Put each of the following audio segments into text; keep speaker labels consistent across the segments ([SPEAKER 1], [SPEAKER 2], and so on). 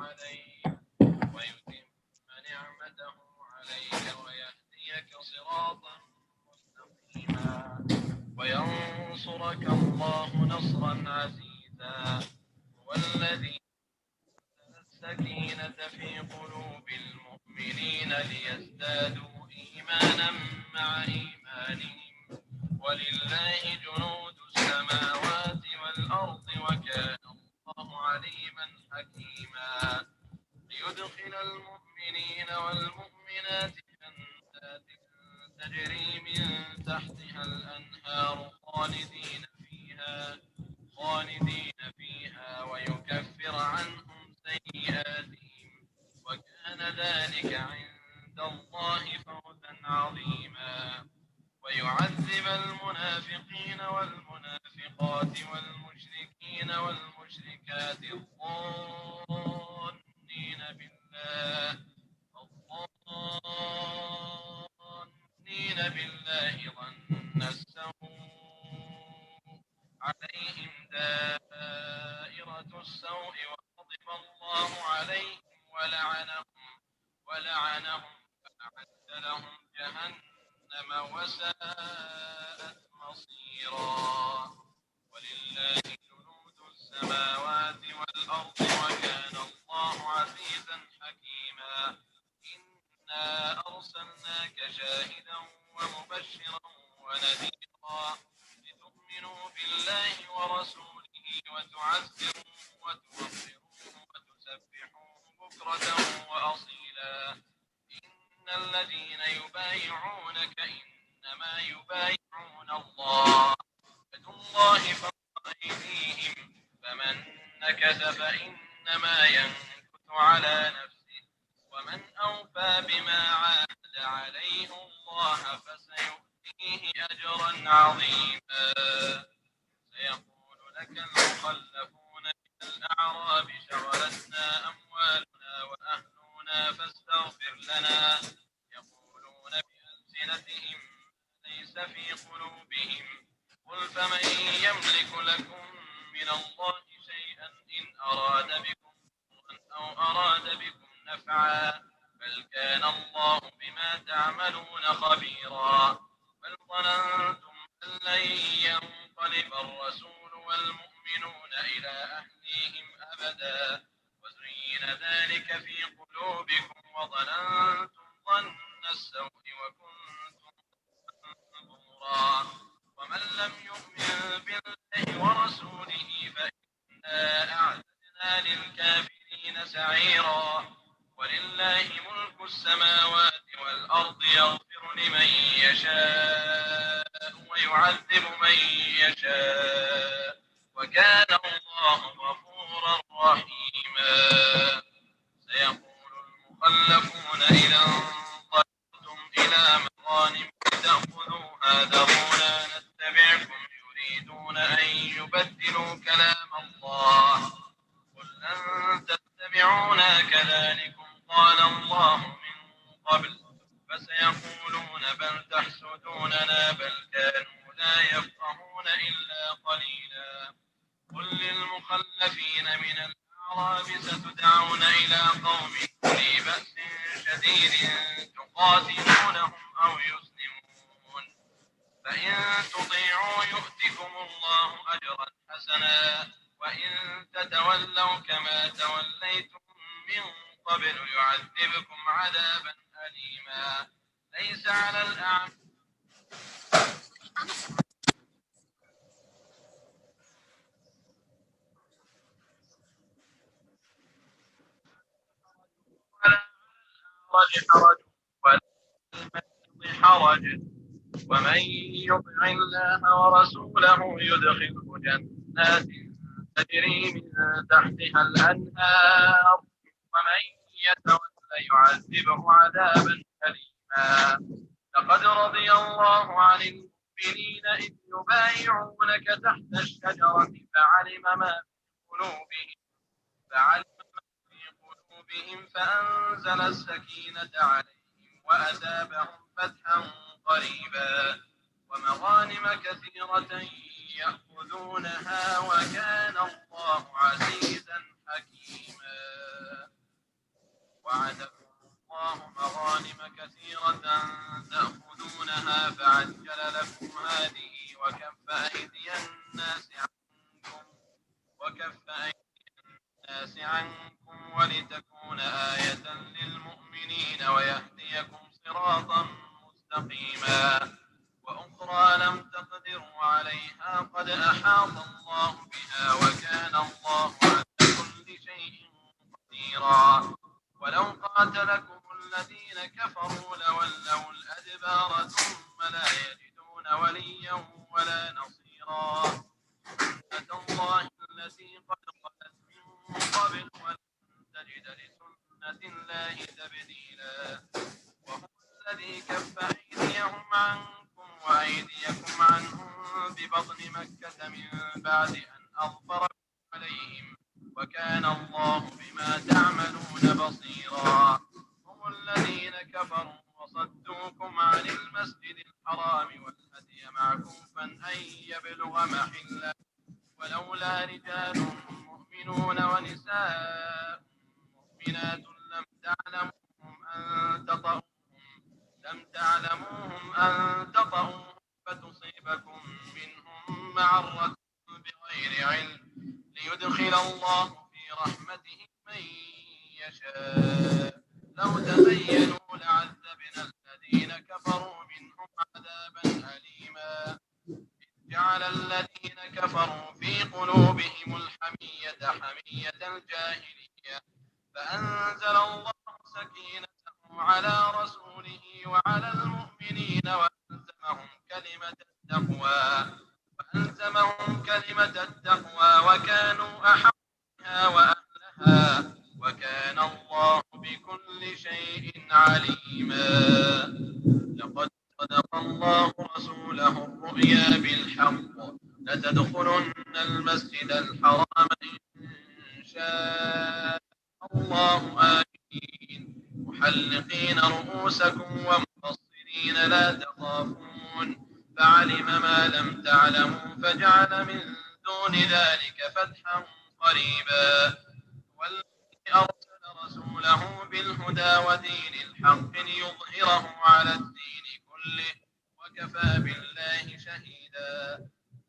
[SPEAKER 1] عليك ويتم نعمته عليك ويهديك صراطا مستقيما وينصرك الله نصرا عزيزا هو الذي أنزل السكينة في قلوب المؤمنين ليزدادوا إيمانا مع إيمانهم ولله جنود السماوات والأرض وكان الله عليما حكيما ليدخل المؤمنين والمؤمنات جنات تجري من تحتها الأنهار خالدين فيها ويكفر عنهم سيئاتهم وكان ذلك عند الله فوزا عظيما ويعذب المنافقين والمنافقات والمشركين والمشركات الظانين بالله ظن السوء عليهم دائرة السوء وغضب الله عليهم ولعنهم فأعد لهم جهنم وساءت مصيرا ولله جنود السماوات والأرض وكان الله عزيزا حكيما إنا أرسلناك شاهدا ومبشرا ونذيرا لتؤمنوا بالله ورسوله وتعزروه وتوقروه وتسبحوه بكرة وأصيلا إن الذين يبايعونك إنما يبايعون الله يد الله فوق أيديهم فمن نكث فإنما ينكث على نفسه ومن أوفى بما عاهد عليه الله فسيؤتيه أجرا عظيما سيقول لك المخلفون من الأعراب شغلتنا أموالنا وأهلنا فاستغفر لنا يقولون بألسنتهم ليس في قلوبهم قل فمن يملك لكم من الله شيئا إن أراد بكم ضرا أو أراد بكم نفعا بل كان الله بما تعملون خبيرا بل ظننتم أن لن ينقلب الرسول والمؤمنون إلى أهليهم أبدا وزين ذلك في قلوبكم وظننتم ظن السوء وكنتم بورا ومن لم يؤمن بالله ورسوله فإنا أعتدنا للكافرين سعيرا ولله ملك السماوات والأرض يغفر لمن يشاء ويعذب من يشاء وكان الله غفورا رحيما سيقول المخلفون إذا انطلقتم إلى مغانم تأخذوها ذرونا نتبعكم يريدون أن يبدلوا كلام الله قل لن تتبعونا كذلكم قال الله من قبل فسيقولون بل تحسدوننا بل كانوا لا يفقهون إلا قليلا قل للمخلفين من الأعراب ستدعون إلى قوم أولي بأس شديد تقاتلونهم أو يسلمون فإن تطيعوا يؤتكم الله أجرا حسنا وإن تتولوا كما توليتم من قبل يعذبكم عذابا أليما ليس على الأعمى حرج ولا حرج ومن يطع الله ورسوله يدخله جنات تجري من تحتها الأنهار ومن يتولى يعذبه عذابا أليما لقد رضي الله عن المؤمنين إذ يبايعونك تحت الشجرة فعلم ما في قلوبهم فأنزل السكينة عليهم وأثابهم فتحا قريبا ومغانم كثيرة يأخذونها وكان الله عزيزا حكيما الناس عنكم ولتكون آية للمؤمنين ويهديكم صراطا مستقيما وأخرى لم تقدروا عليها قد أحاط الله بها وكان الله على كل شيء قديرا ولو قاتلكم الذين كفروا لولوا الأدبار ثم لا يجدون وليا ولا نصيرا سنة الله التي قد خلت من قبل ولن تجد لسنة الله تبديلا وهو الذي كف أيديهم عنكم وأيديكم عنهم ببطن مكة من بعد أن أظفركم عليهم وكان الله بما تعملون بصيرا هم الذين كفروا وصدوكم عن المسجد الحرام والهدي معكوفا أن يبلغ محله ولولا رجال مؤمنون ونساء مؤمنات لم تعلموهم أن تطؤوهم فتصيبكم منهم معرة بغير علم ليدخل الله في رحمته من يشاء لو تبينوا لعذبنا الذين كفروا منهم عذابا أليما جعل الذين كفروا في قلوبهم الحمية حمية الجاهلية فأنزل الله سكينته على رسوله وعلى المؤمنين وألزمهم كلمة التقوى وكانوا أحق بها وأهلها وكان الله بكل شيء عليما لقد صدق الله رسوله الرؤيا بالحق لتدخلن المسجد الحرام إن شاء الله آمين محلقين رؤوسكم ومقصرين لا تخافون فعلم ما لم تعلموا فجعل من دون ذلك فتحا قريبا والذي أرسل رسوله بالهدى ودين الحق ليظهره على الدين كله وكفى بالله شهيدا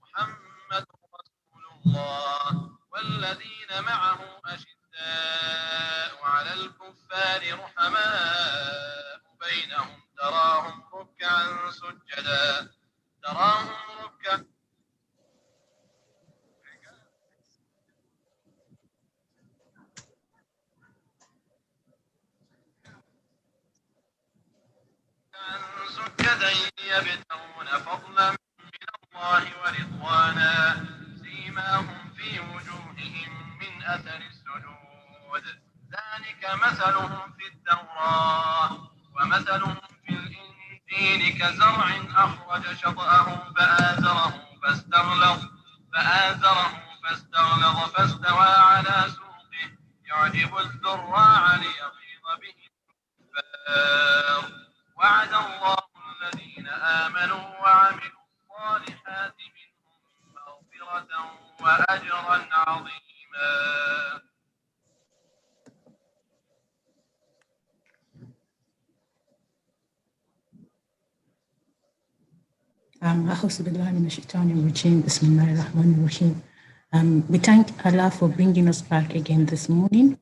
[SPEAKER 1] محمد رسول الله والذين معه أشداء على الكفار رحماء بينهم تراهم ركعا سجدا يبتغون فضلا من الله ورضوانا سيماهم في وجوههم من أثر السجود ذلك مثلهم في التوراة ومثلهم في الإنجيل كزرع أخرج شطأه فاستغلظ فاستوى على سوقه يعجب الزراع ليغيظ به الكفار وعد الله الذين آمنوا وعملوا الصالحات منهم مغفرة وأجرا عظيما.
[SPEAKER 2] We thank Allah for bringing us back again this morning.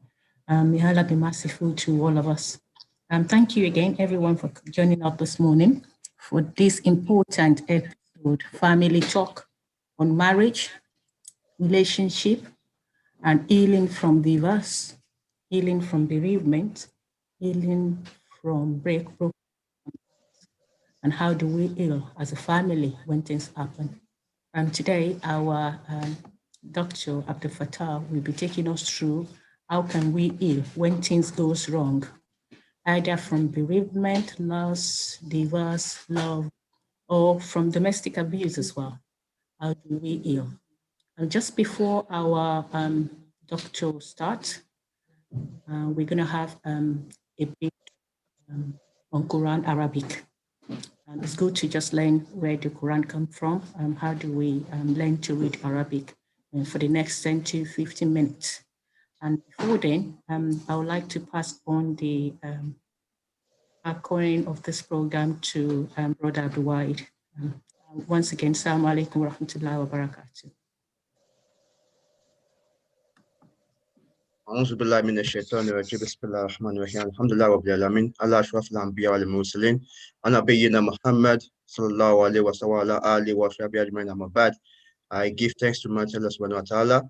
[SPEAKER 2] May Allah be merciful to all of us. Thank you again, everyone, for joining us this morning for this important episode, Family Talk on marriage, relationship, and healing from divorce, healing from bereavement, healing from broken, and how do we heal as a family when things happen. Today, our Dr. AbdulFattah will be taking us through how can we heal when things goes wrong, either from bereavement, loss, divorce, love, or from domestic abuse as well. How do we heal? And just before our doctor starts, we're going to have a bit on Quran Arabic. It's good to just learn where the Quran comes from. How do we learn to read Arabic for the next 10 to 15 minutes? And before then, I would like to pass on the outgoing of this program to Brother Abdulwahid. Once again, Assalamu alaikum wa rahmatullahi wa barakatuh.
[SPEAKER 3] أعوذ بالله من الشيطان الرجيم بسم الله الرحمن الرحيم الحمد لله رب العالمين على أشرف الأنبياء والمرسلين أنا نبينا محمد صلى الله عليه وسلم وعلى آله وصحبه أجمعين أما بعد. I give thanks to my Allah subhanahu wa ta'ala,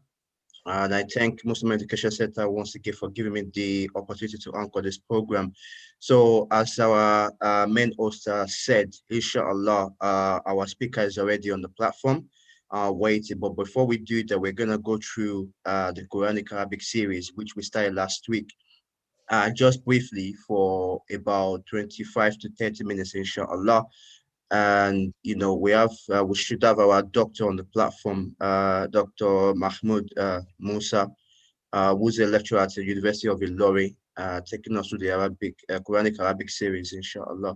[SPEAKER 3] and I thank Muslim Education Center once again for giving me the opportunity to anchor this program. So as our main host said, inshallah, our speaker is already on the platform waiting. But before we do that, we're going to go through the Quranic Arabic series, which we started last week. Just briefly for about 25 to 30 minutes, inshallah. And we should have our doctor on the platform, Dr. Mahmoud Musa, who's a lecturer at the University of Ilorin, taking us through the Quranic Arabic series, inshallah.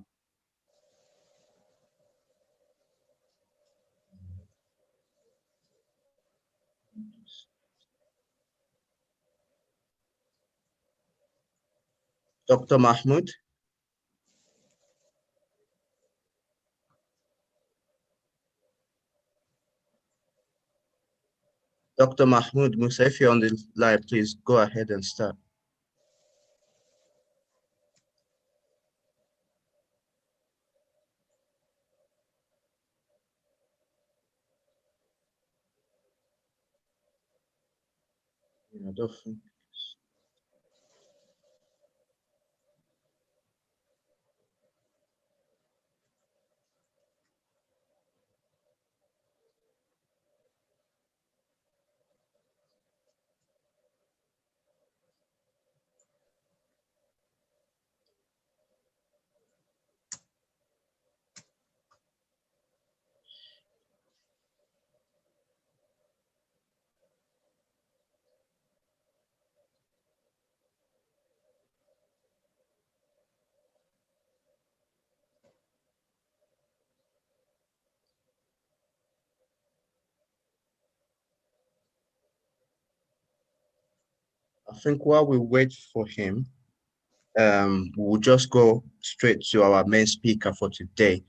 [SPEAKER 3] Dr. Mahmoud. Dr. Mahmoud Musa, if you're on the line, please go ahead and start. I don't think. I think while we wait for him, we'll just go straight to our main speaker for today.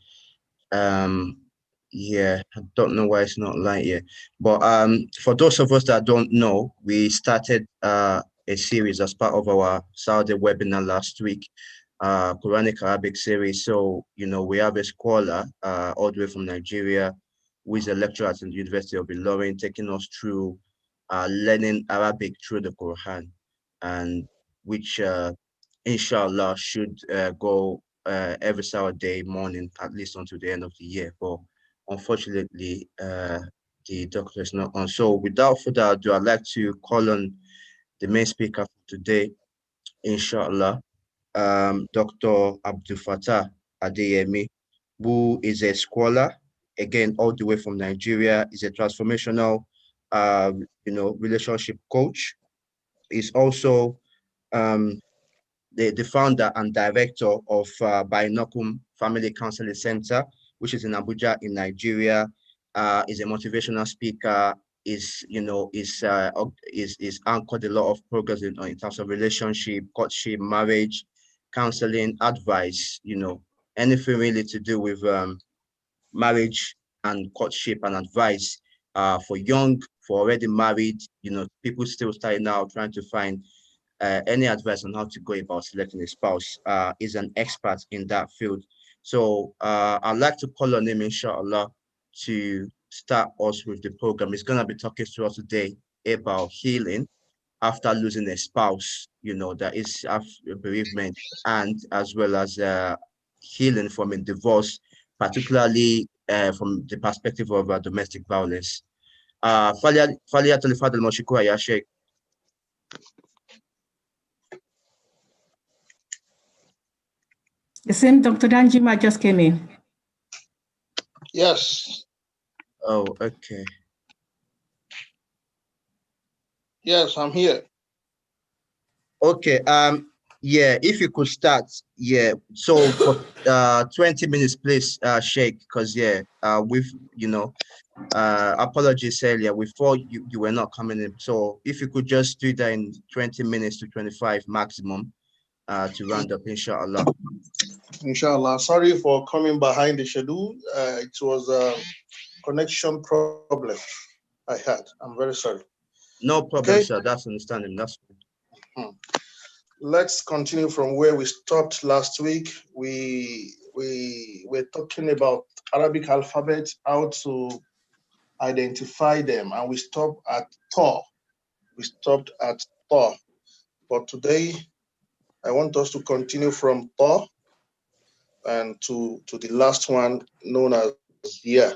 [SPEAKER 3] Yeah, I don't know why it's not light yet. But for those of us that don't know, we started a series as part of our Saturday webinar last week, Quranic Arabic series. So, we have a scholar all the way from Nigeria who is a lecturer at the University of Ilorin, taking us through learning Arabic through the Quran, and which inshallah should go every Saturday morning, at least until the end of the year. But unfortunately, the doctor is not on. So without further ado, I'd like to call on the main speaker for today, inshallah, Dr. AbdulFattah Adeyemi, who is a scholar, again, all the way from Nigeria, is a transformational, relationship coach. He's also the founder and director of Binoculum Family Counseling Center, which is in Abuja in Nigeria. Is a motivational speaker. Is anchored a lot of progress in terms of relationship, courtship, marriage, counseling, advice. Anything really to do with marriage and courtship and advice for already married. People still starting out trying to find any advice on how to go about selecting a spouse. Is an expert in that field. So I'd like to call on him, inshallah, to start us with the program. He's going to be talking to us today about healing after losing a spouse, that is after bereavement, and as well as healing from a divorce, particularly from the perspective of domestic violence. فليتفضل مشكورا يا شيخ.
[SPEAKER 2] The same Dr. Danjuma just came in.
[SPEAKER 1] Yes.
[SPEAKER 3] Oh, okay.
[SPEAKER 1] Yes, I'm here.
[SPEAKER 3] Okay. Yeah, if you could start. Yeah. So for 20 minutes, please, Sheikh, because we've apologies earlier. We thought you were not coming in. So if you could just do that in 20 minutes to 25 maximum, to round up, inshallah.
[SPEAKER 1] Inshallah. Sorry for coming behind the schedule. It was a connection problem I had. I'm very sorry.
[SPEAKER 3] No problem, sir. That's understanding. That's fine.
[SPEAKER 1] Let's continue from where we stopped last week. We were talking about Arabic alphabet, how to identify them, and we stopped at Ta. We stopped at Ta. But today, I want us to continue from Ta and to the last one known as Ya.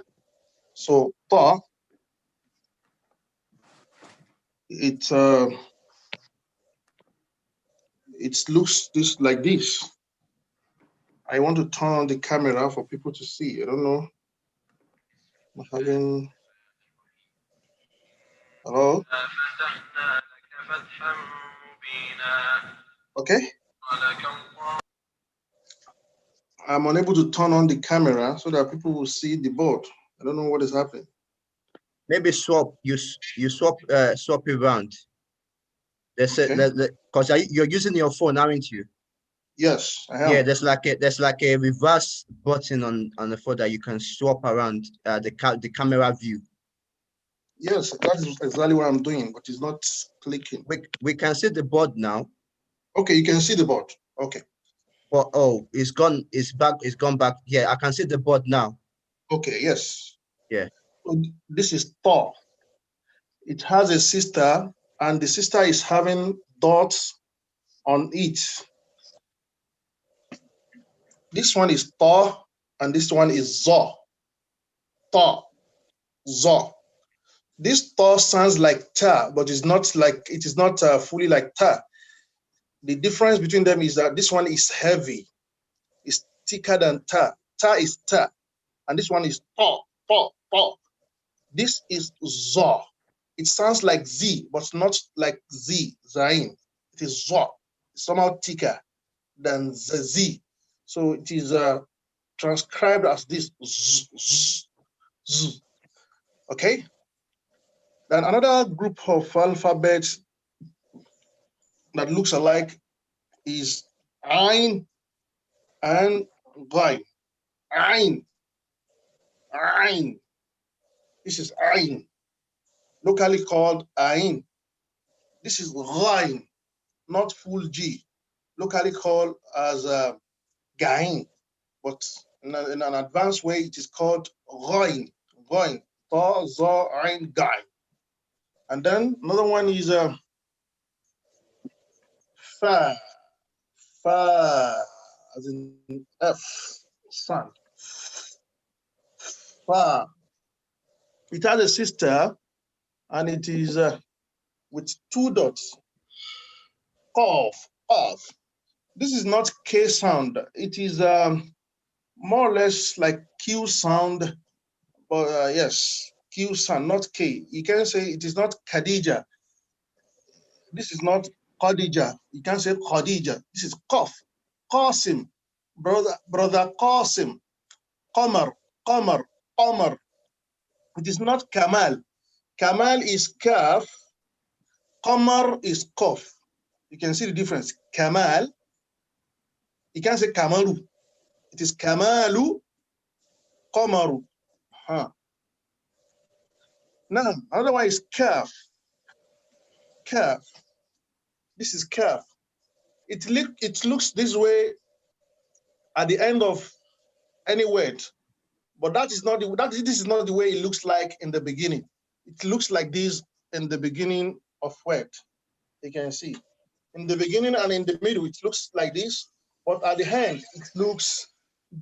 [SPEAKER 1] So Ta, it looks like this. I want to turn on the camera for people to see. I don't know. I'm having. Hello? Okay. I'm unable to turn on the camera so that people will see the board. I don't know what is happening.
[SPEAKER 3] Maybe swap. You swap it around. Because you're using your phone, aren't you?
[SPEAKER 1] Yes, I am.
[SPEAKER 3] Yeah, there's like a reverse button on the phone that you can swap around the camera view.
[SPEAKER 1] Yes, that is exactly what I'm doing, but it's not clicking.
[SPEAKER 3] We can see the board now.
[SPEAKER 1] Okay, you can see the board. Okay.
[SPEAKER 3] But it's gone. It's back. It's gone back. Yeah, I can see the board now.
[SPEAKER 1] Okay. Yes.
[SPEAKER 3] Yeah.
[SPEAKER 1] So this is Thor. It has a sister, and the sister is having dots on it. This one is Thor, and this one is Zor. Thor, Zor. This Thor sounds like Ta, but it is not fully like Ta. The difference between them is that this one is heavy, it's thicker than Ta. Ta is Ta, and this one is Thor, Thor, Thor. This is Zor. It sounds like Z, but not like Z, Zain. It is Zor. It's somehow thicker than the Z. So it is transcribed as this Z, Z, Z. Okay? Then another group of alphabets that looks alike is Ain and Ghain. Ain. Ain. This is Ain, locally called Ain. This is Ghain, not full G, locally called as Gain, but in an advanced way, it is called Ghain. Ghain. Ta, Za, Ain, Gain. And then another one is Fa. Fa, as in F, sun. Fa. It has a sister, and it is with two dots. Qaf, Qaf. This is not K sound. It is more or less like Q sound, but yes, Q sound, not K. You can say it is not Khadija. This is not Khadija. You can say Khadija. This is Qaf. Qasim, brother Qasim. Qamar, Qamar, Qamar. It is not Kamal. Kamal is Kaf. Qamar is Qaf. You can see the difference. Kamal. You can say Kamaru. It is Kamalu, Qamaru. Now, another one is Kaf. Kaf. This is Kaf. It looks this way at the end of any word, but this is not the way it looks like in the beginning. It looks like this in the beginning of word. You can see in the beginning and in the middle it looks like this, but at the end it looks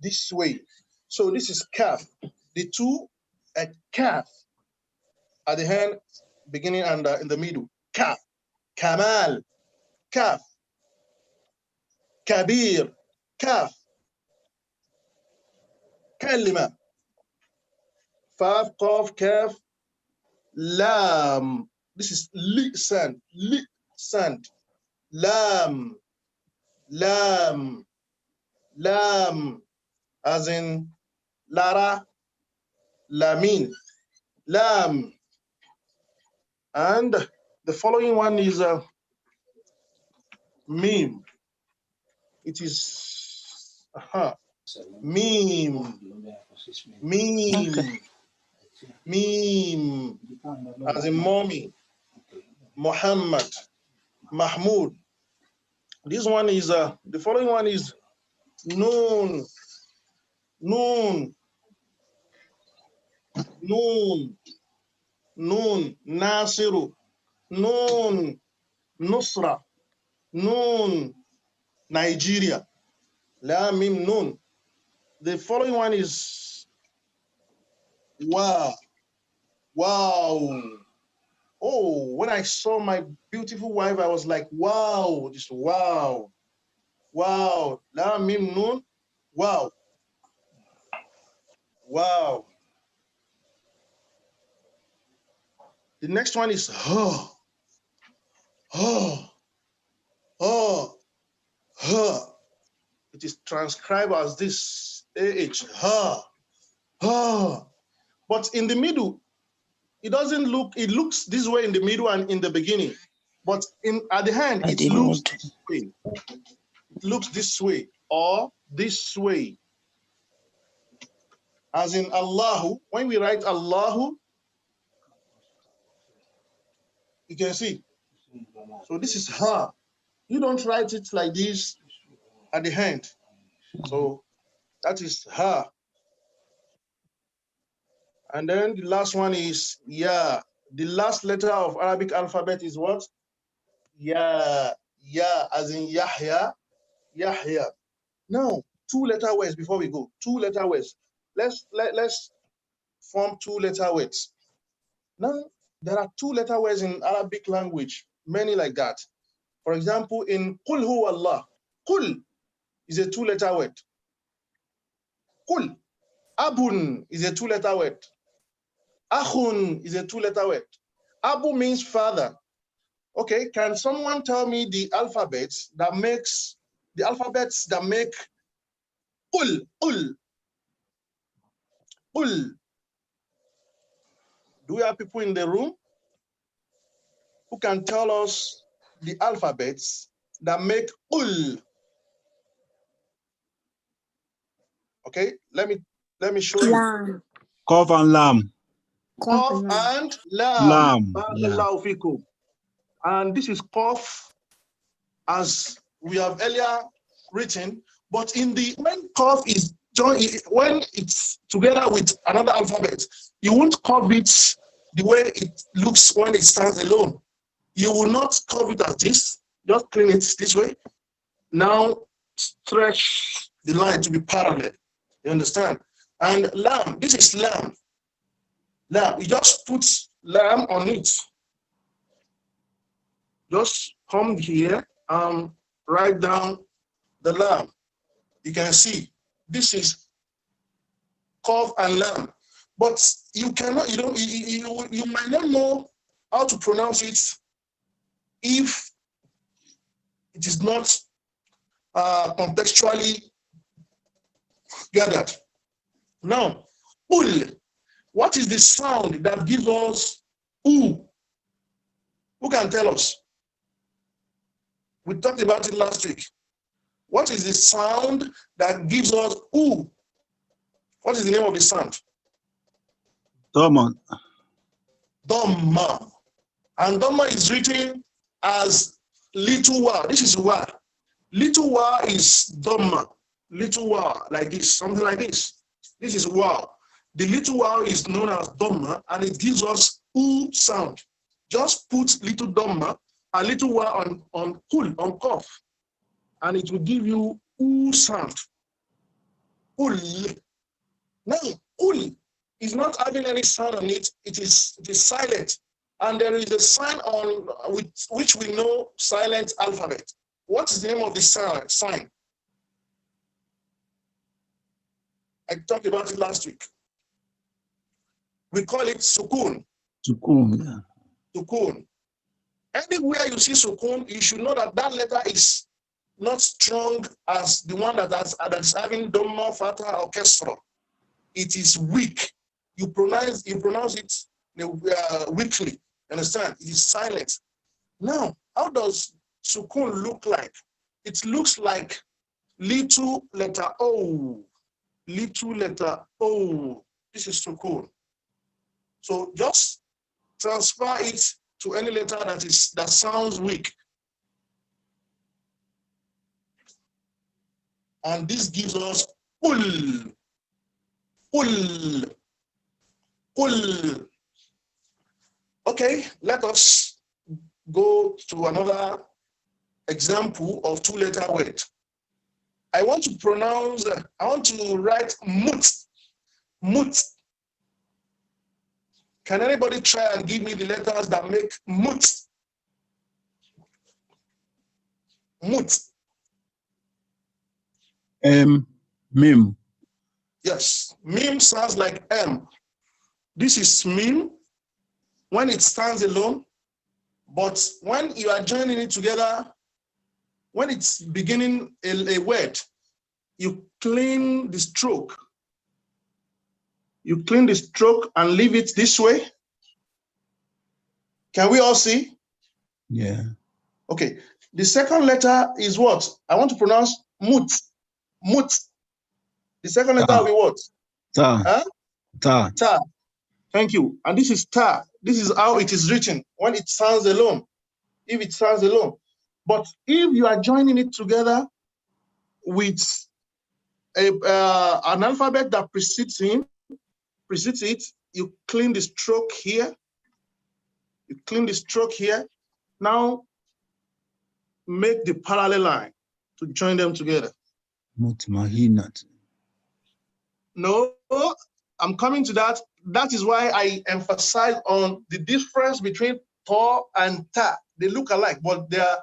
[SPEAKER 1] this way. So this is Kaf. The two at Kaf at the end, beginning and in the middle. Kaf, Kamal, Kaf, Kabir, Kaf, Kalima, Faf, Qaf, Kaf, Lam. This is Lisan, Lisan, Lam, Lam, Lam, as in Lara, Lamin, Lam. And the following one is Mim. It is Mim, Mim,
[SPEAKER 2] Okay.
[SPEAKER 1] Mim, as in Mommy, Muhammad, Mahmud, This one is the following one is Noon, Noon, Noon, Noon, Nasiru, Noon, Nusra, Noon, Nigeria. La Mim Noon. The following one is Wow. Wow. Oh, when I saw my beautiful wife, I was like, wow, just wow. Wow. La Mim Noon. Wow. Wow. The next one is oh, oh, oh, oh. It is transcribed as this AH, ha, ha. But in the middle, it doesn't look, it looks this way in the middle and in the beginning. But at the end, it looks this way. It looks this way or this way. As in Allahu, when we write Allahu, you can see. So this is ha. You don't write it like this at the end. So that is ha. And then the last one is ya. The last letter of Arabic alphabet is what? Ya. Ya, as in Yahya. Yahya. Now, 2-letter words before we go. 2-letter words. Let's form 2-letter words. Now, there are 2-letter words in Arabic language, many like that. For example, in Qul Huwa Allah, Qul is a 2-letter word. Qul. Abun is a 2-letter word. Akhun is a 2-letter word. Abu means father. Okay, can someone tell me the alphabets that make Qul, Qul, Qul? Do we have people in the room who can tell us the alphabets that make Qul? Okay, let me show you.
[SPEAKER 4] Lam.
[SPEAKER 5] Qaf and Lam.
[SPEAKER 1] Qaf and Lam. Barakallahu fikum. And this is Qaf, as we have earlier written, but when Qaf is joined, when it's together with another alphabet, you won't curve it the way it looks when it stands alone. You will not curve it as this. Just clean it this way. Now stretch the line to be parallel. You understand? And Lam, this is Lam. Lam, you just put Lam on it. Just come here and write down the Lam. You can see this is Qaf and Lam, but you cannot. You might not know how to pronounce it if it is not contextually gathered. Now, Ul. What is the sound that gives us U? Who can tell us? We talked about it last week. What is the sound that gives us U? What is the name of the sound?
[SPEAKER 5] Dhamma.
[SPEAKER 1] Dhamma. And Dhamma is written as little wa. This is wa. Little wa is Dhamma. Little wa, like this, something like this. This is wa. The little wa is known as Dhamma, and it gives us U sound. Just put little Dhamma, a little wa on Kul, on Qaf, and it will give you U sound. Ul. Now, Ul is not having any sound on it. It is silent. And there is a sign on which we know silent alphabet. What is the name of the sign? I talked about it last week. We call it Sukun.
[SPEAKER 5] Sukun, yeah.
[SPEAKER 1] Sukun. Anywhere you see Sukun, you should know that that letter is not strong as the one that's having Dhamma, Fatha, or Kesra. It is weak. You pronounce it weakly. Understand? It is silent. Now, how does Sukun look like? It looks like little letter O. Little letter O. This is Sukun. So just transfer it to any letter that sounds weak. And this gives us ul. Ul. Ul. Okay, let us go to another example of two-letter word. I want to write mut. Mut. Can anybody try and give me the letters that make mut? Mut.
[SPEAKER 5] Mim.
[SPEAKER 1] Yes, mim sounds like M. This is mim when it stands alone, but when you are joining it together, when it's beginning a word, you clean the stroke. You clean the stroke and leave it this way. Can we all see?
[SPEAKER 5] Yeah.
[SPEAKER 1] Okay. The second letter is what? I want to pronounce mut. Mut. The second letter will be what?
[SPEAKER 5] Ta.
[SPEAKER 1] Huh?
[SPEAKER 5] Ta.
[SPEAKER 1] Ta. Thank you. And this is ta. This is how it is written when it sounds alone. If it sounds alone. But if you are joining it together with an alphabet that precedes it, you clean the stroke here. You clean the stroke here. Now make the parallel line to join them together.
[SPEAKER 5] Mutmahinat.
[SPEAKER 1] No, I'm coming to that. That is why I emphasize on the difference between ta and ta. They look alike, but they are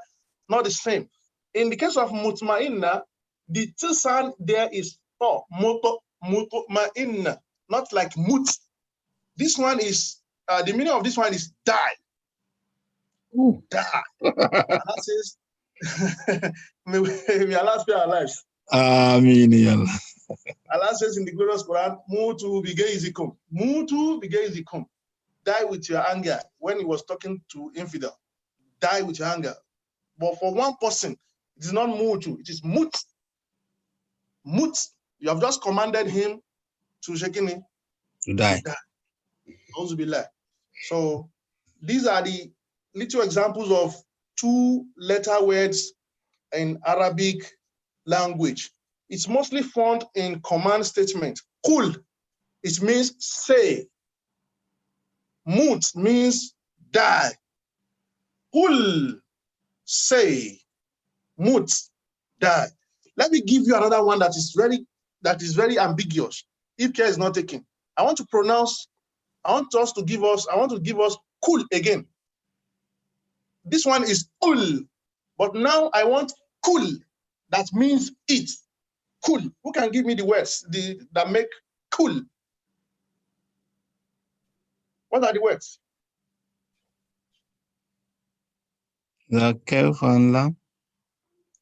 [SPEAKER 1] not the same. In the case of mutmainna, the t sound there is ta, mutmainna, not like mut. This one is, the meaning of this one is die.
[SPEAKER 5] Ooh.
[SPEAKER 1] Die. And that says, may Allah spare our lives.
[SPEAKER 5] Amin.
[SPEAKER 1] Allah says in the glorious Quran, Mutu bigeizikum. Mutu bigeizikum. Die with your anger. When he was talking to infidel, die with your anger. But for one person, it is not mutu, it is mut. Mut. You have just commanded him to shekini.
[SPEAKER 5] To die.
[SPEAKER 1] So these are the little examples of two-letter words in Arabic language. It's mostly found in command statement. Kul, it means say. Mut means die. Kul, say. Mut, die. Let me give you another one that is very ambiguous. If care is not taken, I want to give us kul again. This one is kul, but now I want kul. That means eat. Kul. Who can give me the words that make kul? What are the words?
[SPEAKER 5] The kaf and lam.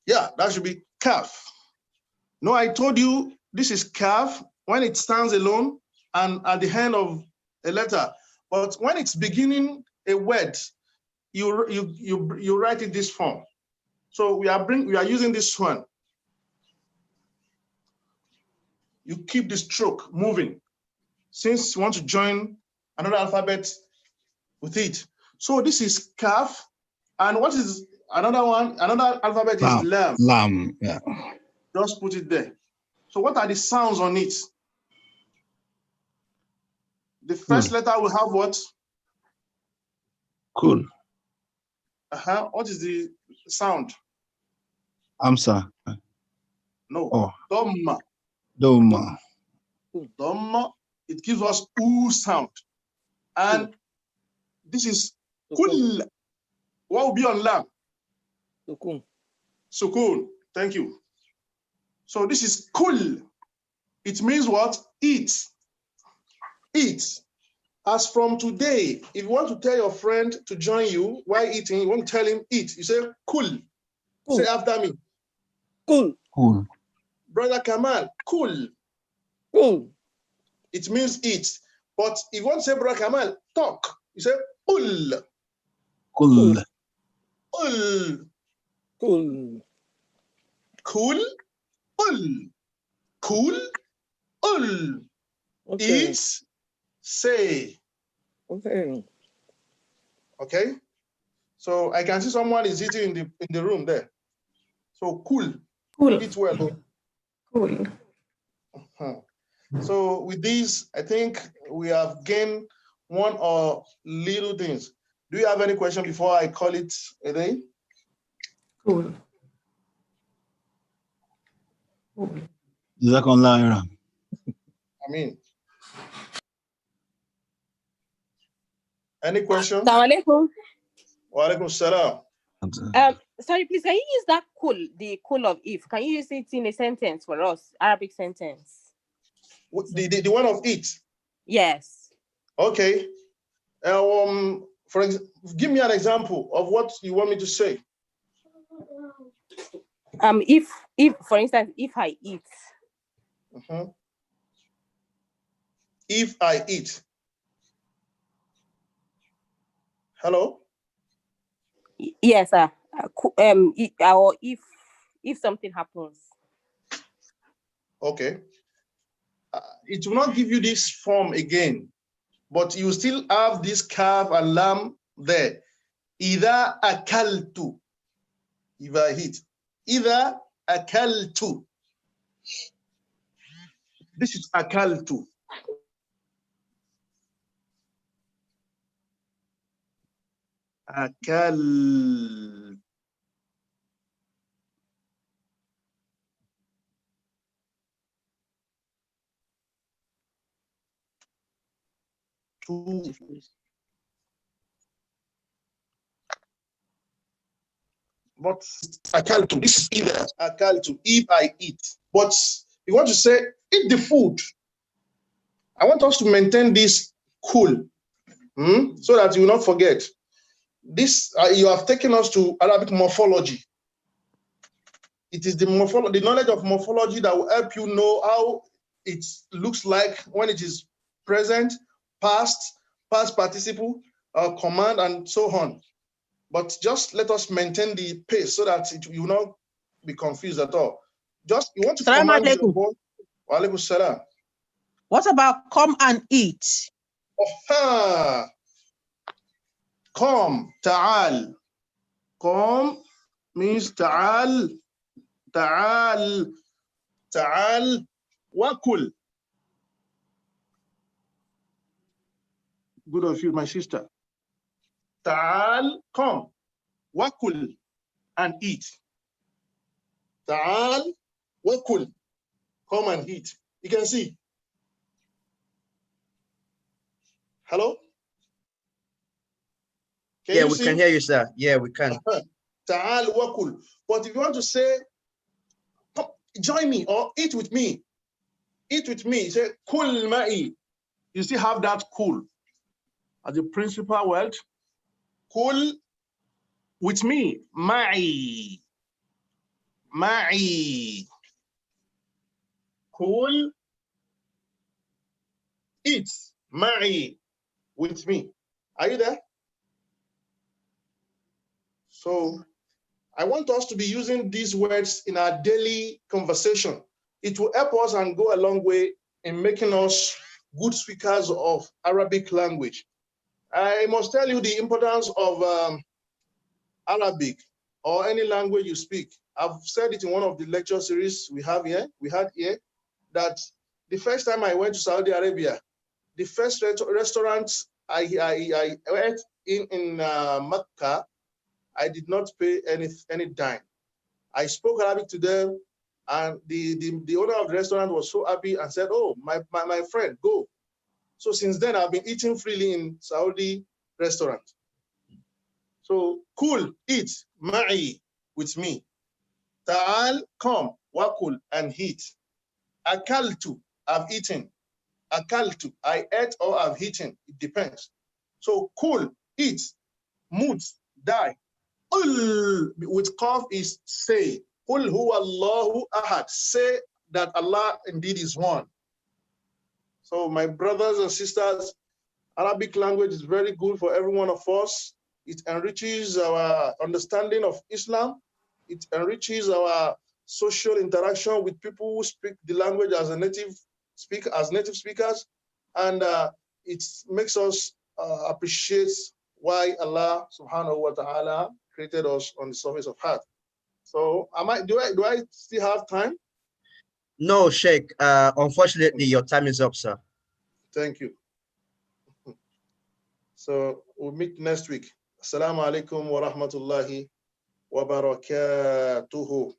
[SPEAKER 1] Yeah, that should be kaf. No, I told you this is kaf when it stands alone and at the end of a letter. But when it's beginning a word, you write it this form. So we are using this one. You keep the stroke moving since you want to join another alphabet with it. So this is kaf, and what is another one? Another alphabet is lam.
[SPEAKER 5] Lam, yeah.
[SPEAKER 1] Just put it there. So what are the sounds on it? The first letter will have what?
[SPEAKER 5] Cool.
[SPEAKER 1] What is the sound?
[SPEAKER 5] Amsa.
[SPEAKER 1] No.
[SPEAKER 5] Oh.
[SPEAKER 1] Dhamma.
[SPEAKER 5] Doma.
[SPEAKER 1] Dhamma. It gives us oo sound. And this is kul. What will be on lam?
[SPEAKER 4] Sukun.
[SPEAKER 1] Sukun. Thank you. So this is kul. It means what? Eat. Eat. As from today, if you want to tell your friend to join you while eating, you want to tell him eat. You say kul. Say after me.
[SPEAKER 4] Kul.
[SPEAKER 5] Cool.
[SPEAKER 1] Brother Kamal, kul.
[SPEAKER 4] Kul.
[SPEAKER 1] It means eat. But if you want to say Brother Kamal, talk. You say kul.
[SPEAKER 5] Kul.
[SPEAKER 1] Kul.
[SPEAKER 4] Kul.
[SPEAKER 1] Kul. Kul. Kul. Kul.
[SPEAKER 4] Okay.
[SPEAKER 1] Eat. Say.
[SPEAKER 4] Okay.
[SPEAKER 1] Okay. So I can see someone is eating in the room there. So cool.
[SPEAKER 2] Cool.
[SPEAKER 1] Eat well.
[SPEAKER 2] Cool.
[SPEAKER 1] So with these, I think we have gained one or little things. Do you have any question before I call it a day?
[SPEAKER 2] Cool. Cool.
[SPEAKER 5] Jazakallah.
[SPEAKER 1] I mean, any question?
[SPEAKER 6] Assalamu alaikum.
[SPEAKER 1] Wa alaikum salam.
[SPEAKER 6] Sorry, please, can you use that cool, the cool of if? Can you use it in a sentence for us, Arabic sentence?
[SPEAKER 1] The one of it?
[SPEAKER 6] Yes.
[SPEAKER 1] Okay. For example, give me an example of what you want me to say.
[SPEAKER 6] If for instance, if I eat.
[SPEAKER 1] If I eat. Hello?
[SPEAKER 6] Yes, sir. Or if something happens.
[SPEAKER 1] Okay. It will not give you this form again, but you still have this kaf and lam there. Either akaltu, if I hit. Either akaltu. This is akaltu. Akal. But akaltu, this is either akaltu, if I eat. But you want to say, eat the food. I want us to maintain this cool, so that you will not forget. This you have taken us to Arabic morphology. It is the knowledge of morphology that will help you know how it looks like when it is present, past participle, command, and so on. But just let us maintain the pace so that you will not be confused at all. Just you want to command your boy. Wa alaikum salam.
[SPEAKER 7] What about come and eat?
[SPEAKER 1] Aha. Come, ta'al. Come means ta'al. Ta'al. Ta'al. Wakul. Good of you, my sister. Ta'al, come. Wakul, and eat. Ta'al, wakul. Come and eat. You can see. Hello?
[SPEAKER 3] Yeah, we can hear you, sir. Yeah, we can.
[SPEAKER 1] Ta'al wakul. But if you want to say, come, join me or eat with me. Eat with me. Say, kul ma'i. You still have that kul as a principal word. Kul with me. Ma'i. Ma'i. Kul. Eat. Ma'i. With me. Are you there? So I want us to be using these words in our daily conversation. It will help us and go a long way in making us good speakers of Arabic language. I must tell you the importance of Arabic or any language you speak. I've said it in one of the lecture series we had here, that the first time I went to Saudi Arabia, the first restaurant I ate in Mecca, I did not pay any dime. I spoke Arabic to them, and the owner of the restaurant was so happy and said, "Oh, my friend, go." So since then, I've been eating freely in Saudi restaurant. So cool, eat, ma'i, with me. Ta'al, come, wakul, and eat. Akaltu, I've eaten. Akaltu, I ate or I've eaten. It depends. So cool, eat, mut, die. Ul with qaf is say. Qul huwa Allahu ahad. Say that Allah indeed is one. So my brothers and sisters, Arabic language is very good for every one of us. It enriches our understanding of Islam. It enriches our social interaction with people who speak the language as native speakers, and it makes us appreciate why Allah subhanahu wa ta'ala created us on the surface of earth. So do I still have time?
[SPEAKER 3] No, Sheikh. Unfortunately, your time is up, sir.
[SPEAKER 1] Thank you. So we'll meet next week. Assalamu alaikum wa rahmatullahi wa barakatuhu.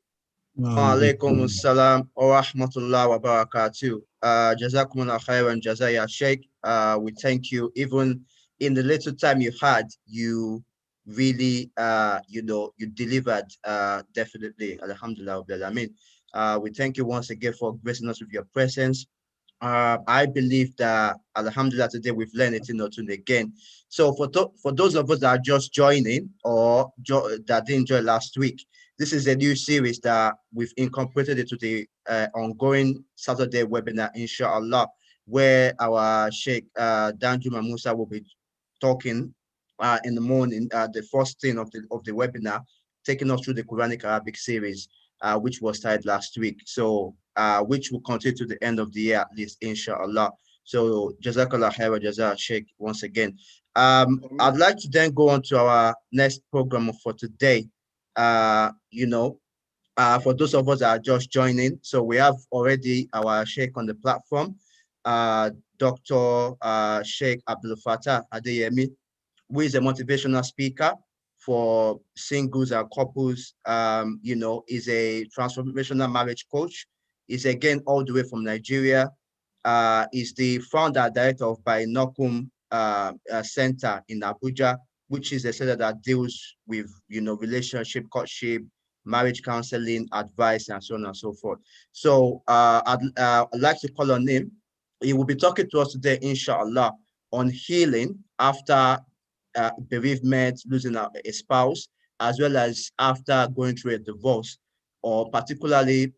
[SPEAKER 3] Wa alaikum assalam wa rahmatullahi wa barakatuh. Jazakumullah khairan jazaya Sheikh. We thank you. Even in the little time you had, you really you delivered definitely. Alhamdulillah Rabbil Alameen. We thank you once again for gracing us with your presence. I believe that Alhamdulillah today we've learned a thing or two again. So for those of us that are just joining or that didn't join last week, this is a new series that we've incorporated into the ongoing Saturday webinar, inshallah, where our Sheikh Danjuma Musa will be talking in the morning, the first thing of the webinar, taking us through the Quranic Arabic series, which was started last week. So which will continue to the end of the year at least, inshallah. So Jazakallah khair, Jazak Sheikh once again. I'd like to then go on to our next program for today. For those of us that are just joining, so we have already our Sheikh on the platform, Dr. Sheikh AbdulFattah Adeyemi, who is a motivational speaker for singles and couples. Is a transformational marriage coach. Is again all the way from Nigeria. Is the founder and director of Binokum Center in Abuja, which is a center that deals with relationship, courtship, marriage counseling, advice, and so on and so forth. So I'd like to call on him. He will be talking to us today, inshallah, on healing after bereavement, losing a spouse, as well as after going through a divorce, or particularly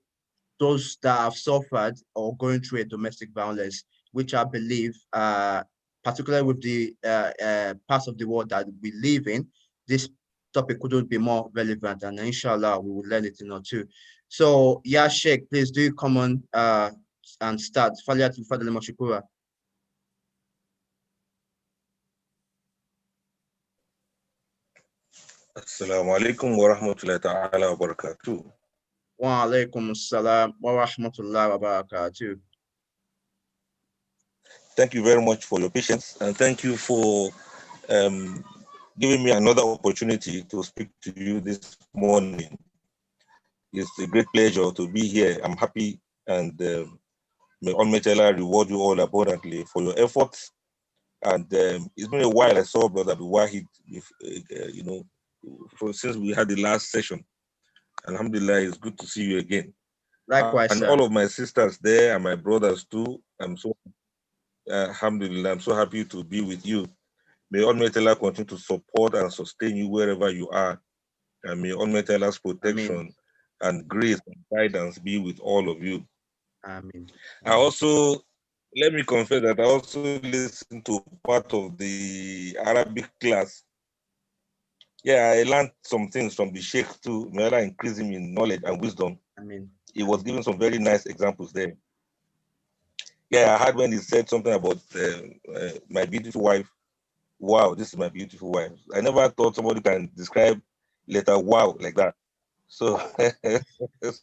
[SPEAKER 3] those that have suffered or going through a domestic violence, which I believe, particularly with the parts of the world that we live in, this topic couldn't be more relevant, and inshallah we will learn it in or two. So yeah, Sheikh, please do come on and start.
[SPEAKER 8] Assalamu alaikum wa rahmatullahi ta'ala wa barakatuh.
[SPEAKER 3] Wa alaikum assalam wa rahmatullahi wa barakatuh.
[SPEAKER 8] Thank you very much for your patience, and thank you for giving me another opportunity to speak to you this morning. It's a great pleasure to be here. I'm happy, and may Almighty Allah reward you all abundantly for your efforts. And it's been a while I saw Brother Wahid, since we had the last session. Alhamdulillah, it's good to see you again.
[SPEAKER 3] Likewise,
[SPEAKER 8] and
[SPEAKER 3] sir.
[SPEAKER 8] all of my sisters there and my brothers too. Alhamdulillah, I'm so happy to be with you. May Almighty Allah continue to support and sustain you wherever you are. And may Almighty Allah's protection and grace and guidance be with all of you.
[SPEAKER 3] Amen.
[SPEAKER 8] Let me confess that I also listened to part of the Arabic class. Yeah, I learned some things from the Sheikh too. May Allah increase him in knowledge and wisdom.
[SPEAKER 3] Amen.
[SPEAKER 8] He was giving some very nice examples there. Yeah, I heard when he said something about my beautiful wife. Wow, this is my beautiful wife. I never thought somebody can describe letter wow like that. So,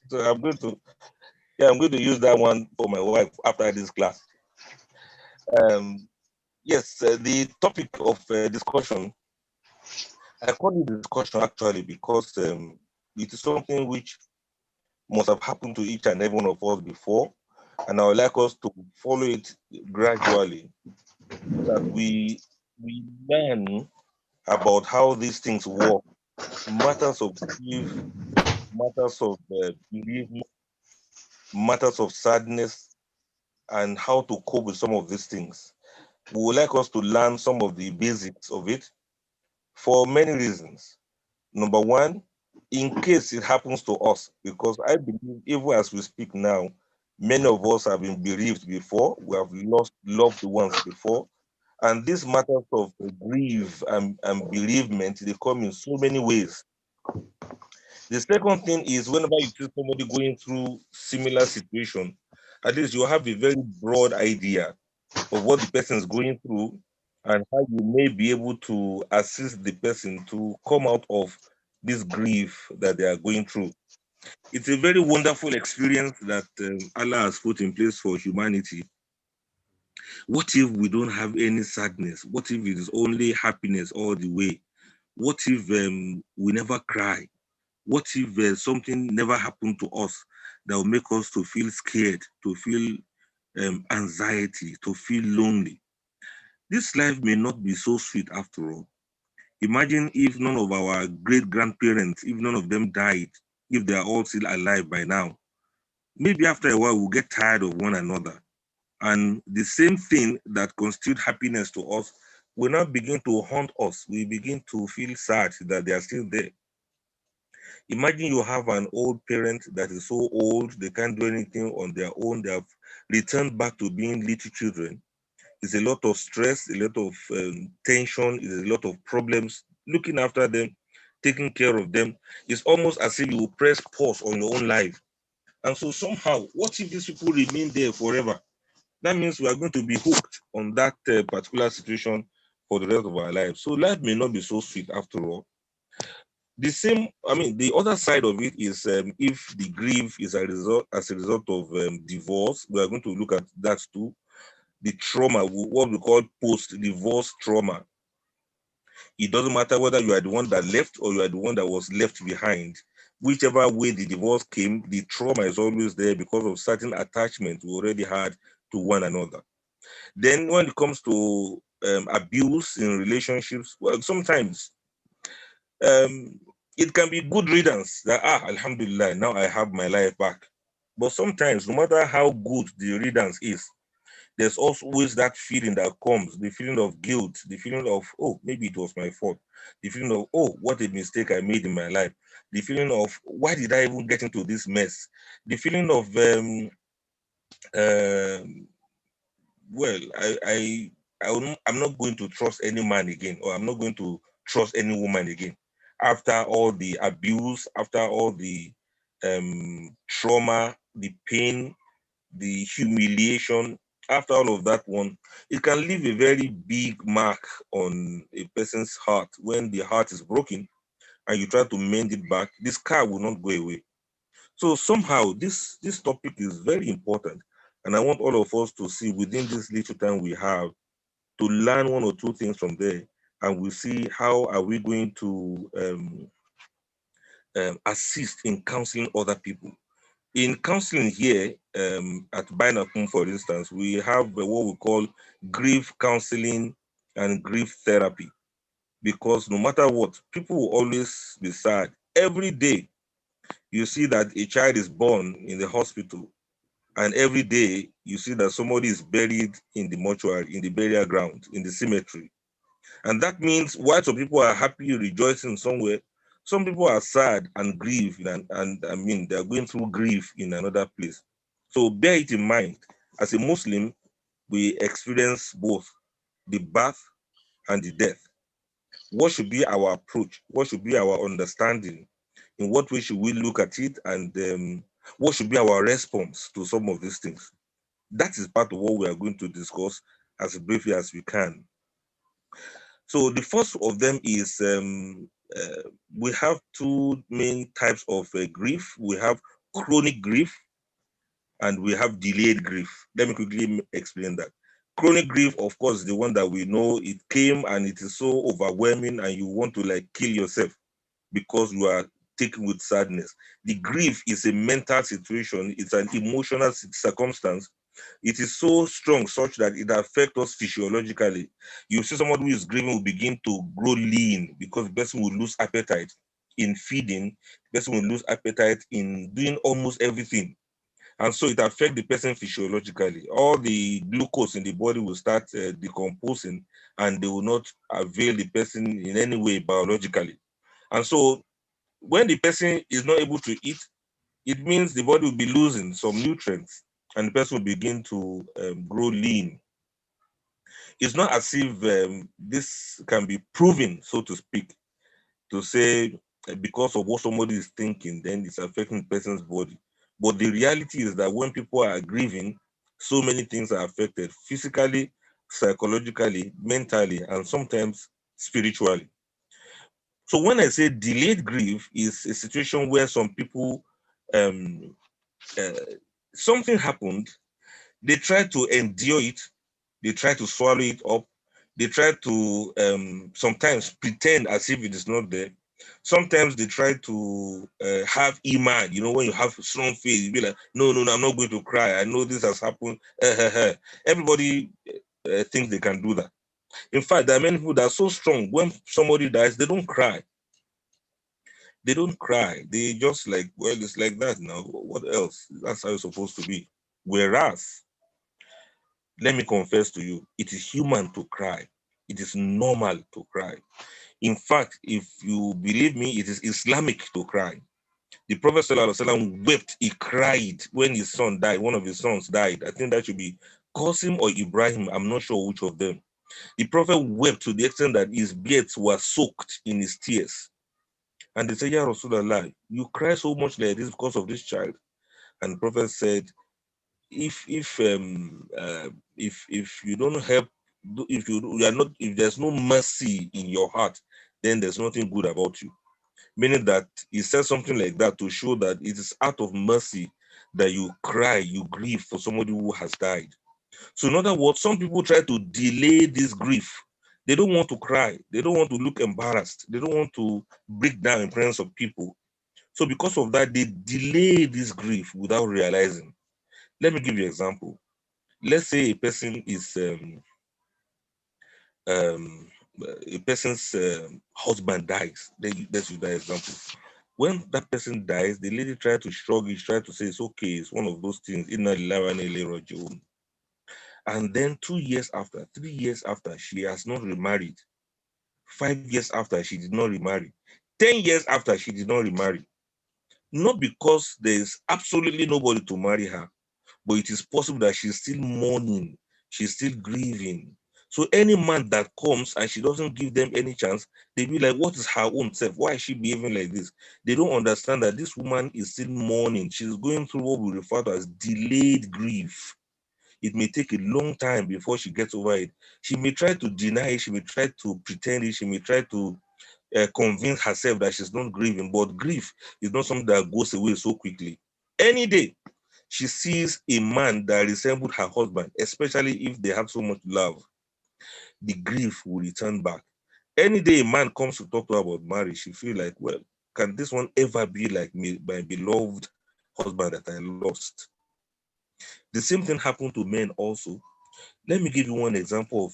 [SPEAKER 8] so I'm going to use that one for my wife after this class. Yes, the topic of discussion, I call it discussion actually because it is something which must have happened to each and every one of us before, and I would like us to follow it gradually so that we learn about how these things work, matters of grief, matters of bereavement, matters of sadness, and how to cope with some of these things. We would like us to learn some of the basics of it for many reasons. Number one, in case it happens to us, because I believe even as we speak now, many of us have been bereaved before, we have lost loved ones before, and these matters of grief and bereavement, they come in so many ways. The second thing is whenever you see somebody going through similar situation, at least you have a very broad idea of what the person is going through and how you may be able to assist the person to come out of this grief that they are going through. It's a very wonderful experience that Allah has put in place for humanity. What if we don't have any sadness? What if it is only happiness all the way? What if we never cry? What if something never happened to us that will make us to feel scared, to feel anxiety, to feel lonely? This life may not be so sweet after all. Imagine if none of our great grandparents, if none of them died, if they are all still alive by now. Maybe after a while we'll get tired of one another. And the same thing that constitutes happiness to us will now begin to haunt us. We begin to feel sad that they are still there. Imagine you have an old parent that is so old, they can't do anything on their own. They have returned back to being little children. It's a lot of stress, a lot of tension, it's a lot of problems. Looking after them, taking care of them, it's almost as if you will press pause on your own life. And so somehow, what if these people remain there forever? That means we are going to be hooked on that particular situation for the rest of our lives. So life may not be so sweet after all. The same, the other side of it is if the grief is as a result of divorce, we are going to look at that too. The trauma, what we call post-divorce trauma. It doesn't matter whether you are the one that left or you are the one that was left behind. Whichever way the divorce came, the trauma is always there because of certain attachments we already had to one another. Then when it comes to abuse in relationships, well, sometimes it can be good riddance that, alhamdulillah, now I have my life back. But sometimes, no matter how good the riddance is, there's always that feeling that comes, the feeling of guilt, the feeling of, oh, maybe it was my fault, the feeling of, oh, what a mistake I made in my life, the feeling of, why did I even get into this mess, the feeling of, well, I'm not going to trust any man again, or I'm not going to trust any woman again. After all the abuse, after all the trauma, the pain, the humiliation, after all of that one, it can leave a very big mark on a person's heart. When the heart is broken and you try to mend it back, the scar will not go away. So somehow this topic is very important. And I want all of us to see within this little time we have to learn one or two things from there. And we'll see how are we going to assist in counseling other people. In counseling here at Binakum, for instance, we have what we call grief counseling and grief therapy. Because no matter what, people will always be sad. Every day, you see that a child is born in the hospital, and every day you see that somebody is buried in the mortuary, in the burial ground, in the cemetery. And that means while some people are happy, rejoicing somewhere, some people are sad and grieve, and they're going through grief in another place. So bear it in mind. As a Muslim, we experience both the birth and the death. What should be our approach? What should be our understanding? In what way should we look at it? And what should be our response to some of these things? That is part of what we are going to discuss as briefly as we can. So the first of them is we have two main types of grief. We have chronic grief and we have delayed grief. Let me quickly explain that. Chronic grief, of course, is the one that we know it came and it is so overwhelming and you want to like kill yourself because you are taken with sadness. The grief is a mental situation. It's an emotional circumstance. It is so strong such that it affects us physiologically. You see someone who is grieving will begin to grow lean because the person will lose appetite in feeding. The person will lose appetite in doing almost everything. And so it affects the person physiologically. All the glucose in the body will start decomposing and they will not avail the person in any way biologically. And so when the person is not able to eat, it means the body will be losing some nutrients and the person will begin to grow lean. It's not as if this can be proven, so to speak, to say because of what somebody is thinking, then it's affecting the person's body. But the reality is that when people are grieving, so many things are affected physically, psychologically, mentally, and sometimes spiritually. So when I say delayed grief is a situation where some people something happened. They try to endure it. They try to swallow it up. They try to sometimes pretend as if it is not there. Sometimes they try to have iman. You know, when you have strong faith, you be like, no, no, no, I'm not going to cry. I know this has happened. Everybody thinks they can do that. In fact, there are many people that are so strong. When somebody dies, they don't cry. They don't cry. They just like, well, it's like that now. What else? That's how it's supposed to be. Whereas, let me confess to you, it is human to cry. It is normal to cry. In fact, if you believe me, it is Islamic to cry. The Prophet ﷺ wept, he cried when his son died, one of his sons died. I think that should be Qasim or Ibrahim, I'm not sure which of them. The Prophet wept to the extent that his beards were soaked in his tears. And they said, Ya Rasulallah, you cry so much like this because of this child. And the Prophet said, if you don't help, if there's no mercy in your heart, then there's nothing good about you. Meaning that he said something like that to show that it is out of mercy that you cry, you grieve for somebody who has died. So in other words, some people try to delay this grief. They don't want to cry. They don't want to look embarrassed. They don't want to break down in presence of people. So because of that, they delay this grief without realizing. Let me give you an example. Let's say a person is a person's husband dies. Let's use that example. When that person dies, the lady try to shrug it, try to say it's okay, it's one of those things. Inna lillahi wa inna ilaihi raji'un. And then 2 years after, 3 years after, she has not remarried. 5 years after, she did not remarry. 10 years after, she did not remarry. Not because there's absolutely nobody to marry her, but it is possible that she's still mourning, she's still grieving. So any man that comes and she doesn't give them any chance, they be like, what is her own self? Why is she behaving like this? They don't understand that this woman is still mourning. She's going through what we refer to as delayed grief. It may take a long time before she gets over it. She may try to deny it, she may try to pretend it, she may try to convince herself that she's not grieving, but grief is not something that goes away so quickly. Any day, she sees a man that resembled her husband, especially if they have so much love, the grief will return back. Any day a man comes to talk to her about marriage, she feel like, well, can this one ever be like me, my beloved husband that I lost? The same thing happened to men also. Let me give you one example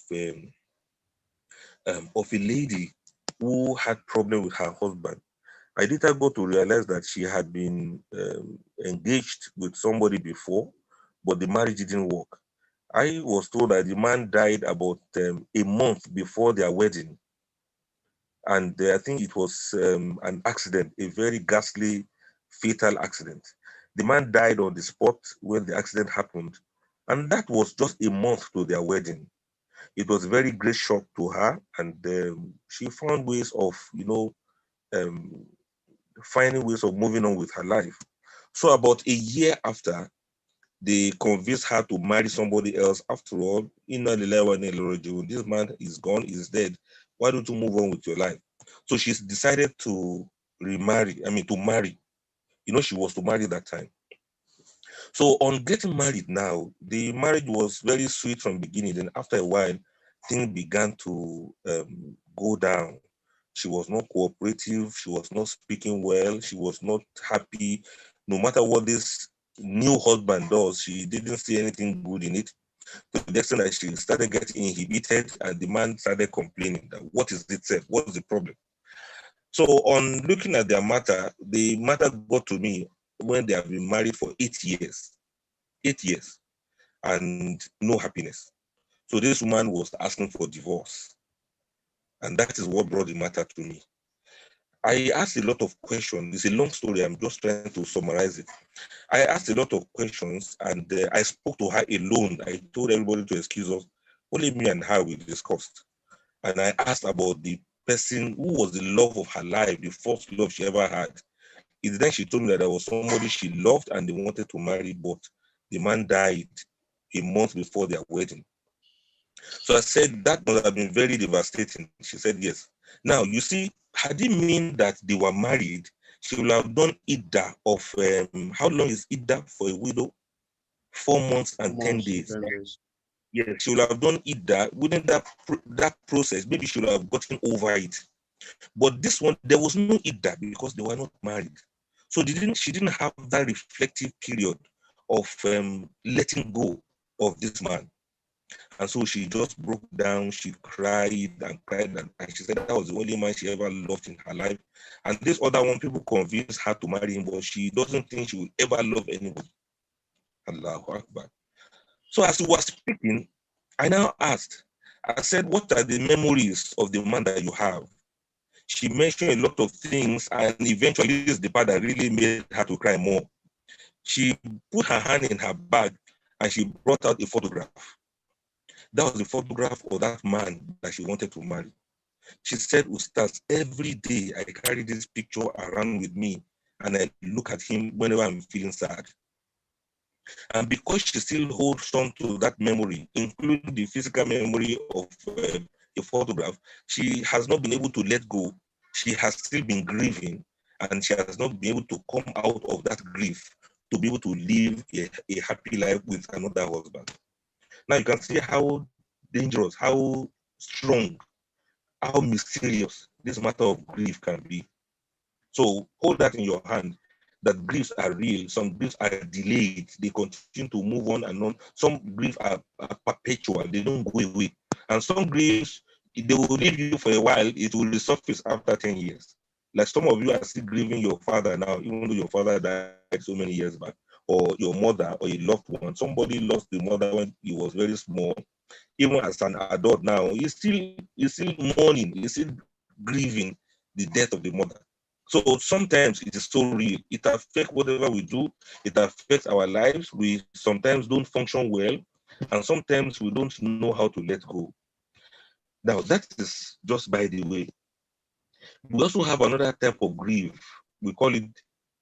[SPEAKER 8] of a lady who had problem with her husband. I later got to realize that she had been engaged with somebody before, but the marriage didn't work. I was told that the man died about a month before their wedding. And I think it was an accident, a very ghastly, fatal accident. The man died on the spot when the accident happened. And that was just a month to their wedding. It was a very great shock to her. And she found ways of, um, finding ways of moving on with her life. So about a year after, they convinced her to marry somebody else. After all, inna lillahi wa inna ilaihi raji'un, this man is gone, is dead. Why don't you move on with your life? So she's decided to to marry. She was to marry that time. So on getting married now, the marriage was very sweet from the beginning. Then after a while, things began to go down. She was not cooperative. She was not speaking well. She was not happy. No matter what this new husband does, she didn't see anything good in it. To the extent that she started getting inhibited, and the man started complaining that what is it, self? What is the problem? So on looking at the matter got to me when they have been married for 8 years. 8 years, and no happiness. So this woman was asking for divorce. And that is what brought the matter to me. I asked a lot of questions. It's a long story. I'm just trying to summarize it. I asked a lot of questions, and I spoke to her alone. I told everybody to excuse us. Only me and her we discussed. And I asked about the person who was the love of her life, the first love she ever had. It's then she told me that there was somebody she loved and they wanted to marry, but the man died a month before their wedding. So I said, that must have been very devastating. She said, yes. Now, you see, had it mean that they were married, she will have done Idda of how long is Idda for a widow? 4 months and 10 days.
[SPEAKER 3] 10 days.
[SPEAKER 8] Yes, she will have done Idda. Within that process, maybe she will have gotten over it. But this one, there was no Idda because they were not married. So she didn't have that reflective period of letting go of this man. And so she just broke down, she cried and cried, and she said that was the only man she ever loved in her life. And this other one, people convinced her to marry him, but she doesn't think she will ever love anybody. Allahu Akbar. So as we were speaking, I now asked, I said, what are the memories of the man that you have? She mentioned a lot of things, and eventually this is the part that really made her to cry more. She put her hand in her bag and she brought out a photograph. That was the photograph of that man that she wanted to marry. She said, Ustaz, every day I carry this picture around with me and I look at him whenever I'm feeling sad. And because she still holds on to that memory, including the physical memory of a photograph, she has not been able to let go. She has still been grieving, and she has not been able to come out of that grief to be able to live a happy life with another husband. Now you can see how dangerous, how strong, how mysterious this matter of grief can be. So hold that in your hand, that griefs are real. Some griefs are delayed. They continue to move on and on. Some griefs are perpetual. They don't go away. And some griefs, they will leave you for a while. It will resurface after 10 years. Like some of you are still grieving your father now, even though your father died so many years back, or your mother or a loved one. Somebody lost the mother when he was very small. Even as an adult now, he's still mourning, he's still grieving the death of the mother. So sometimes it is so real. It affects whatever we do. It affects our lives. We sometimes don't function well, and sometimes we don't know how to let go. Now, that is just by the way. We also have another type of grief. We call it,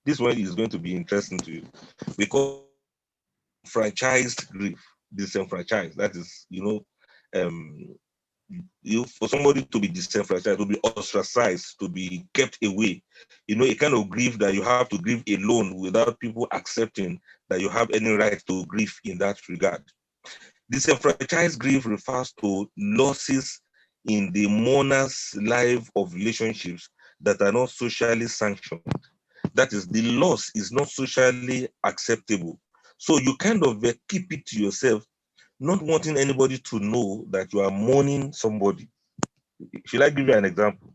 [SPEAKER 8] this one is going to be interesting to you. We call franchised grief, disenfranchised. That is, for somebody to be disenfranchised, to be ostracized, to be kept away, a kind of grief that you have to grieve alone without people accepting that you have any right to grieve in that regard. Disenfranchised grief refers to losses in the mourner's life of relationships that are not socially sanctioned. That is, the loss is not socially acceptable. So you kind of keep it to yourself, not wanting anybody to know that you are mourning somebody. Should I give you an example?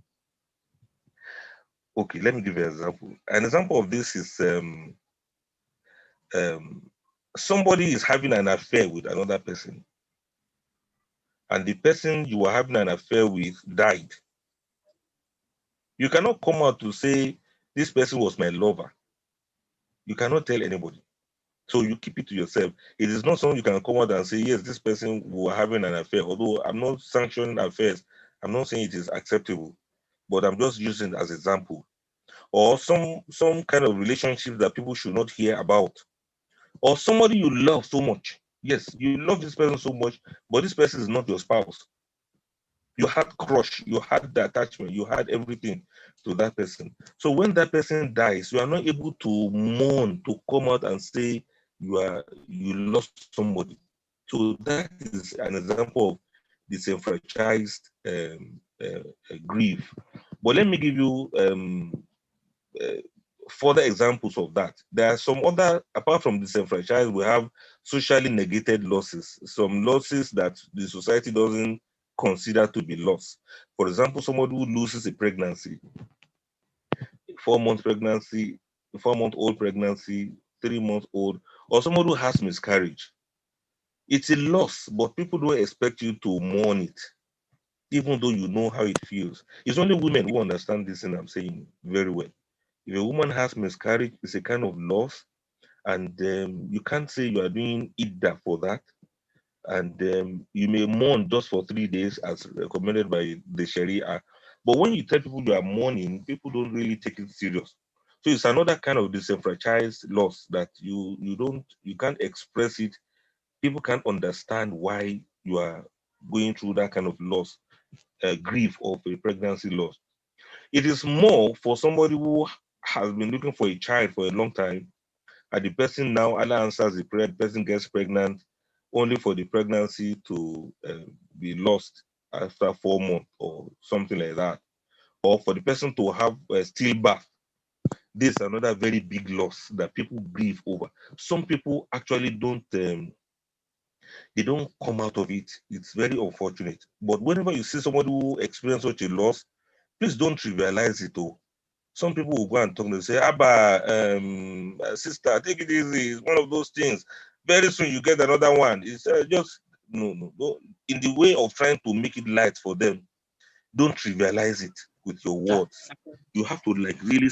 [SPEAKER 8] Okay, let me give you an example. An example of this is somebody is having an affair with another person, and the person you were having an affair with died. You cannot come out to say, this person was my lover. You cannot tell anybody. So you keep it to yourself. It is not something you can come out and say, yes, this person were having an affair. Although I'm not sanctioning affairs, I'm not saying it is acceptable, but I'm just using it as an example. Or some kind of relationship that people should not hear about. Or somebody you love so much. Yes, you love this person so much, but this person is not your spouse. You had crush, you had the attachment, you had everything to that person. So when that person dies, you are not able to mourn, to come out and say you lost somebody. So that is an example of disenfranchised grief. But let me give you further examples of that. There are some other, apart from disenfranchised, we have socially negated losses, some losses that the society doesn't consider to be loss. For example, somebody who loses a pregnancy, 4-month pregnancy, 4-month-old pregnancy, 3-month-old, or somebody who has miscarriage. It's a loss, but people don't expect you to mourn it, even though you know how it feels. It's only women who understand this, and I'm saying very well. If a woman has miscarriage, it's a kind of loss, and you can't say you are doing idda for that. And you may mourn just for 3 days as recommended by the Sharia. But when you tell people you are mourning, people don't really take it serious. So it's another kind of disenfranchised loss that you can't express it. People can't understand why you are going through that kind of loss, grief of a pregnancy loss. It is more for somebody who has been looking for a child for a long time, and the person now Allah answers the prayer, the person gets pregnant, only for the pregnancy to be lost after 4 months or something like that, or for the person to have stillbirth. This is another very big loss that people grieve over. Some people actually don't they don't come out of it. It's very unfortunate. But whenever you see somebody who experiences such a loss, please don't trivialize it. Oh, some people will go and talk and say, Abba, sister, take it easy. It's one of those things. Very soon you get another one. It's just, no. In the way of trying to make it light for them, don't trivialize it with your words. You have to like really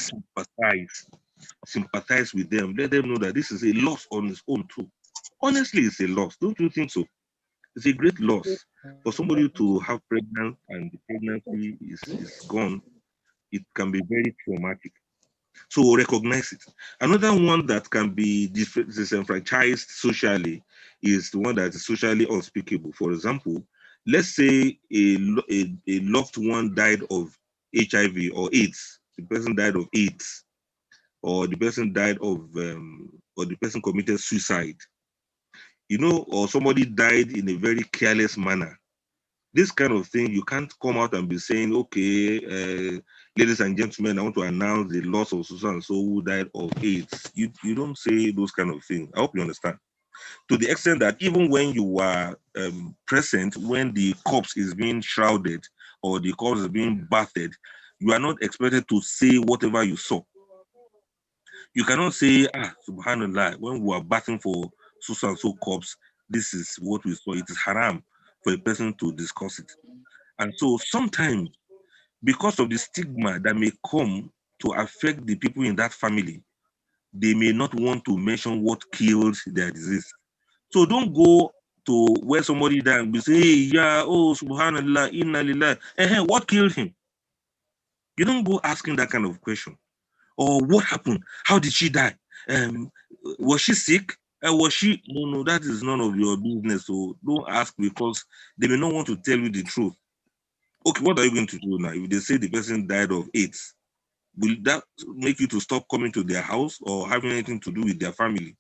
[SPEAKER 8] sympathize with them. Let them know that this is a loss on its own too. Honestly, it's a loss. Don't you think so? It's a great loss for somebody to have pregnant and the pregnancy is gone. It can be very traumatic. So recognize it. Another one that can be disenfranchised socially is the one that is socially unspeakable. For example, let's say a loved one died of HIV or AIDS. The person died of AIDS, or the person died of, or the person committed suicide. Or somebody died in a very careless manner. This kind of thing, you can't come out and be saying, okay, ladies and gentlemen, I want to announce the loss of so and so who died of AIDS. You don't say those kind of things. I hope you understand. To the extent that even when you are present, when the corpse is being shrouded or the corpse is being bathed, you are not expected to say whatever you saw. You cannot say, subhanallah, when we are bathing for so and so corpse, this is what we saw. It is haram for a person to discuss it. And so sometimes, because of the stigma that may come to affect the people in that family, they may not want to mention what killed their disease. So don't go to where somebody died and be say, hey, yeah, oh, subhanallah, inna lillah. What killed him? You don't go asking that kind of question. Or what happened? How did she die? Was she sick? Was she? No, that is none of your business. So don't ask, because they may not want to tell you the truth. Okay, what are you going to do now? If they say the person died of AIDS, will that make you to stop coming to their house or having anything to do with their family?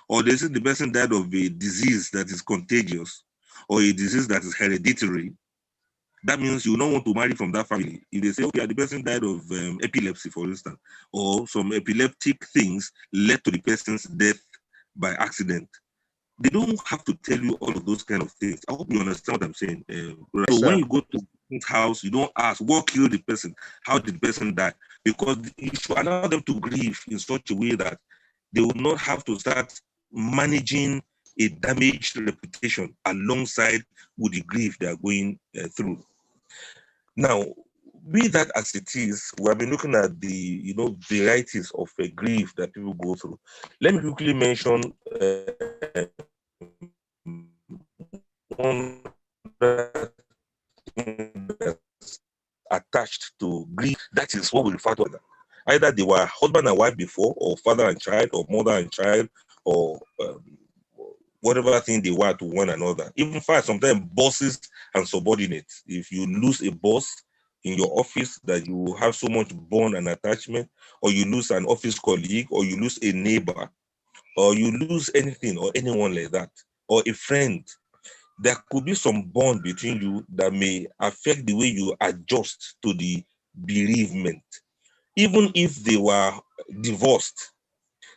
[SPEAKER 8] Or they say the person died of a disease that is contagious or a disease that is hereditary, that means you don't want to marry from that family. If they say, okay, the person died of epilepsy, for instance, or some epileptic things led to the person's death by accident, they don't have to tell you all of those kind of things. I hope you understand what I'm saying. So when you go to the house, you don't ask what killed the person, how did the person die, because you should allow them to grieve in such a way that they will not have to start managing a damaged reputation alongside with the grief they are going through. Now, be that as it is, we have been looking at the varieties of grief that people go through. Let me quickly mention one that's attached to grief. That is what we refer to as either they were husband and wife before, or father and child, or mother and child, or whatever thing they were to one another. Even sometimes bosses and subordinates. If you lose a boss in your office that you have so much bond and attachment, or you lose an office colleague, or you lose a neighbor, or you lose anything or anyone like that, or a friend, there could be some bond between you that may affect the way you adjust to the bereavement. Even if they were divorced,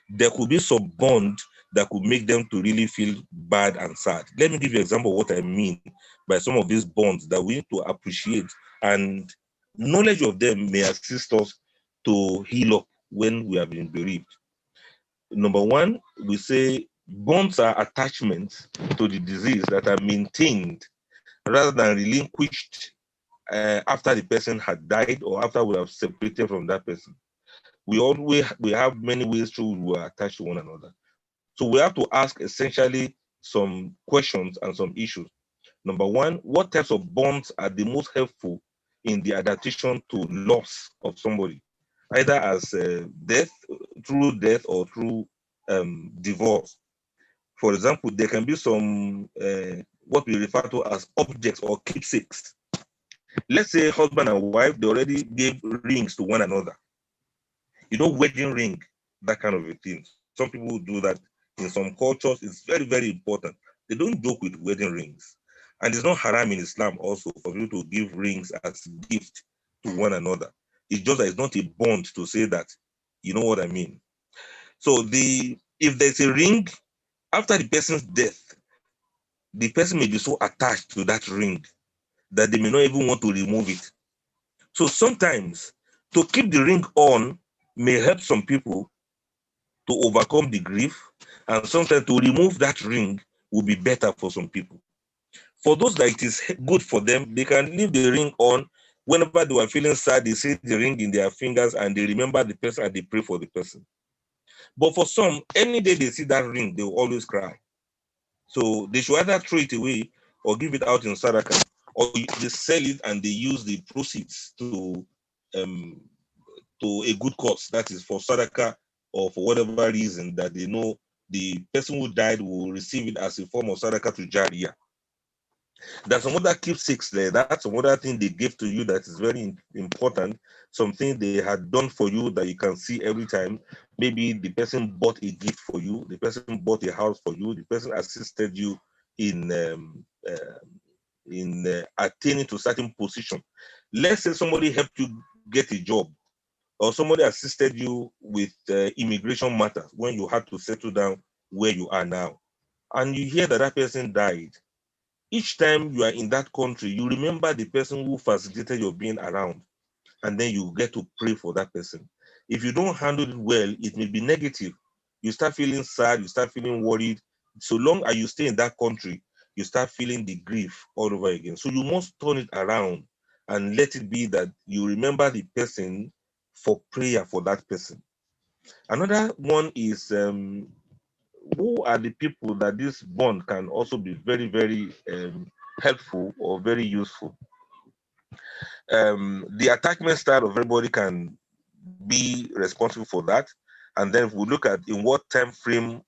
[SPEAKER 8] there could be some bond that could make them to really feel bad and sad. Let me give you an example of what I mean by some of these bonds that we need to appreciate, and knowledge of them may assist us to heal up when we have been bereaved. Number one, we say bonds are attachments to the disease that are maintained rather than relinquished after the person had died or after we have separated from that person. We have many ways through we are attached to one another. So we have to ask essentially some questions and some issues. Number one, what types of bonds are the most helpful in the adaptation to loss of somebody, either as death or through divorce? For example, there can be some what we refer to as objects or keepsakes. Let's say husband and wife, they already gave rings to one another. Wedding ring, that kind of a thing. Some people do that in some cultures. It's very, very important. They don't joke with wedding rings. And it's not haram in Islam also for you to give rings as gift to one another. It's just that it's not a bond to say that, you know what I mean. So if there's a ring, after the person's death, the person may be so attached to that ring that they may not even want to remove it. So sometimes to keep the ring on may help some people to overcome the grief, and sometimes to remove that ring will be better for some people. For those that it is good for them, they can leave the ring on. Whenever they are feeling sad, they see the ring in their fingers and they remember the person and they pray for the person. But for some, any day they see that ring, they will always cry. So they should either throw it away or give it out in sadaqah, or they sell it and they use the proceeds to a good cause, that is for sadaqah or for whatever reason that they know the person who died will receive it as a form of sadaqah to jariyah. There's some other keepsakes there. That's some other thing they give to you that is very important. Something they had done for you that you can see every time. Maybe the person bought a gift for you. The person bought a house for you. The person assisted you in attaining to certain position. Let's say somebody helped you get a job, or somebody assisted you with immigration matters when you had to settle down where you are now, and you hear that that person died. Each time you are in that country, you remember the person who facilitated your being around, and then you get to pray for that person. If you don't handle it well, it may be negative. You start feeling sad, you start feeling worried. So long as you stay in that country, you start feeling the grief all over again. So you must turn it around and let it be that you remember the person for prayer for that person. Another one is who are the people that this bond can also be very, very helpful or very useful. The attachment style of everybody can be responsible for that. And then if we look at in what time frame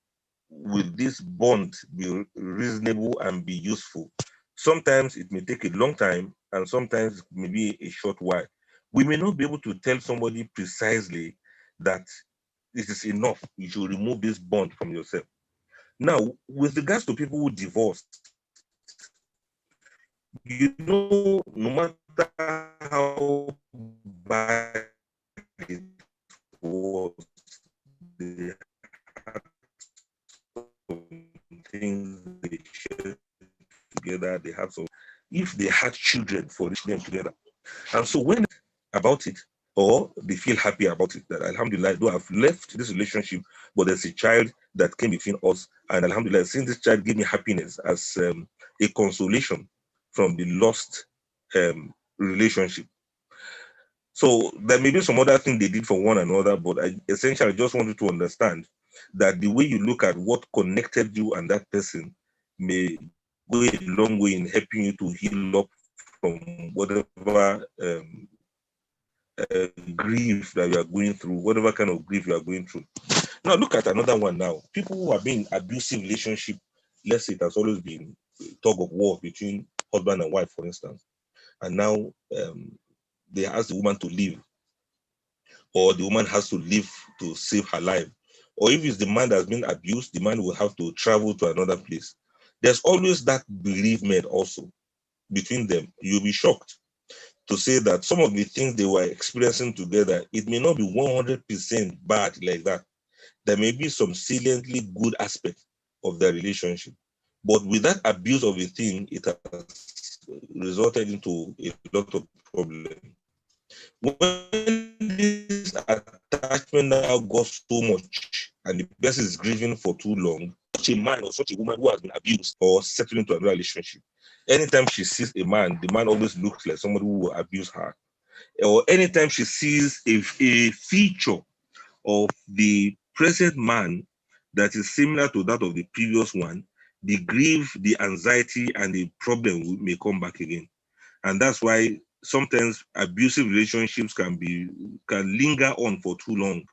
[SPEAKER 8] will this bond be reasonable and be useful. Sometimes it may take a long time, and sometimes it may be a short while. We may not be able to tell somebody precisely that this is enough. You should remove this bond from yourself. Now, with regards to people who divorced, no matter how bad it was, they had some things they shared together. They had some, if they had children, for them together. And so when about it, or they feel happy about it, that Alhamdulillah, though I've left this relationship, but there's a child that came between us, and Alhamdulillah, since this child gave me happiness as a consolation from the lost relationship. So there may be some other thing they did for one another, but essentially I just wanted to understand that the way you look at what connected you and that person may go a long way in helping you to heal up from whatever grief that you are going through, whatever kind of grief you are going through. Now look at another one now. People who have been in abusive relationship, let's say it has always been tug of war between husband and wife, for instance, and now they ask the woman to leave, or the woman has to leave to save her life. Or if it's the man that's been abused, the man will have to travel to another place. There's always that bereavement also between them. You'll be shocked to say that some of the things they were experiencing together, it may not be 100% bad like that. There may be some saliently good aspects of their relationship. But with that abuse of a thing, it has resulted into a lot of problems. When this attachment now goes so much and the person is grieving for too long, such a man or such a woman who has been abused or settled into another relationship, anytime she sees a man, the man always looks like somebody who will abuse her. Or anytime she sees a feature of the present man that is similar to that of the previous one, the grief, the anxiety, and the problem may come back again. And that's why sometimes abusive relationships can linger on for too long.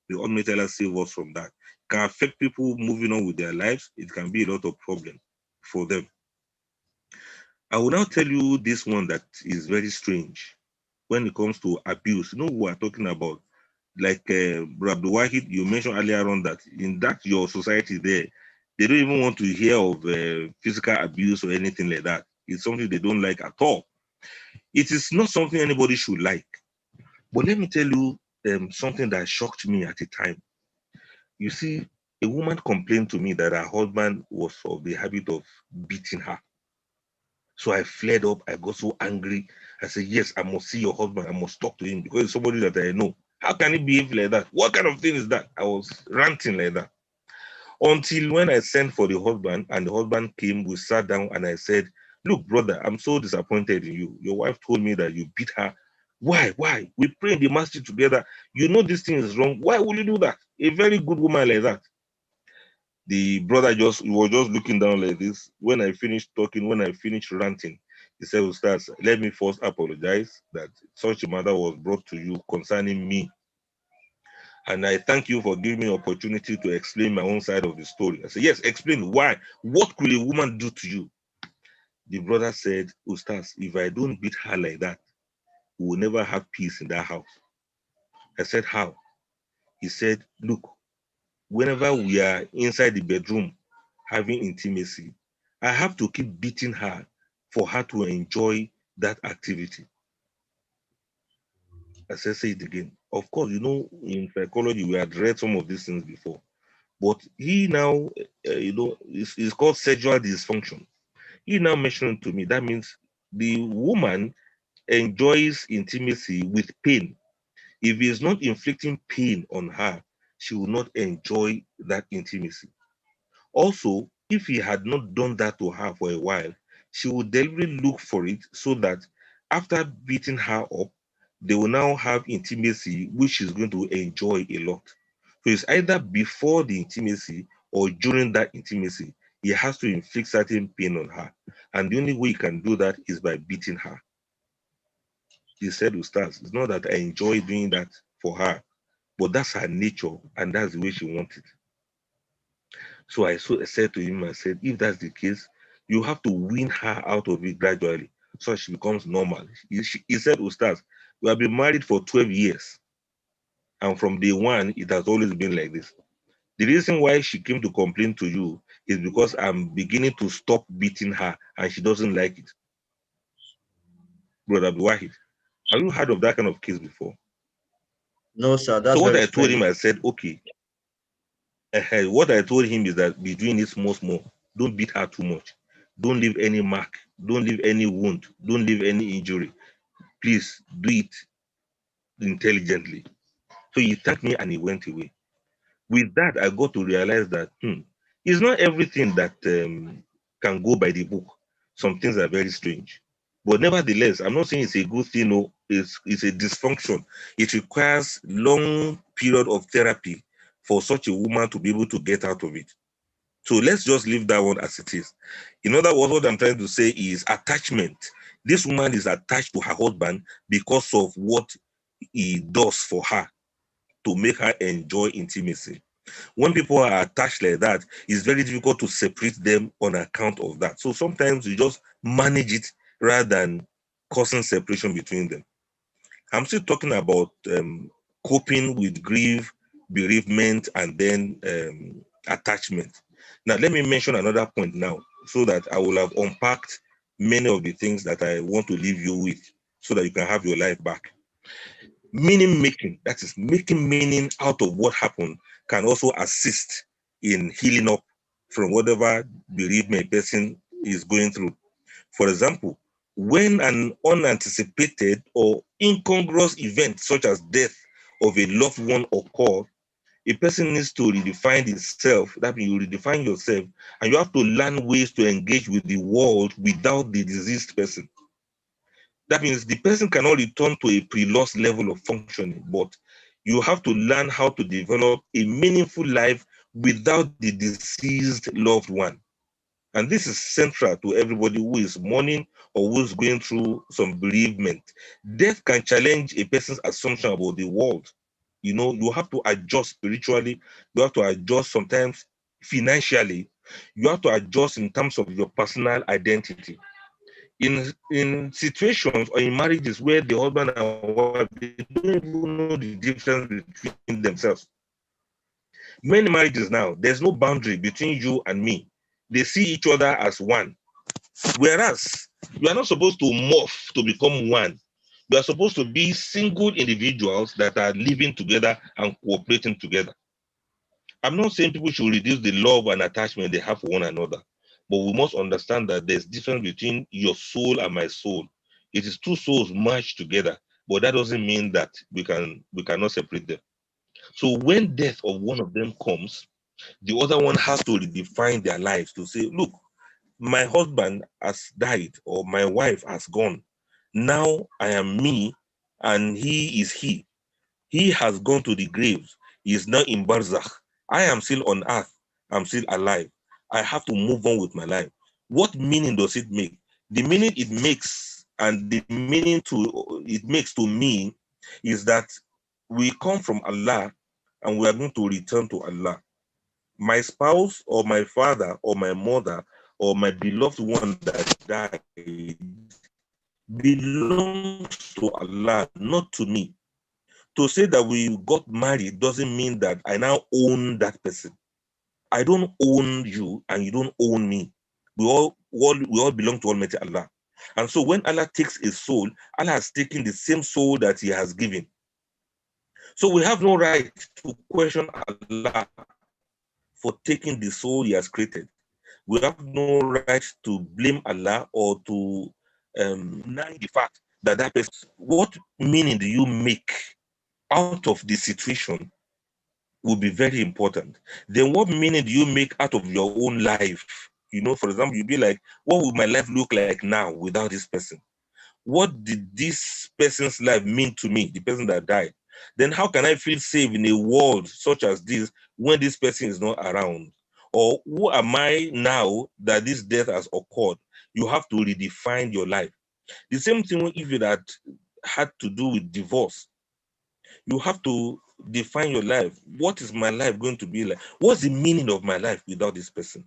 [SPEAKER 8] The Almighty Allah save us from that. It can affect people moving on with their lives. It can be a lot of problem for them. I will now tell you this one that is very strange when it comes to abuse. You know who we're talking about? like Brother Wahid, you mentioned earlier on that in that your society there, they don't even want to hear of physical abuse or anything like that. It's something they don't like at all. It is not something anybody should like. But let me tell you something that shocked me at the time. You see, a woman complained to me that her husband was of the habit of beating her. So I flared up. I got so angry. I said, yes, I must see your husband. I must talk to him because it's somebody that I know. How can he behave like that? What kind of thing is that? I was ranting like that. Until when I sent for the husband and the husband came, we sat down and I said, look, brother, I'm so disappointed in you. Your wife told me that you beat her. Why? Why? We pray in the masjid together. You know this thing is wrong. Why would you do that? A very good woman like that. The brother was just looking down like this. When I finished talking, when I finished ranting, he said, Ustaz, let me first apologize that such a matter was brought to you concerning me. And I thank you for giving me opportunity to explain my own side of the story. I said, yes, explain why. What could a woman do to you? The brother said, Ustaz, if I don't beat her like that, we will never have peace in that house. I said, how? He said, look, whenever we are inside the bedroom having intimacy, I have to keep beating her for her to enjoy that activity. I said, say it again. Of course, you know, in psychology, we had read some of these things before. But he now, it's called sexual dysfunction. He now mentioned to me that means the woman enjoys intimacy with pain. If he is not inflicting pain on her, she will not enjoy that intimacy. Also, if he had not done that to her for a while, she would deliberately look for it so that after beating her up, they will now have intimacy, which she's going to enjoy a lot. So it's either before the intimacy or during that intimacy, he has to inflict certain pain on her. And the only way he can do that is by beating her. He said, Ustaz, it's not that I enjoy doing that for her, but that's her nature and that's the way she wants it. So I said to him, I said, if that's the case, you have to win her out of it gradually so she becomes normal. He said, Ustaz, we have been married for 12 years. And from day one, it has always been like this. The reason why she came to complain to you is because I'm beginning to stop beating her and she doesn't like it. Brother Wahid, have you heard of that kind of case before?
[SPEAKER 3] No, sir, that's
[SPEAKER 8] So what
[SPEAKER 3] very
[SPEAKER 8] I told
[SPEAKER 3] strange.
[SPEAKER 8] him, I said, okay. What I told him is that be doing it small. Don't beat her too much. Don't leave any mark. Don't leave any wound. Don't leave any injury. Please do it intelligently. So he thanked me and he went away. With that, I got to realize that it's not everything that can go by the book. Some things are very strange. But nevertheless, I'm not saying it's a good thing. No, it's a dysfunction. It requires long period of therapy for such a woman to be able to get out of it. So let's just leave that one as it is. In other words, what I'm trying to say is attachment. This woman is attached to her husband because of what he does for her to make her enjoy intimacy. When people are attached like that, it's very difficult to separate them on account of that. So sometimes you just manage it rather than causing separation between them. I'm still talking about coping with grief, bereavement, and then attachment. Now, let me mention another point now so that I will have unpacked many of the things that I want to leave you with so that you can have your life back. Meaning making, that is making meaning out of what happened, can also assist in healing up from whatever bereavement person is going through. For example, when an unanticipated or incongruous event such as death of a loved one occurs, a person needs to redefine itself. That means you redefine yourself and you have to learn ways to engage with the world without the deceased person. That means the person cannot return to a pre-loss level of functioning, but you have to learn how to develop a meaningful life without the deceased loved one. And this is central to everybody who is mourning or who is going through some bereavement. Death can challenge a person's assumption about the world. You know, you have to adjust spiritually, you have to adjust sometimes financially, you have to adjust in terms of your personal identity. in situations or in marriages where the husband and wife, they don't even know the difference between themselves. Many marriages now, there's no boundary between you and me. They see each other as one. Whereas you are not supposed to morph to become one. You are supposed to be single individuals that are living together and cooperating together. I'm not saying people should reduce the love and attachment they have for one another, but we must understand that there's difference between your soul and my soul. It is two souls merged together, but that doesn't mean that we cannot separate them. So when death of one of them comes, the other one has to redefine their lives to say, look, my husband has died or my wife has gone. Now I am me and he is he. He has gone to the graves. He is now in Barzakh. I am still on earth. I'm still alive. I have to move on with my life. What meaning does it make? The meaning it makes and the meaning it makes to me is that we come from Allah and we are going to return to Allah. My spouse or my father or my mother or my beloved one that died belongs to Allah, not to me. To say that we got married doesn't mean that I now own that person. I don't own you and you don't own me. We all belong to Almighty Allah. And so when Allah takes a soul, Allah has taken the same soul that he has given. So we have no right to question Allah for taking the soul he has created. We have no right to blame Allah or to deny the fact that that person. What meaning do you make out of the situation will be very important. Then what meaning do you make out of your own life? You know, for example, you'd be like, what would my life look like now without this person? What did this person's life mean to me, the person that died? Then how can I feel safe in a world such as this when this person is not around? Or who am I now that this death has occurred? You have to redefine your life. The same thing if it had to do with divorce. You have to define your life. What is my life going to be like? What's the meaning of my life without this person?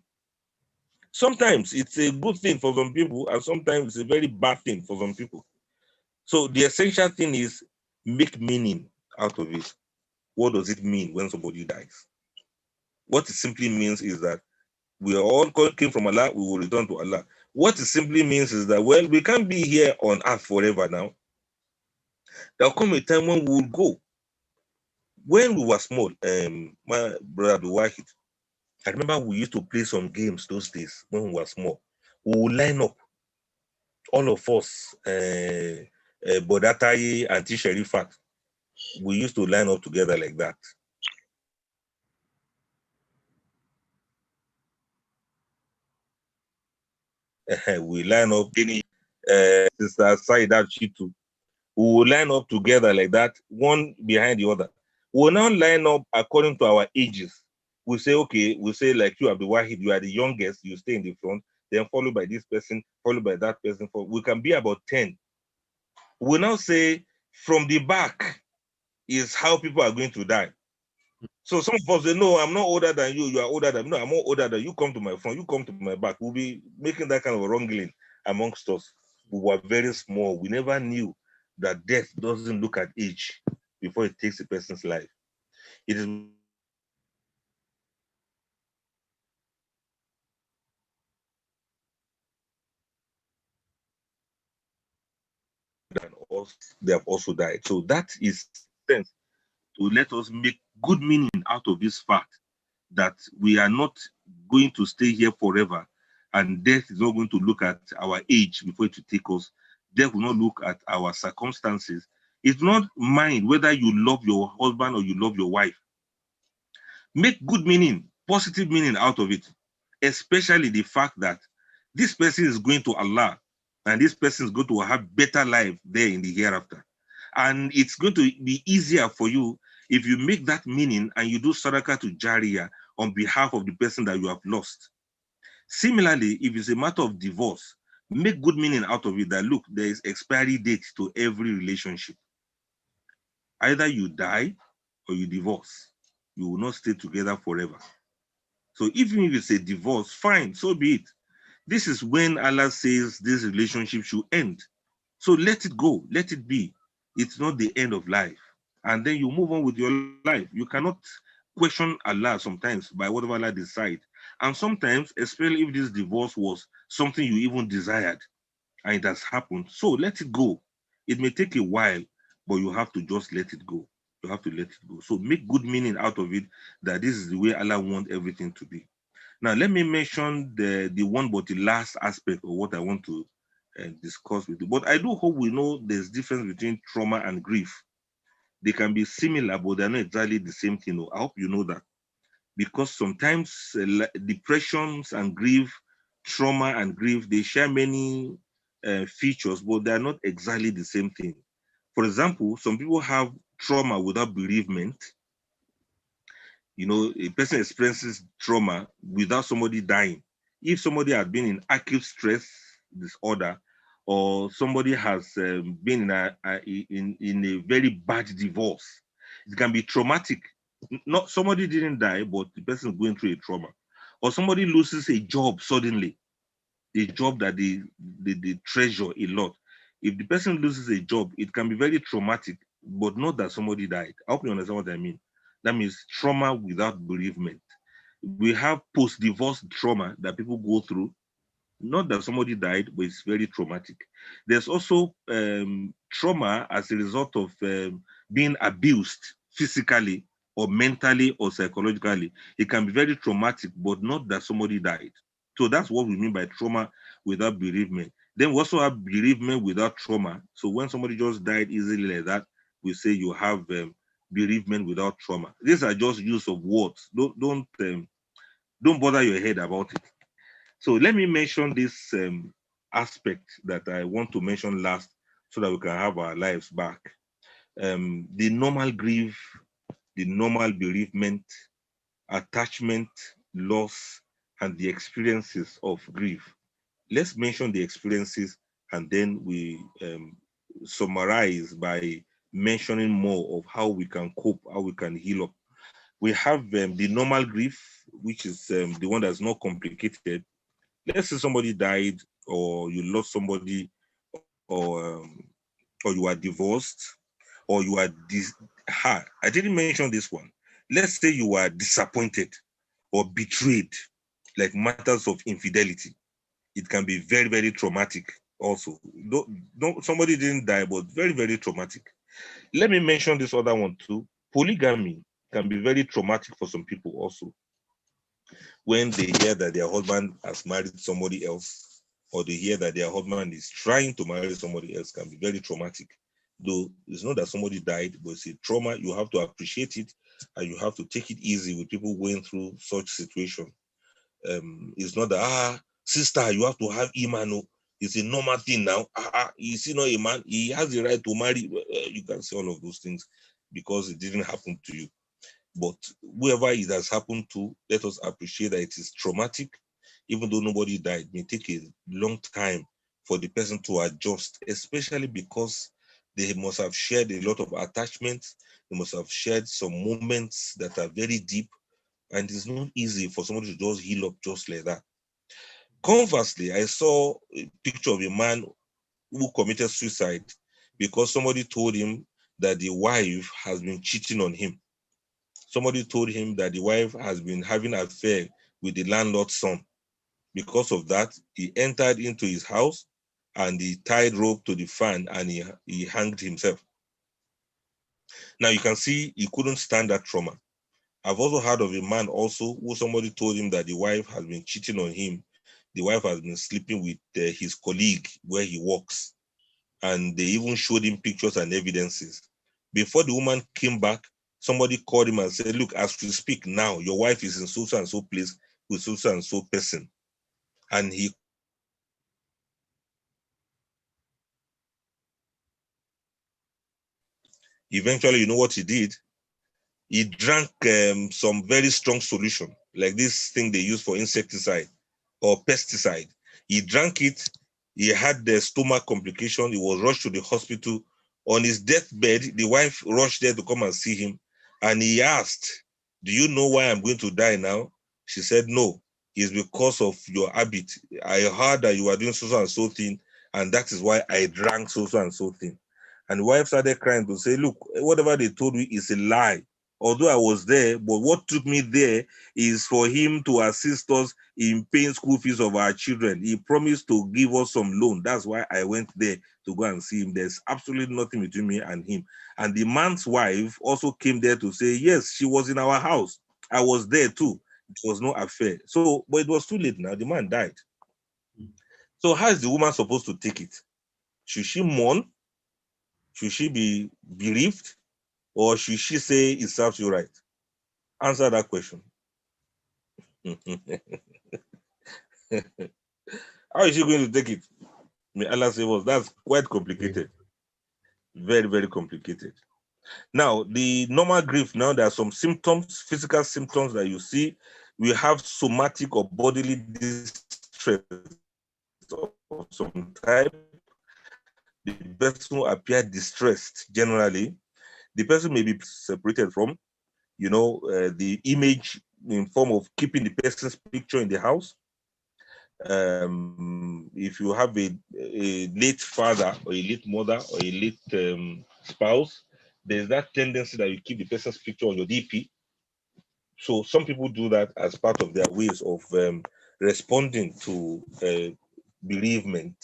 [SPEAKER 8] Sometimes it's a good thing for some people, and sometimes it's a very bad thing for some people. So the essential thing is make meaning out of it. What does it mean when somebody dies? What it simply means is that we all came from Allah, we will return to Allah. What it simply means is that, well, we can't be here on earth forever now. There'll come a time when we will go. When we were small, my brother Wahid, I remember we used to play some games those days when we were small. We would line up, all of us, Bodatai and Tisherifat. We used to line up together like that. We line up, Sister Saida Chitu. We will line up together like that, one behind the other. We will now line up according to our ages. We say, okay, we say like you, Abdul Wahid, you are the youngest, you stay in the front, then followed by this person, followed by that person. We can be about 10. We now say from the back is how people are going to die. So some of us say, no, I'm not older than you, you are older than me. No, I'm more older than you, come to my front, you come to my back. We'll be making that kind of wrangling amongst us. We were very small. We never knew that death doesn't look at age before it takes a person's life. It is than us, they have also died. So that is sense to let us make good meaning out of this fact that we are not going to stay here forever, and death is not going to look at our age before it will take us. Death will not look at our circumstances. It's not mind whether you love your husband or you love your wife. Make good meaning, positive meaning out of it, especially the fact that this person is going to Allah and this person is going to have better life there in the hereafter. And it's going to be easier for you if you make that meaning and you do sadaqah to Jariyah on behalf of the person that you have lost. Similarly, if it's a matter of divorce, make good meaning out of it that, look, there is expiry date to every relationship. Either you die or you divorce. You will not stay together forever. So even if it's a divorce, fine, so be it. This is when Allah says this relationship should end. So let it go, let it be. It's not the end of life. And then you move on with your life. You cannot question Allah sometimes by whatever Allah decides. And sometimes, especially if this divorce was something you even desired and it has happened, so let it go. It may take a while, but you have to just let it go. You have to let it go. So make good meaning out of it, that this is the way Allah wants everything to be. Now, let me mention the one but the last aspect of what I want to discuss with you. But I do hope we know there's difference between trauma and grief. They can be similar, but they're not exactly the same thing. I hope you know that. Because sometimes depressions and grief, trauma and grief, they share many features, but they're not exactly the same thing. For example, some people have trauma without bereavement. A person experiences trauma without somebody dying. If somebody has been in acute stress disorder, or somebody has been in a very bad divorce, it can be traumatic. Not somebody didn't die, but the person is going through a trauma. Or somebody loses a job suddenly, a job that they treasure a lot. If the person loses a job, it can be very traumatic, but not that somebody died. I hope you understand what I mean. That means trauma without bereavement. We have post-divorce trauma that people go through, not that somebody died, but it's very traumatic. There's also trauma as a result of being abused physically or mentally or psychologically. It can be very traumatic, but not that somebody died. So that's what we mean by trauma without bereavement. Then we also have bereavement without trauma. So when somebody just died easily like that, we say you have bereavement without trauma. These are just use of words. Don't bother your head about it. So let me mention this aspect that I want to mention last, so that we can have our lives back. The normal grief, the normal bereavement, attachment, loss, and the experiences of grief. Let's mention the experiences, and then we summarize by mentioning more of how we can cope, how we can heal up. We have the normal grief, which is the one that's not complicated. Let's say somebody died, or you lost somebody, or you are divorced, or you are I didn't mention this one. Let's say you are disappointed or betrayed, like matters of infidelity. It can be very, very traumatic also. Somebody didn't die, but very, very traumatic. Let me mention this other one too. Polygamy can be very traumatic for some people also. When they hear that their husband has married somebody else, or they hear that their husband is trying to marry somebody else, can be very traumatic. Though it's not that somebody died, but it's a trauma. You have to appreciate it, and you have to take it easy with people going through such situation. It's not that, sister, you have to have Iman. It's a normal thing now. Is he not a man? He has the right to marry. You can say all of those things because it didn't happen to you. But whoever it has happened to, let us appreciate that it is traumatic. Even though nobody died, it may take a long time for the person to adjust, especially because they must have shared a lot of attachments. They must have shared some moments that are very deep, and it's not easy for somebody to just heal up just like that. Conversely, I saw a picture of a man who committed suicide because somebody told him that the wife has been cheating on him. Somebody told him that the wife has been having an affair with the landlord's son. Because of that, he entered into his house and he tied rope to the fan and he hanged himself. Now you can see he couldn't stand that trauma. I've also heard of a man also who somebody told him that the wife has been cheating on him. The wife has been sleeping with his colleague where he works. And they even showed him pictures and evidences. Before the woman came back, somebody called him and said, look, as we speak now, your wife is in so and so place with so and so person. And he eventually, you know what he did? He drank some very strong solution, like this thing they use for insecticide or pesticide. He drank it. He had the stomach complication. He was rushed to the hospital. On his deathbed, the wife rushed there to come and see him. And he asked, do you know why I'm going to die now? She said, no. is because of your habit. I heard that you were doing so and so thing, and that is why I drank so and so thing. And the wife started crying to say, look, whatever they told me is a lie. Although I was there, but what took me there is for him to assist us in paying school fees of our children. He promised to give us some loan. That's why I went there to go and see him. There's absolutely nothing between me and him. And the man's wife also came there to say, yes, she was in our house. I was there too. It was no affair. So, but it was too late now. The man died. So how is the woman supposed to take it? Should she mourn? Should she be bereaved? Or should she say it serves you right? Answer that question. How is she going to take it? May Allah save us. That's quite complicated. Very, very complicated. Now, the normal grief, now there are some symptoms, physical symptoms that you see. We have somatic or bodily distress of some type. The person will appear distressed generally. The person may be separated from, the image in form of keeping the person's picture in the house. If you have a late father or a late mother or a late spouse, there's that tendency that you keep the person's picture on your DP. So some people do that as part of their ways of responding to bereavement.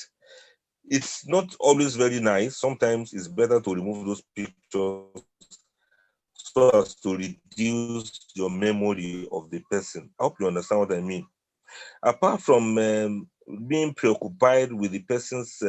[SPEAKER 8] It's not always very nice. Sometimes it's better to remove those pictures so as to reduce your memory of the person. I hope you understand what I mean. Apart from being preoccupied with the person's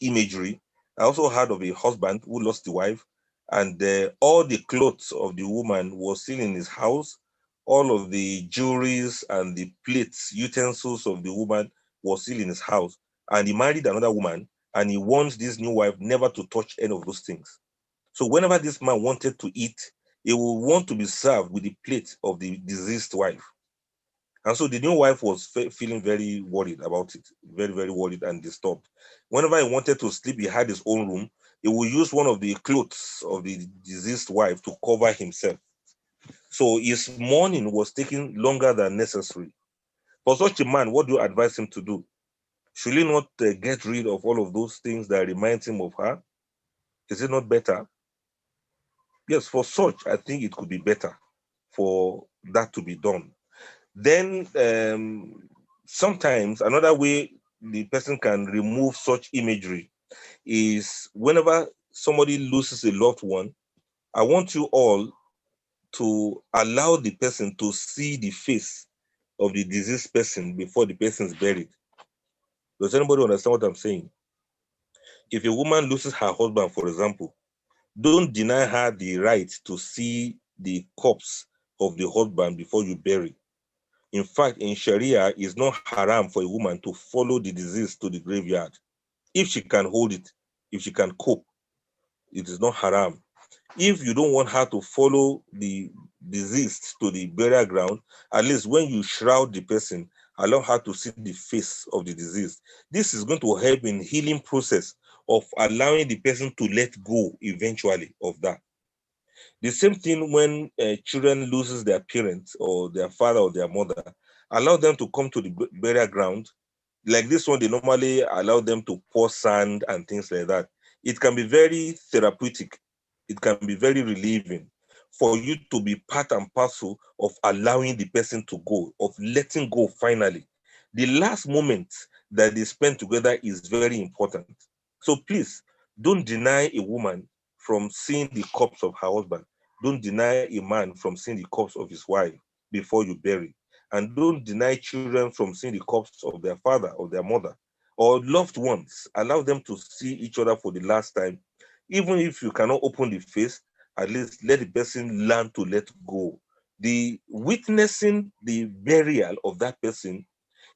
[SPEAKER 8] imagery, I also heard of a husband who lost the wife, and all the clothes of the woman was still in his house. All of the jewelries and the plates, utensils of the woman was still in his house. And he married another woman, and he wants this new wife never to touch any of those things. So whenever this man wanted to eat, he would want to be served with the plate of the deceased wife. And so the new wife was feeling very worried about it, very, very worried and disturbed. Whenever he wanted to sleep, he had his own room. He would use one of the clothes of the deceased wife to cover himself. So his mourning was taking longer than necessary. For such a man, what do you advise him to do? Should he not get rid of all of those things that remind him of her? Is it not better? Yes, for such, I think it could be better for that to be done. Then sometimes another way the person can remove such imagery is whenever somebody loses a loved one, I want you all to allow the person to see the face of the deceased person before the person is buried. Does anybody understand what I'm saying? If a woman loses her husband, for example, don't deny her the right to see the corpse of the husband before you bury. In fact, in Sharia, it's not haram for a woman to follow the deceased to the graveyard. If she can hold it, if she can cope, it is not haram. If you don't want her to follow the deceased to the burial ground, at least when you shroud the person, allow her to see the face of the deceased. This is going to help in healing process of allowing the person to let go eventually of that. The same thing when children loses their parents or their father or their mother, allow them to come to the burial ground. Like this one, they normally allow them to pour sand and things like that. It can be very therapeutic. It can be very relieving for you to be part and parcel of allowing the person to go, of letting go finally. The last moment that they spend together is very important. So please, don't deny a woman from seeing the corpse of her husband. Don't deny a man from seeing the corpse of his wife before you bury. And don't deny children from seeing the corpse of their father or their mother or loved ones. Allow them to see each other for the last time. Even if you cannot open the face, at least let the person learn to let go. The witnessing the burial of that person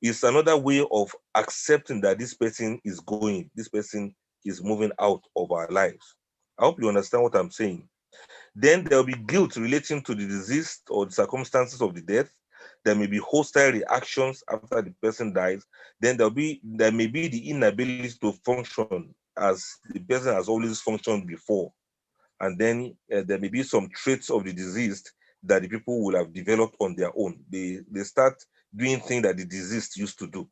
[SPEAKER 8] is another way of accepting that this person is going, this person is moving out of our lives. I hope you understand what I'm saying. Then there will be guilt relating to the disease or the circumstances of the death. There may be hostile reactions after the person dies. Then there may be the inability to function as the person has always functioned before. And then there may be some traits of the diseased that the people will have developed on their own. They start doing things that the deceased used to do.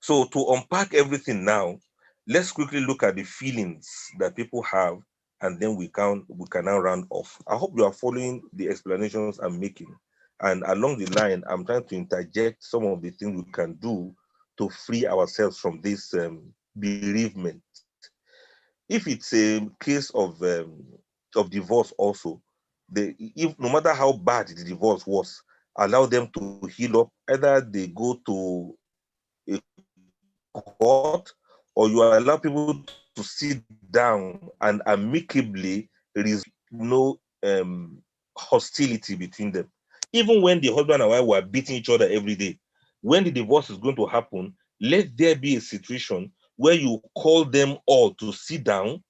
[SPEAKER 8] So to unpack everything now, let's quickly look at the feelings that people have, and then we can now round off. I hope you are following the explanations I'm making. And along the line, I'm trying to interject some of the things we can do to free ourselves from this bereavement. If it's a case of divorce also, if no matter how bad the divorce was, allow them to heal up. Either they go to a court, or you allow people to sit down and amicably resolve no hostility between them. Even when the husband and wife were beating each other every day, when the divorce is going to happen, let there be a situation where you call them all to sit down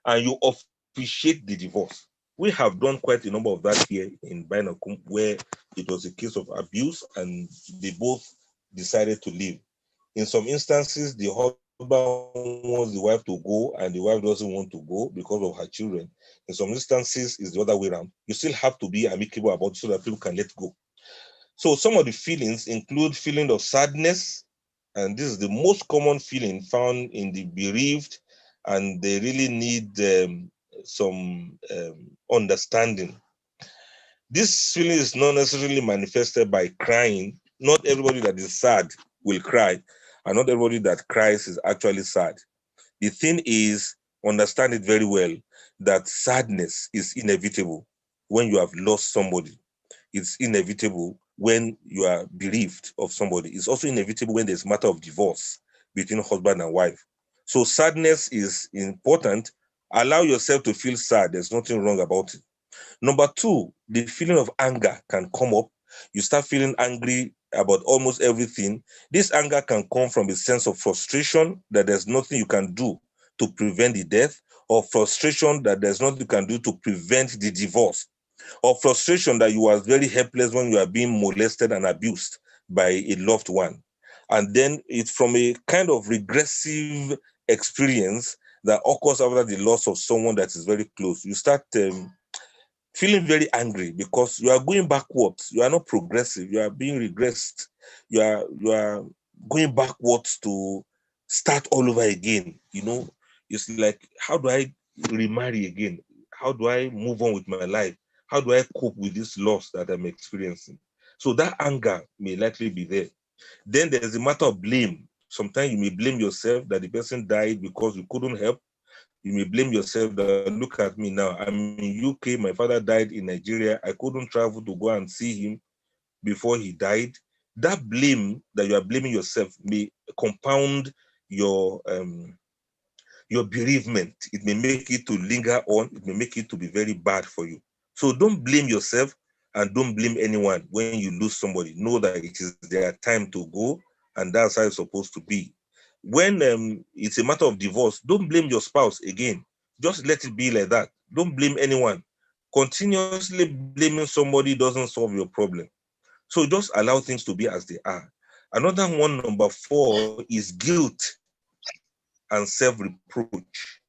[SPEAKER 8] and you officiate the divorce. We have done quite a number of that here in Bainakum, where it was a case of abuse and they both decided to leave. In some instances, the husband wants the wife to go and the wife doesn't want to go because of her children. In some instances, it's the other way around. You still have to be amicable about it so that people can let go. So some of the feelings include feeling of sadness, and this is the most common feeling found in the bereaved, and they really need some understanding. This feeling is not necessarily manifested by crying. Not everybody that is sad will cry, and not everybody that cries is actually sad. The thing is, understand it very well, that sadness is inevitable when you have lost somebody. It's inevitable when you are bereaved of somebody. It's also inevitable when there's a matter of divorce between husband and wife. So sadness is important. Allow yourself to feel sad. There's nothing wrong about it. Number two, the feeling of anger can come up. You start feeling angry about almost everything. This anger can come from a sense of frustration that there's nothing you can do to prevent the death, or frustration that there's nothing you can do to prevent the divorce, or frustration that you are very helpless when you are being molested and abused by a loved one. And then it's from a kind of regressive experience that occurs after the loss of someone that is very close. You start feeling very angry because you are going backwards. You are not progressive. You are being regressed. You are going backwards to start all over again. You know, it's like, how do I remarry again? How do I move on with my life? How do I cope with this loss that I'm experiencing? So that anger may likely be there. Then there's a matter of blame. Sometimes you may blame yourself that the person died because you couldn't help. You may blame yourself that, look at me now, I'm in UK, my father died in Nigeria, I couldn't travel to go and see him before he died. That blame that you are blaming yourself may compound your bereavement. It may make it to linger on. It may make it to be very bad for you. So don't blame yourself and don't blame anyone when you lose somebody. Know that it is their time to go, and that's how it's supposed to be. When it's a matter of divorce, don't blame your spouse again. Just let it be like that. Don't blame anyone. Continuously blaming somebody doesn't solve your problem. So just allow things to be as they are. Another one, number 4, is guilt and self-reproach.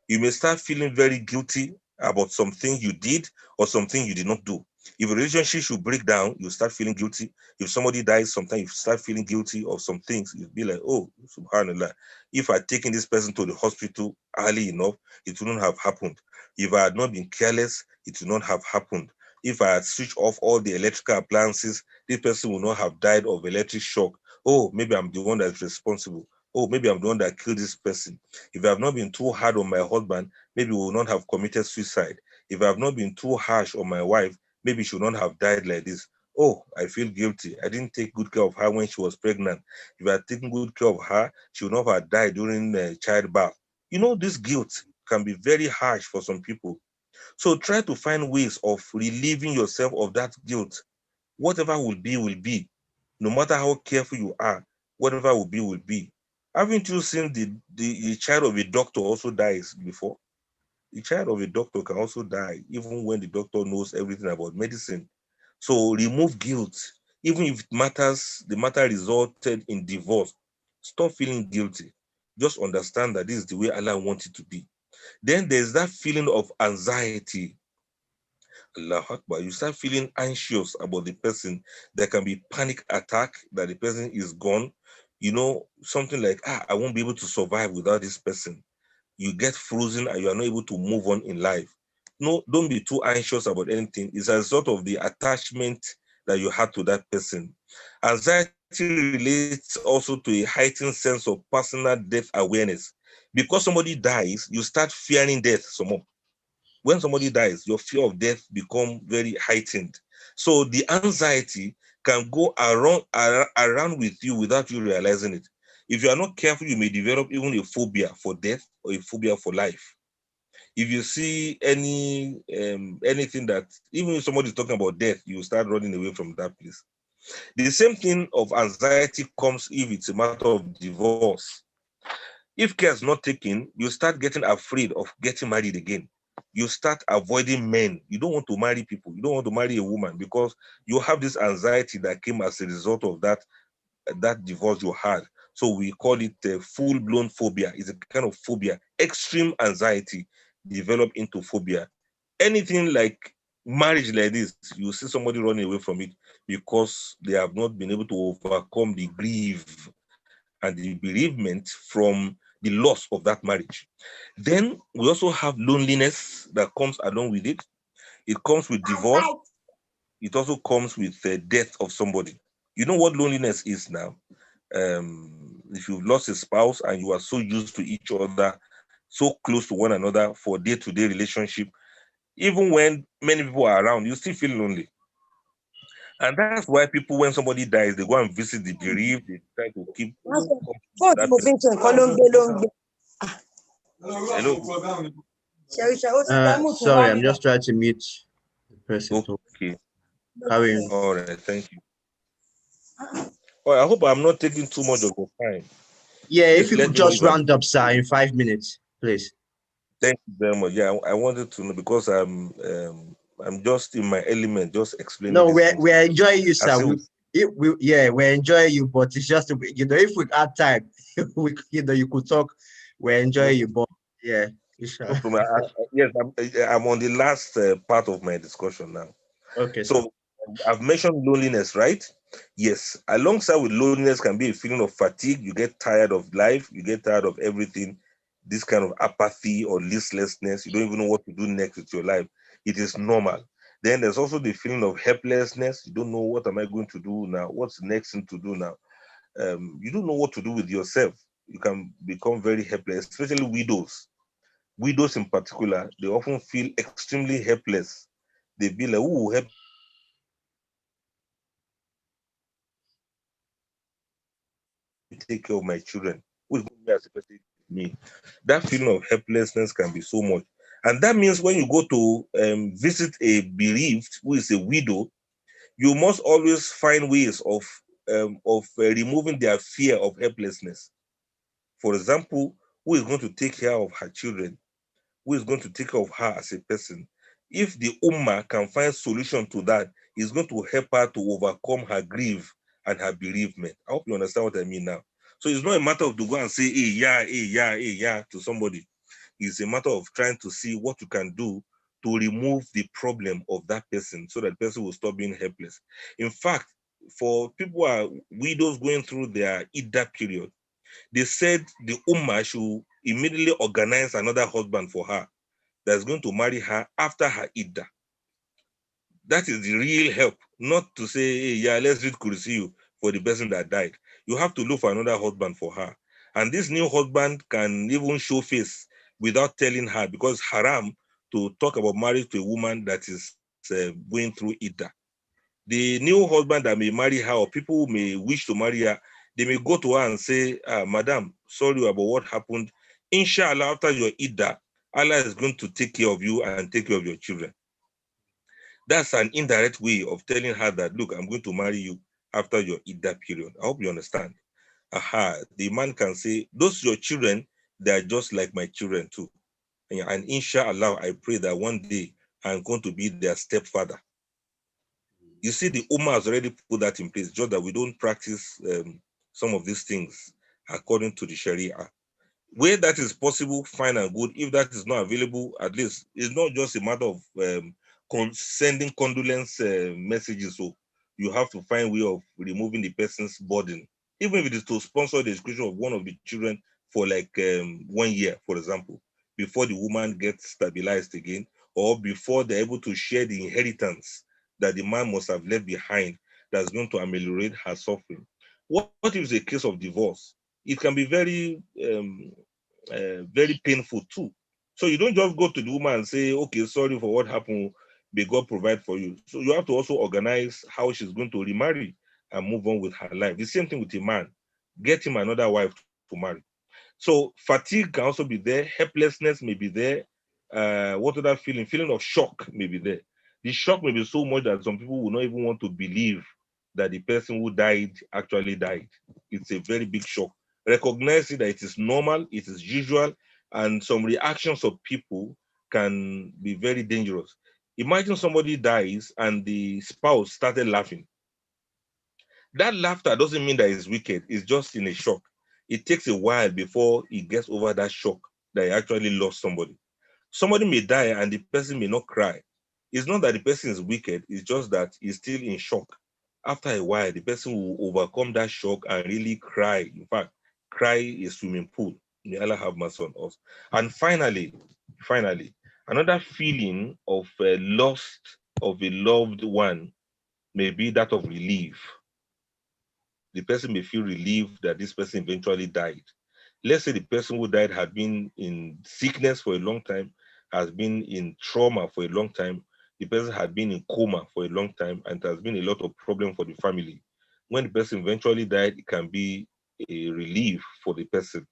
[SPEAKER 8] You may start feeling very guilty about something you did or something you did not do. If a relationship should break down, you start feeling guilty. If somebody dies, sometimes you start feeling guilty of some things. You'll be like, oh, subhanallah, if I had taken this person to the hospital early enough, it wouldn't have happened. If I had not been careless, it would not have happened. If I had switched off all the electrical appliances, this person would not have died of electric shock. Oh, maybe I'm the one that's responsible. Oh, maybe I'm the one that killed this person. If I have not been too hard on my husband, maybe we will not have committed suicide. If I have not been too harsh on my wife, maybe she would not have died like this. Oh, I feel guilty. I didn't take good care of her when she was pregnant. If I had taken good care of her, she would not have died during childbirth. You know, this guilt can be very harsh for some people. So try to find ways of relieving yourself of that guilt. Whatever will be, will be. No matter how careful you are, whatever will be, will be. Haven't you seen the child of a doctor also dies before? The child of a doctor can also die, even when the doctor knows everything about medicine. So remove guilt. Even if the matter resulted in divorce, stop feeling guilty. Just understand that this is the way Allah wants it to be. Then there's that feeling of anxiety Allahu Akbar. You start feeling anxious about the person. There can be panic attack that the person is gone. You know, something like, I won't be able to survive without this person. You get frozen and you are not able to move on in life. No, don't be too anxious about anything. It's a result of the attachment that you had to that person. Anxiety relates also to a heightened sense of personal death awareness. Because somebody dies, you start fearing death some more. When somebody dies, your fear of death become very heightened. So the anxiety can go around with you without you realizing it. If you are not careful, you may develop even a phobia for death or a phobia for life. If you see anything that, even if somebody is talking about death, you start running away from that place. The same thing of anxiety comes if it's a matter of divorce. If care is not taken, you start getting afraid of getting married again. You start avoiding men. You don't want to marry people. You don't want to marry a woman because you have this anxiety that came as a result of that divorce you had. So we call it full-blown phobia. It's a kind of phobia. Extreme anxiety develop into phobia. Anything like marriage like this, you see somebody running away from it because they have not been able to overcome the grief and the bereavement from the loss of that marriage. Then we also have loneliness that comes along with it. It comes with divorce. It also comes with the death of somebody. You know what loneliness is now? If you've lost a spouse and you are so used to each other, so close to one another for day-to-day relationship, even when many people are around, you still feel lonely. And that's why people, when somebody dies, they go and visit the bereaved, they try to keep that person. Hello.
[SPEAKER 3] Sorry, I'm just trying to mute the person.
[SPEAKER 8] Okay.
[SPEAKER 3] Carry on.
[SPEAKER 8] All right. Thank you. Well, I hope I'm not taking too much of your time.
[SPEAKER 3] Yeah, if
[SPEAKER 8] Please
[SPEAKER 3] you
[SPEAKER 8] let
[SPEAKER 3] could
[SPEAKER 8] me know
[SPEAKER 3] just
[SPEAKER 8] if I'm.
[SPEAKER 3] round up, sir, in 5 minutes, please.
[SPEAKER 8] Thank you very much. Yeah, I wanted to know because I'm just in my element, just explaining.
[SPEAKER 3] No,
[SPEAKER 8] these things.
[SPEAKER 3] we're enjoying you, sir. We're enjoying you, but it's just, if we had time, you could talk. We're enjoying you, but yeah.
[SPEAKER 8] No problem. Yes, I'm on the last part of my discussion now.
[SPEAKER 3] Okay.
[SPEAKER 8] So I've mentioned loneliness, right? Yes. Alongside with loneliness can be a feeling of fatigue. You get tired of life. You get tired of everything. This kind of apathy or listlessness. You don't even know what to do next with your life. It is normal. Then there's also the feeling of helplessness. You don't know, what am I going to do now? What's the next thing to do now? You don't know what to do with yourself. You can become very helpless, especially widows. Widows in particular, they often feel extremely helpless. They be like, "Who will help me take care of my children? Who is going to be as a person to me?" That feeling of helplessness can be so much. And that means when you go to visit a bereaved who is a widow, you must always find ways of removing their fear of helplessness. For example, who is going to take care of her children? Who is going to take care of her as a person? If the Ummah can find solution to that, it's going to help her to overcome her grief and her bereavement. I hope you understand what I mean now. So it's not a matter of to go and say, hey, yeah, to somebody. It's a matter of trying to see what you can do to remove the problem of that person so that person will stop being helpless. In fact, for people who are widows going through their Idda period, they said the Ummah should immediately organize another husband for her that's going to marry her after her Idda. That is the real help, not to say, hey, yeah, let's read Kursiyu for the person that died. You have to look for another husband for her. And this new husband can even show face without telling her, because haram to talk about marriage to a woman that is going through Idda. The new husband that may marry her, or people who may wish to marry her, they may go to her and say, Madam, sorry about what happened. Inshallah, after your Idda, Allah is going to take care of you and take care of your children. That's an indirect way of telling her that, look, I'm going to marry you after your Idda period. I hope you understand. The man can say, those your children, they are just like my children too. And inshallah, I pray that one day I'm going to be their stepfather. You see, the Ummah has already put that in place, just that we don't practice some of these things according to the Sharia. Where that is possible, fine and good. If that is not available, at least it's not just a matter of sending condolence messages. So you have to find way of removing the person's burden, even if it is to sponsor the education of one of the children for like 1 year, for example, before the woman gets stabilized again, or before they're able to share the inheritance that the man must have left behind that's going to ameliorate her suffering. What if it's a case of divorce? It can be very painful too. So you don't just go to the woman and say, okay, sorry for what happened, may God provide for you. So you have to also organize how she's going to remarry and move on with her life. The same thing with a man. Get him another wife to marry. So fatigue can also be there. Helplessness may be there. What other feeling? Feeling of shock may be there. The shock may be so much that some people will not even want to believe that the person who died actually died. It's a very big shock. Recognizing that it is normal, it is usual, and some reactions of people can be very dangerous. Imagine somebody dies and the spouse started laughing. That laughter doesn't mean that it's wicked, it's just in a shock. It takes a while before he gets over that shock that he actually lost somebody. Somebody may die and the person may not cry. It's not that the person is wicked, it's just that he's still in shock. After a while, the person will overcome that shock and really cry. In fact, cry a swimming pool. May Allah have mercy on us. And finally, another feeling of loss of a loved one may be that of relief. The person may feel relieved that this person eventually died. Let's say the person who died had been in sickness for a long time, has been in trauma for a long time, the person had been in coma for a long time, and there has been a lot of problem for the family. When the person eventually died, it can be a relief for the person.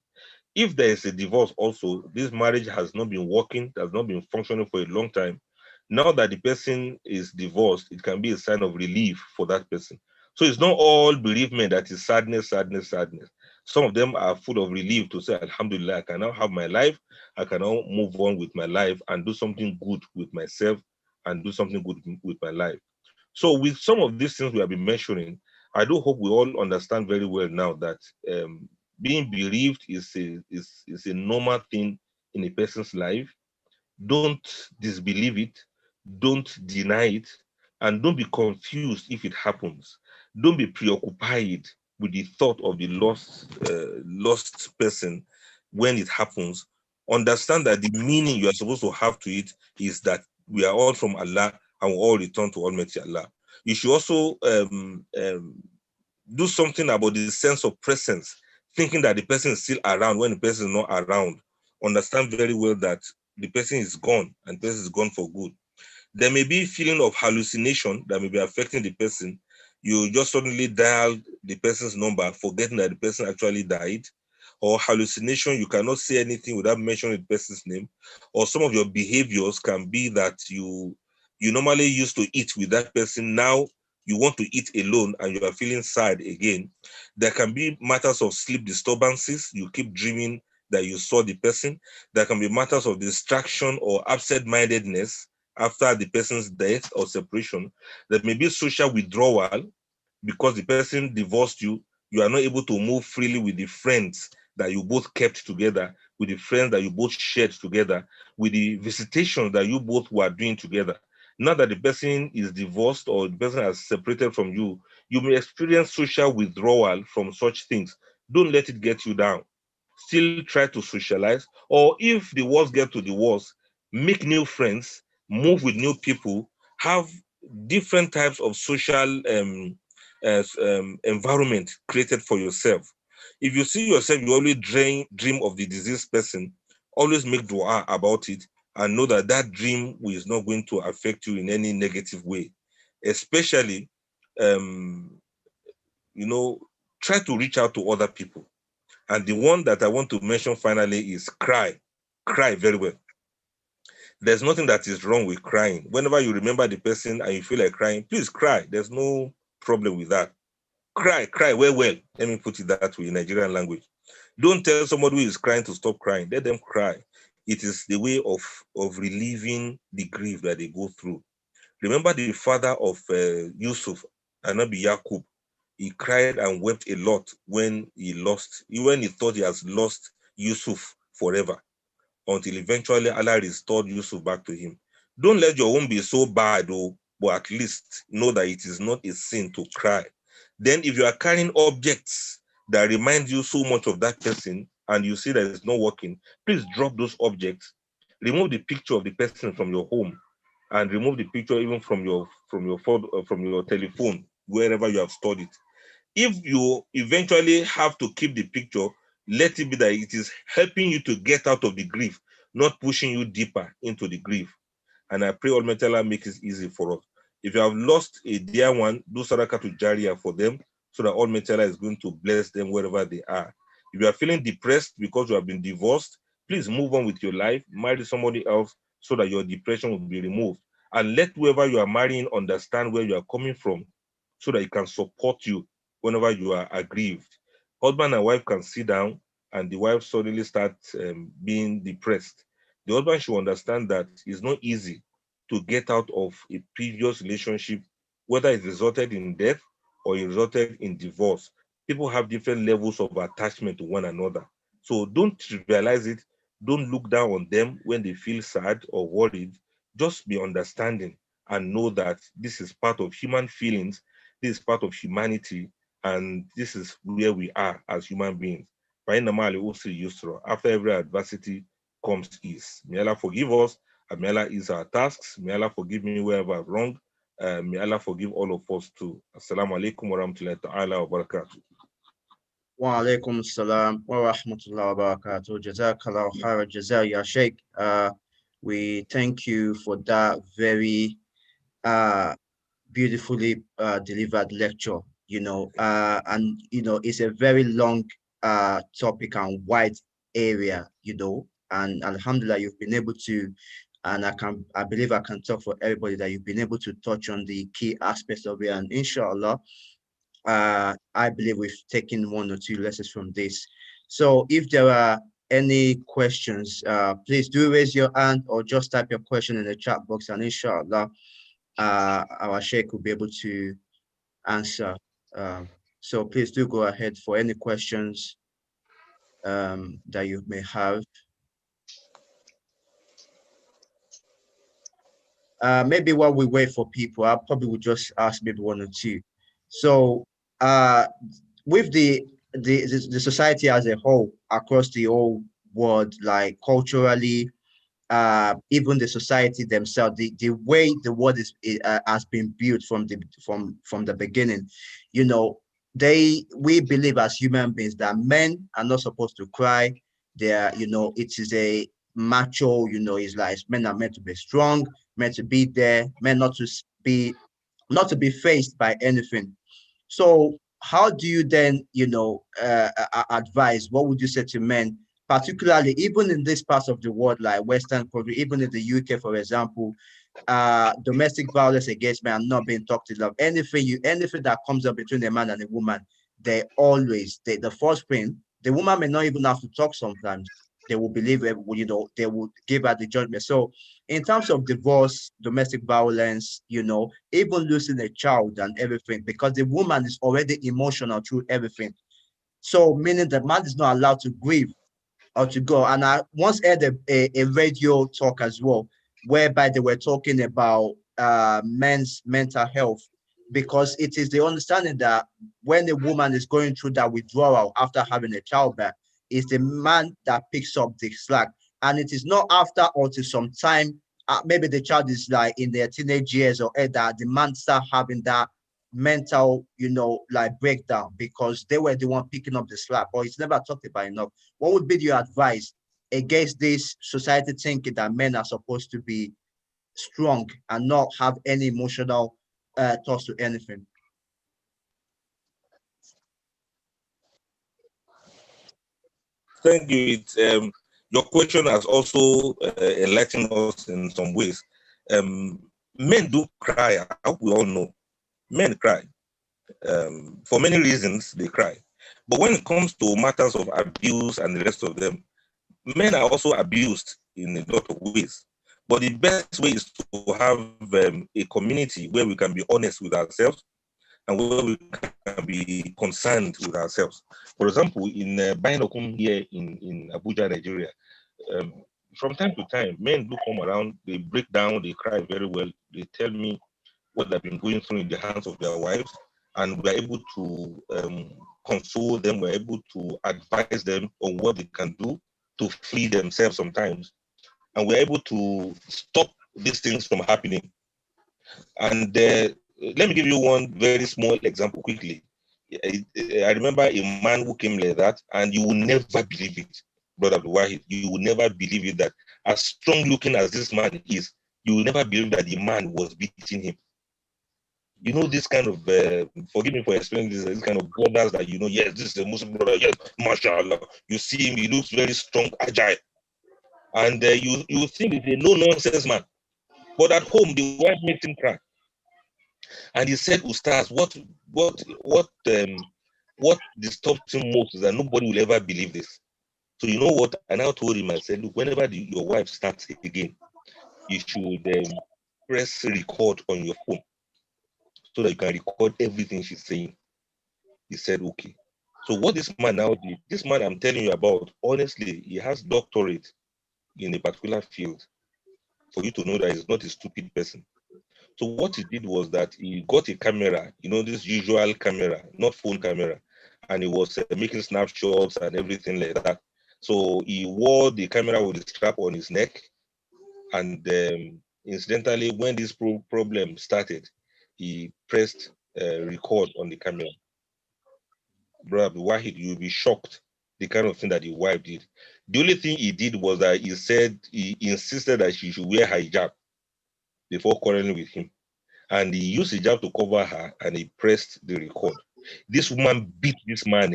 [SPEAKER 8] If there is a divorce also, this marriage has not been working, has not been functioning for a long time. Now that the person is divorced, it can be a sign of relief for that person. So it's not all bereavement that is sadness, sadness, sadness. Some of them are full of relief to say, Alhamdulillah, I can now have my life. I can now move on with my life and do something good with myself and do something good with my life. So with some of these things we have been mentioning, I do hope we all understand very well now that being bereaved is a normal thing in a person's life. Don't disbelieve it, don't deny it, and don't be confused if it happens. Don't be preoccupied with the thought of the lost person when it happens. Understand that the meaning you are supposed to have to it is that we are all from Allah and we all return to Almighty Allah. You should also do something about the sense of presence, thinking that the person is still around when the person is not around. Understand very well that the person is gone and the person is gone for good. There may be feeling of hallucination that may be affecting the person. You just suddenly dial the person's number, forgetting that the person actually died. Or hallucination, you cannot say anything without mentioning the person's name. Or some of your behaviors can be that you normally used to eat with that person. Now you want to eat alone and you are feeling sad again. There can be matters of sleep disturbances. You keep dreaming that you saw the person. There can be matters of distraction or absent-mindedness after the person's death or separation. There may be social withdrawal because the person divorced you. You are not able to move freely with the friends that you both kept together, with the friends that you both shared together, with the visitations that you both were doing together. Now that the person is divorced or the person has separated from you, you may experience social withdrawal from such things. Don't let it get you down. Still try to socialize, or if the worst get to the worst, make new friends, move with new people, have different types of social environment created for yourself. If you see yourself, you always dream of the deceased person, always make dua about it and know that that dream is not going to affect you in any negative way. Especially, try to reach out to other people. And the one that I want to mention finally is cry. Cry very well. There's nothing that is wrong with crying. Whenever you remember the person and you feel like crying, please cry. There's no problem with that. Cry well. Let me put it that way in Nigerian language. Don't tell somebody who is crying to stop crying. Let them cry. It is the way of relieving the grief that they go through. Remember the father of Yusuf, Anabi Yaqub. He cried and wept a lot when he thought he has lost Yusuf forever, until eventually Allah restored Yusuf back to him. Don't let your own be so bad, though, but at least know that it is not a sin to cry. Then if you are carrying objects that remind you so much of that person and you see that it's not working, please drop those objects. Remove the picture of the person from your home and remove the picture even from your telephone, wherever you have stored it. If you eventually have to keep the picture, let it be that it is helping you to get out of the grief, not pushing you deeper into the grief. And I pray Almighty Allah make it easy for us. If you have lost a dear one, do sadaqah to Jariyah for them, so that Almighty Allah is going to bless them wherever they are. If you are feeling depressed because you have been divorced, please move on with your life, marry somebody else so that your depression will be removed. And let whoever you are marrying understand where you are coming from so that he can support you whenever you are aggrieved. Husband and wife can sit down and the wife suddenly starts being depressed. The husband should understand that it's not easy to get out of a previous relationship, whether it resulted in death or it resulted in divorce. People have different levels of attachment to one another. So don't trivialize it. Don't look down on them when they feel sad or worried. Just be understanding and know that this is part of human feelings, this is part of humanity, and this is where we are as human beings. After every adversity comes ease. May Allah forgive us, and may Allah ease our tasks. May Allah forgive me wherever I've wronged. May Allah forgive all of us too. Assalamu alaikum wa rahmatullahi ta'ala wa barakatuh.
[SPEAKER 3] Wa alaikum assalam wa rahmatullahi wa barakatuh. Jazakallah khair jazaa ya Sheikh. We thank you for that very beautifully delivered lecture, and it's a very long topic and wide area, and alhamdulillah, you've been able to, and I believe I can talk for everybody that you've been able to touch on the key aspects of it, and inshallah, I believe we've taken one or two lessons from this. So if there are any questions, please do raise your hand or just type your question in the chat box, and inshallah, our Sheikh will be able to answer. So please do go ahead for any questions that you may have. Maybe while we wait for people, I probably would just ask maybe one or two. So with the society as a whole, across the whole world, like culturally, even the society themselves, the way the world has been built from the beginning, we believe as human beings that men are not supposed to cry. It is a macho, it's like men are meant to be strong, meant to be there, meant not to be faced by anything. So how do you then, advise? What would you say to men, particularly even in this part of the world, like Western country, even in the UK, for example, domestic violence against men are not being talked about. Anything that comes up between a man and a woman, the first thing, the woman may not even have to talk sometimes. They will believe it, they will give her the judgment. So in terms of divorce, domestic violence, even losing a child and everything, because the woman is already emotional through everything. So meaning the man is not allowed to grieve or to go. And I once heard a radio talk as well, whereby they were talking about men's mental health, because it is the understanding that when a woman is going through that withdrawal after having a childbirth, it's the man that picks up the slack. And it is not after or to some time, maybe the child is like in their teenage years or that the man start having that mental, like breakdown, because they were the one picking up the slack, or it's never talked about enough. What would be your advice against this society thinking that men are supposed to be strong and not have any emotional thoughts to anything?
[SPEAKER 8] Thank you. Your question has also enlightened us in some ways. Men do cry. I hope we all know. Men cry. For many reasons, they cry. But when it comes to matters of abuse and the rest of them, men are also abused in a lot of ways. But the best way is to have a community where we can be honest with ourselves and where we can be concerned with ourselves. For example, in Bainokum here in Abuja, Nigeria, from time to time, men do come around, they break down, they cry very well. They tell me what they've been going through in the hands of their wives, and we're able to console them, we're able to advise them on what they can do to free themselves sometimes. And we're able to stop these things from happening. And let me give you one very small example quickly. I remember a man who came like that, and you will never believe it, Brother Wahid. You will never believe it that as strong looking as this man is, you will never believe that the man was beating him. You know, this kind of, forgive me for explaining this kind of brothers that, you know, yes, this is a Muslim brother, yes, mashallah. You see him, he looks very strong, agile. And you think he's a no-nonsense man. But at home, the wife makes him cry. And he said, Ustaz, what disturbs him most is that nobody will ever believe this. So you know what? I now told him, I said, look, whenever your wife starts again, you should press record on your phone so that you can record everything she's saying. He said, okay. So what this man now did, this man I'm telling you about, honestly, he has doctorate in a particular field for you to know that he's not a stupid person. So what he did was that he got a camera, you know, this usual camera, not phone camera, and he was making snapshots and everything like that. So he wore the camera with the strap on his neck, and incidentally, when this problem started, he pressed record on the camera. Brother Wahid, you'll be shocked the kind of thing that the wife did. The only thing he did was that he said he insisted that she should wear hijab before quarreling with him. And he used hijab to cover her, and he pressed the record. This woman beat this man.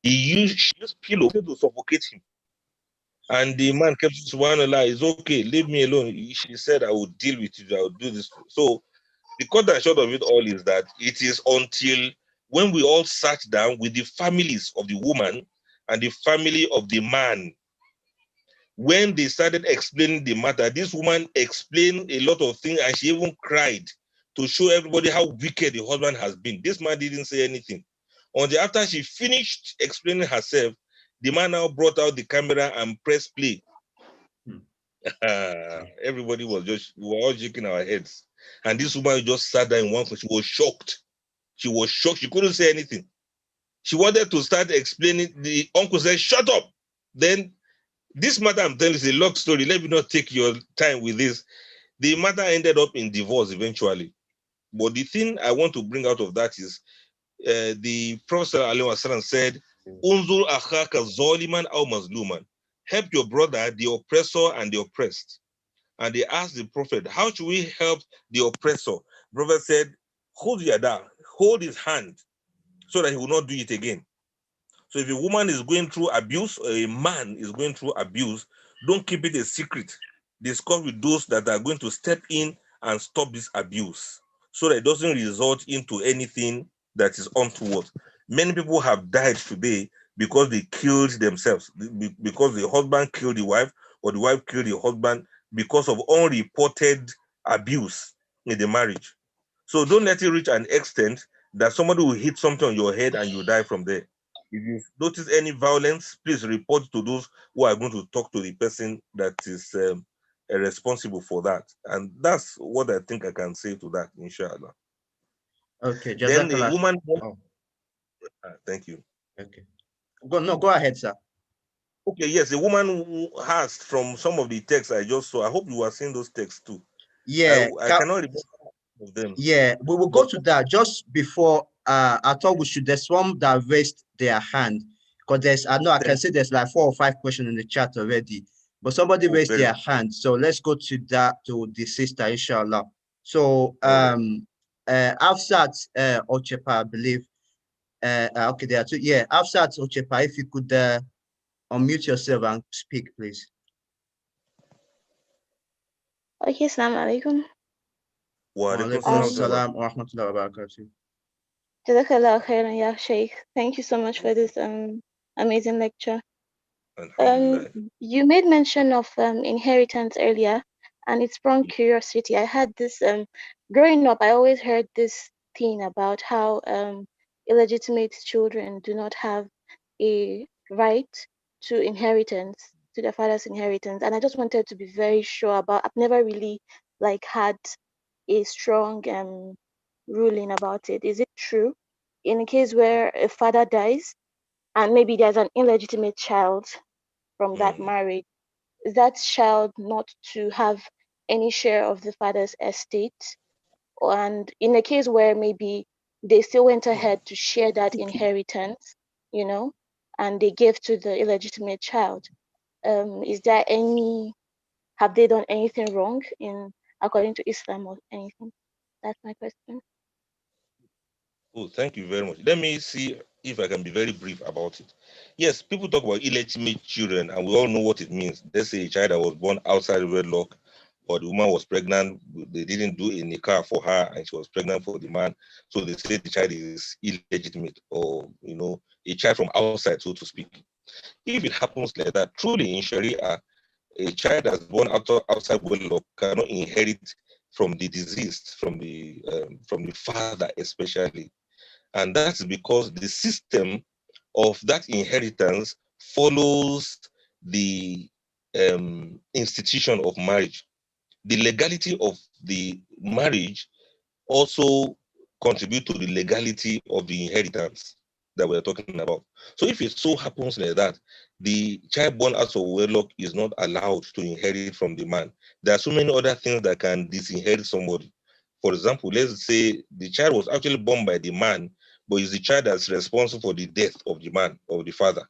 [SPEAKER 8] She used pillow to suffocate him. And the man kept subhanallah, it's okay, leave me alone. She said, I will deal with you, I will do this. So the cut and short of it all is that it is until when we all sat down with the families of the woman and the family of the man, when they started explaining the matter, this woman explained a lot of things, and she even cried to show everybody how wicked the husband has been. This man didn't say anything. Only after she finished explaining herself, the man now brought out the camera and pressed play. Everybody was we were all shaking our heads. And this woman just sat there in one place. She was shocked. She was shocked. She couldn't say anything. She wanted to start explaining. The uncle said, shut up. Then this matter I'm telling you is a long story. Let me not take your time with this. The matter ended up in divorce eventually. But the thing I want to bring out of that is the Prophet ﷺ said, Unzur akhaka zaliman aw mazluman. Help your brother, the oppressor and the oppressed. And they asked the Prophet, how should we help the oppressor? The Prophet said, hold his hand so that he will not do it again. So if a woman is going through abuse or a man is going through abuse, don't keep it a secret. Discuss with those that are going to step in and stop this abuse so that it doesn't result into anything that is untoward. Many people have died today because they killed themselves, because the husband killed the wife or the wife killed the husband because of unreported abuse in the marriage. So don't let it reach an extent that somebody will hit something on your head and you die from there. If you notice any violence, please report to those who are going to talk to the person that is responsible for that. And that's what I think I can say to that, inshallah.
[SPEAKER 3] Okay,
[SPEAKER 8] Then the
[SPEAKER 3] Jazakallah.
[SPEAKER 8] woman.
[SPEAKER 3] Oh,
[SPEAKER 8] thank you.
[SPEAKER 3] okay. Go ahead, sir.
[SPEAKER 8] Okay, yes, the woman who asked from some of the texts I just saw. I hope you are seeing those texts too.
[SPEAKER 3] Yeah,
[SPEAKER 8] I cannot remember of them.
[SPEAKER 3] yeah, we will go to that just before. I thought there's one that raised their hand because I know I can see there's like 4 or 5 questions in the chat already, but somebody raised their hand. So let's go to the sister, inshallah. So Afsat Ochepa, I believe. Okay, there are 2. Yeah, Afsat Ochepa, if you could unmute yourself and speak, please.
[SPEAKER 9] Okay, assalamu alaikum.
[SPEAKER 3] Wa alaikum assalam wa rahmatullahi wa barakatuh.
[SPEAKER 9] Jazakallah khairan, ya Sheikh. Thank you so much for this amazing lecture. You made mention of inheritance earlier, and it sprung curiosity. I had this growing up. I always heard this thing about how illegitimate children do not have a right to inheritance, to their father's inheritance. And I just wanted to be very sure about. I've never really like had a strong ruling about it. Is it true? In a case where a father dies and maybe there's an illegitimate child from that marriage, is that child not to have any share of the father's estate? And in a case where maybe they still went ahead to share that inheritance, you know, and they gave to the illegitimate child, is there any, have they done anything wrong in according to Islam or anything? That's my question.
[SPEAKER 8] Oh, thank you very much. Let me see if I can be very brief about it. Yes, people talk about illegitimate children, and we all know what it means. Let's say a child that was born outside wedlock, or the woman was pregnant, they didn't do a nikah for her, and she was pregnant for the man. So they say the child is illegitimate, or a child from outside, so to speak. If it happens like that, truly in Sharia, a child that's born outside wedlock cannot inherit from the deceased, from the father especially. And that's because the system of that inheritance follows the institution of marriage. The legality of the marriage also contribute to the legality of the inheritance that we're talking about. So if it so happens like that, the child born out of wedlock is not allowed to inherit from the man. There are so many other things that can disinherit somebody. For example, let's say the child was actually born by the man, but it's the child that's responsible for the death of the man or the father.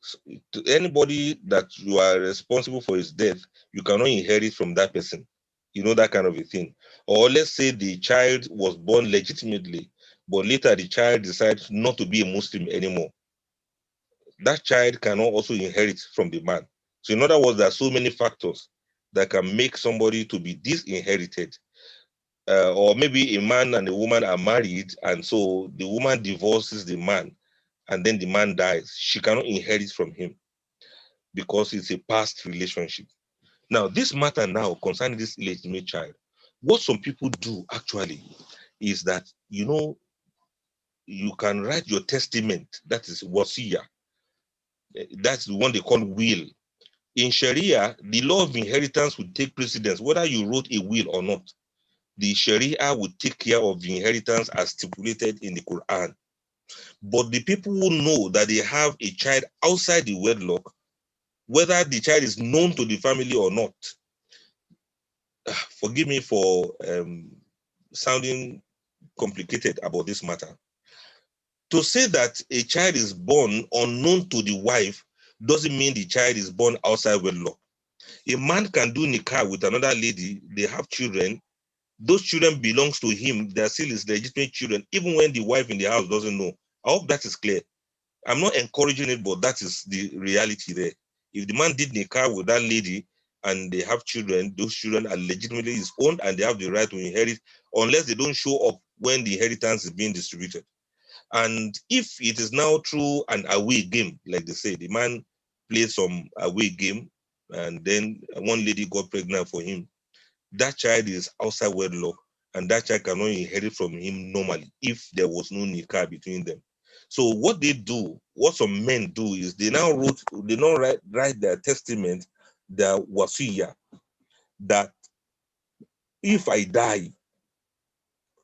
[SPEAKER 8] So, to anybody that you are responsible for his death, you cannot inherit from that person. That kind of a thing. Or let's say the child was born legitimately, but later the child decides not to be a Muslim anymore. That child cannot also inherit from the man. So in other words, there are so many factors that can make somebody to be disinherited. Or maybe a man and a woman are married, and so the woman divorces the man, and then the man dies. She cannot inherit from him because it's a past relationship. Now, this matter now concerning this illegitimate child, what some people do actually is that, you can write your testament, that is wasiya. That's the one they call will. In Sharia, the law of inheritance will take precedence, whether you wrote a will or not. The Sharia will take care of the inheritance as stipulated in the Quran. But the people who know that they have a child outside the wedlock, whether the child is known to the family or not, forgive me for sounding complicated about this matter. To say that a child is born unknown to the wife doesn't mean the child is born outside wedlock. A man can do nikah with another lady, they have children, those children belongs to him, they're still his legitimate children, even when the wife in the house doesn't know. I hope that is clear. I'm not encouraging it, but that is the reality there. If the man did nikah with that lady and they have children, those children are legitimately his own and they have the right to inherit unless they don't show up when the inheritance is being distributed. And if it is now through an away game, like they say, the man played some away game and then one lady got pregnant for him, that child is outside wedlock and that child cannot inherit from him normally if there was no nikah between them. So what they do, what some men do is they now write their testament, their wasiya, that if I die,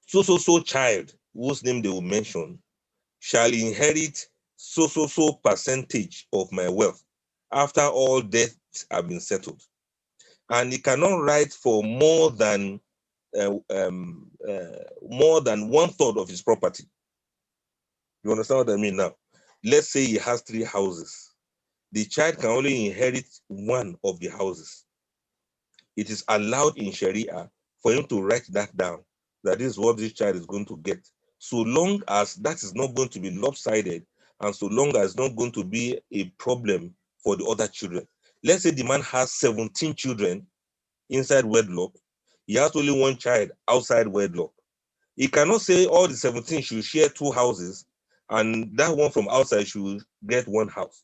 [SPEAKER 8] so child whose name they will mention shall inherit so percentage of my wealth after all debts have been settled. And he cannot write for more than 1/3 of his property. You understand what I mean now? Let's say he has 3 houses. The child can only inherit one of the houses. It is allowed in Sharia for him to write that down, that is what this child is going to get, so long as that is not going to be lopsided and so long as it's not going to be a problem for the other children. Let's say the man has 17 children inside wedlock. He has only one child outside wedlock. He cannot say all the 17 should share 2 houses and that one from outside should get 1 house.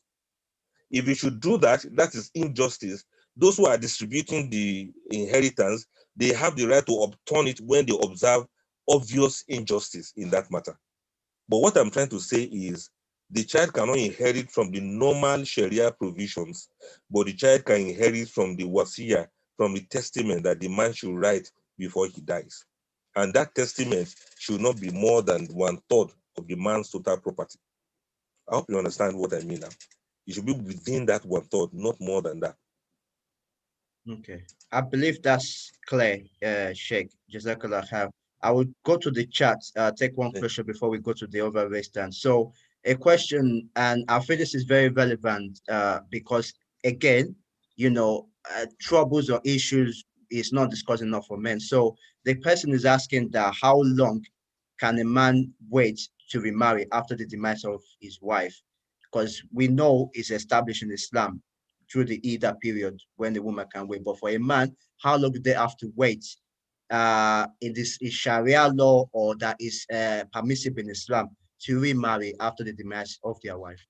[SPEAKER 8] If he should do that, that is injustice. Those who are distributing the inheritance, they have the right to upturn it when they observe obvious injustice in that matter. But what I'm trying to say is the child cannot inherit from the normal Sharia provisions, but the child can inherit from the wasiya, from the testament that the man should write before he dies. And that testament should not be more than 1/3 of the man's total property. I hope you understand what I mean now. It should be within that 1/3, not more than that.
[SPEAKER 3] Okay, I believe that's clear, Sheikh. Jazakallah khair. I will go to the chat, take one question before we go to the other raised hand. So a question, and I feel this is very relevant because again, troubles or issues is not discussed enough for men. So the person is asking that how long can a man wait to remarry after the demise of his wife? Because we know it's established in Islam through the Ida period when the woman can wait. But for a man, how long do they have to wait? In this is Sharia law or that is permissible in Islam to remarry after the demise of their wife?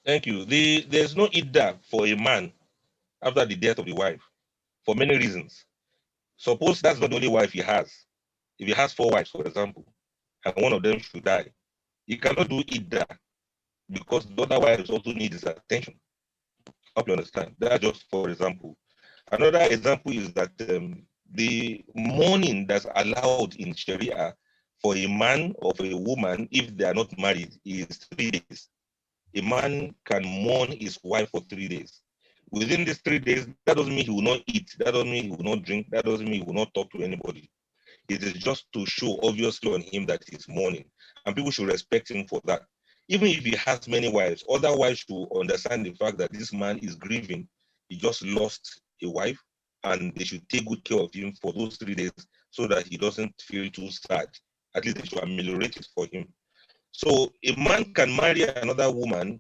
[SPEAKER 8] Thank you. There's no idda for a man after the death of the wife for many reasons. Suppose that's not the only wife he has. If he has 4 wives, for example, and one of them should die, he cannot do idda because the other wives also need his attention. I hope you understand. That's just for example. Another example is that the mourning that's allowed in Sharia for a man or for a woman if they are not married is 3 days. A man can mourn his wife for 3 days. Within these 3 days, that doesn't mean he will not eat, that doesn't mean he will not drink, that doesn't mean he will not talk to anybody. It is just to show obviously on him that he's mourning, and people should respect him for that. Even if he has many wives, other wives should understand the fact that this man is grieving. He just lost a wife, and they should take good care of him for those 3 days so that he doesn't feel too sad. At least they should ameliorate it for him. So a man can marry another woman.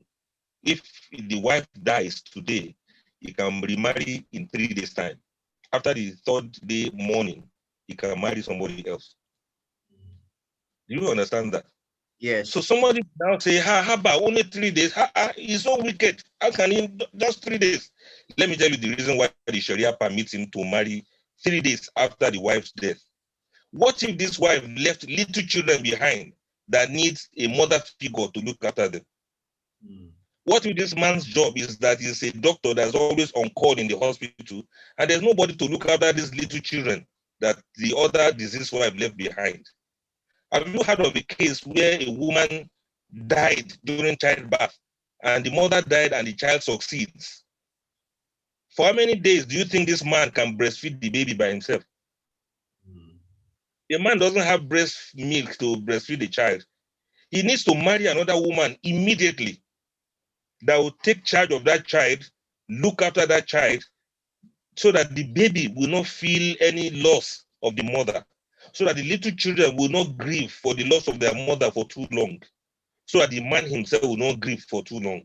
[SPEAKER 8] If the wife dies today, he can remarry in 3 days' time. After the 3rd day mourning, he can marry somebody else. Do you understand that?
[SPEAKER 3] Yes.
[SPEAKER 8] So somebody now say, how about only 3 days? He's so wicked. How can he just 3 days? Let me tell you the reason why the Sharia permits him to marry 3 days after the wife's death. What if this wife left little children behind that needs a mother figure to look after them? What if this man's job is that he's a doctor that's always on call in the hospital and there's nobody to look after these little children that the other deceased wife left behind? Have you heard of a case where a woman died during childbirth and the mother died and the child succeeds? For how many days do you think this man can breastfeed the baby by himself? A man doesn't have breast milk to breastfeed the child. He needs to marry another woman immediately that will take charge of that child, look after that child, so that the baby will not feel any loss of the mother, so that the little children will not grieve for the loss of their mother for too long, so that the man himself will not grieve for too long.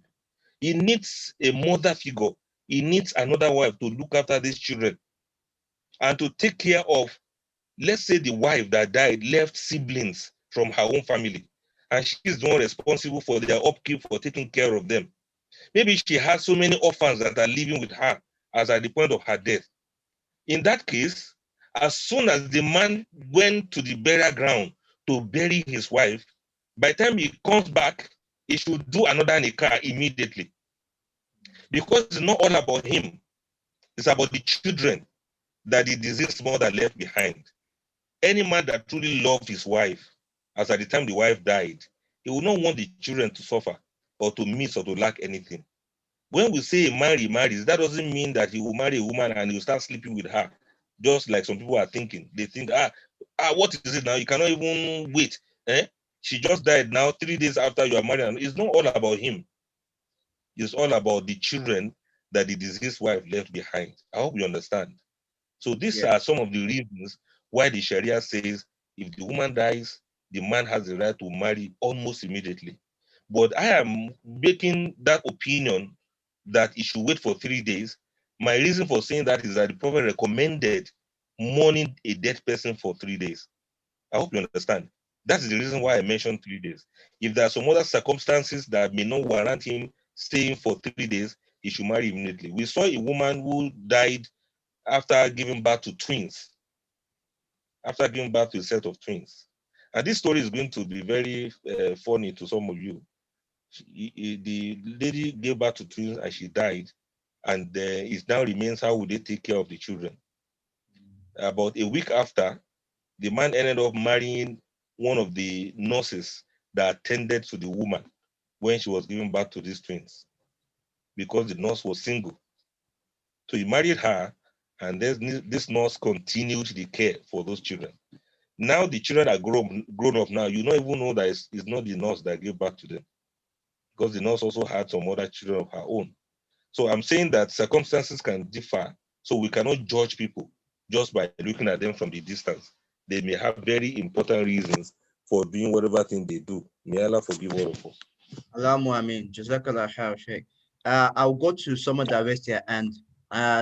[SPEAKER 8] He needs a mother figure. He needs another wife to look after these children and to take care of, let's say the wife that died left siblings from her own family, and she's the one responsible for their upkeep, for taking care of them. Maybe she has so many orphans that are living with her as at the point of her death. In that case, as soon as the man went to the burial ground to bury his wife, by the time he comes back, he should do another nikah immediately. Because it's not all about him. It's about the children that the deceased mother left behind. Any man that truly loved his wife, as at the time the wife died, he will not want the children to suffer or to miss or to lack anything. When we say a man remarries, that doesn't mean that he will marry a woman and he will start sleeping with her, just like some people are thinking. They think, what is it now? You cannot even wait. She just died now, 3 days after you are married. And it's not all about him. It's all about the children that the deceased wife left behind. I hope you understand. So these are some of the reasons why the Sharia says if the woman dies, the man has the right to marry almost immediately. But I am making that opinion that he should wait for 3 days. My reason for saying that is that the Prophet recommended mourning a dead person for 3 days. I hope you understand. That is the reason why I mentioned 3 days. If there are some other circumstances that may not warrant him staying for 3 days, he should marry immediately. We saw a woman who died after giving birth to twins, after giving birth to a set of twins. And this story is going to be very funny to some of you. The lady gave birth to twins and she died, and it now remains how would they take care of the children. About a week after, the man ended up marrying one of the nurses that attended to the woman when she was giving birth to these twins, because the nurse was single. So he married her, and this nurse continued the care for those children. Now the children are grown up now. You don't even know that it's not the nurse that gave birth to them, because the nurse also had some other children of her own. So I'm saying that circumstances can differ, so we cannot judge people just by looking at them from the distance. They may have very important reasons for doing whatever thing they do. May Allah forgive all of us.
[SPEAKER 3] Allahumma ameen. Jazakallah khair, Sheikh. I'll go to someone that raised their hand.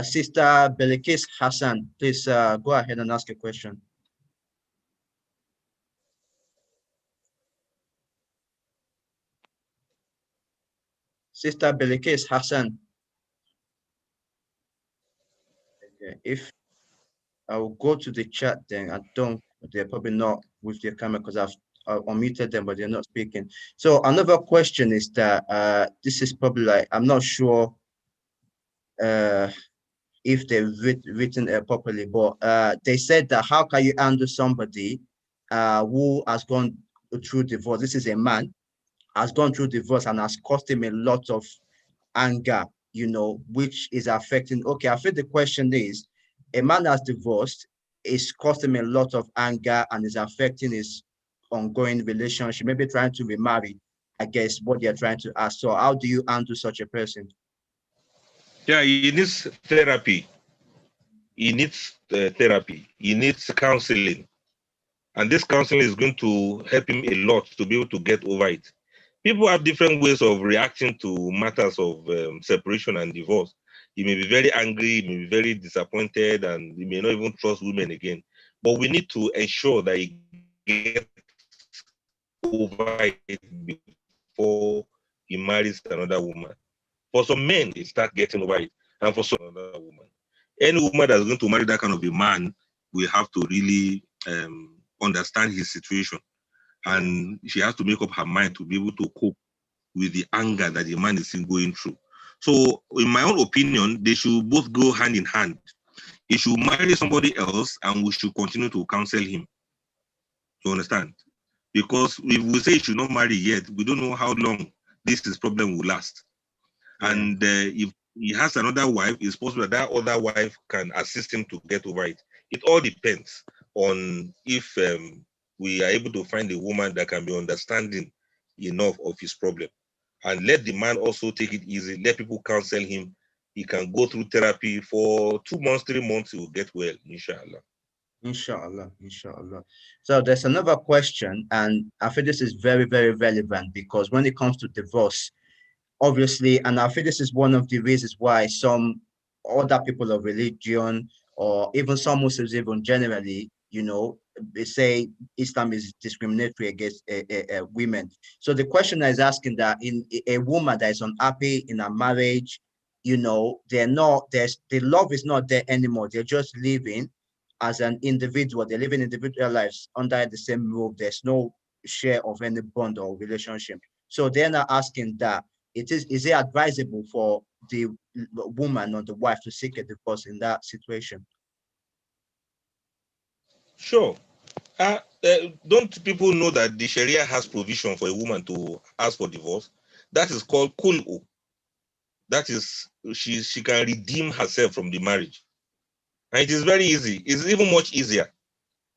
[SPEAKER 3] Sister Belikis Hassan, please go ahead and ask a question. Sister Belikis Hassan. Okay. If I'll go to the chat, then they're probably not with their camera because I've unmuted them, but they're not speaking. So another question is that this is probably like, I'm not sure if they've written it properly, but they said that how can you handle somebody who has gone through divorce? This is a man, has gone through divorce and has cost him a lot of anger, which is affecting. Okay, I think the question is, a man has divorced, is costing him a lot of anger and is affecting his ongoing relationship, maybe trying to remarry, I guess what they're trying to ask. So how do you handle such a person?
[SPEAKER 8] Yeah, he needs therapy. He needs therapy. He needs counseling. And this counseling is going to help him a lot to be able to get over it. People have different ways of reacting to matters of separation and divorce. He may be very angry, he may be very disappointed, and he may not even trust women again. But we need to ensure that he gets over it before he marries another woman. For some men, they start getting over it, and for some other woman. Any woman that's going to marry that kind of a man, we have to really understand his situation. And she has to make up her mind to be able to cope with the anger that the man is still going through. So, in my own opinion, they should both go hand in hand. He should marry somebody else, and we should continue to counsel him. You understand? Because if we say he should not marry yet, we don't know how long this problem will last. Yeah. And if he has another wife, it's possible that other wife can assist him to get over it. It all depends on if we are able to find a woman that can be understanding enough of his problem. And let the man also take it easy. Let people counsel him. He can go through therapy for 2 months, 3 months. He will get well, inshallah.
[SPEAKER 3] Inshallah, inshallah. So there's another question, and I think this is very, very relevant because when it comes to divorce, obviously, and I think this is one of the reasons why some other people of religion or even some Muslims even generally, they say Islam is discriminatory against women. So the questioner is asking that in a woman that is unhappy in a marriage, the love is not there anymore. They're just living as an individual. They're living individual lives under the same roof. There's no share of any bond or relationship. So they're not asking that. Is it advisable for the woman or the wife to seek a divorce in that situation?
[SPEAKER 8] Sure. Don't people know that the Sharia has provision for a woman to ask for divorce? That is called kul'u. That is, she can redeem herself from the marriage. And it is very easy. It's even much easier.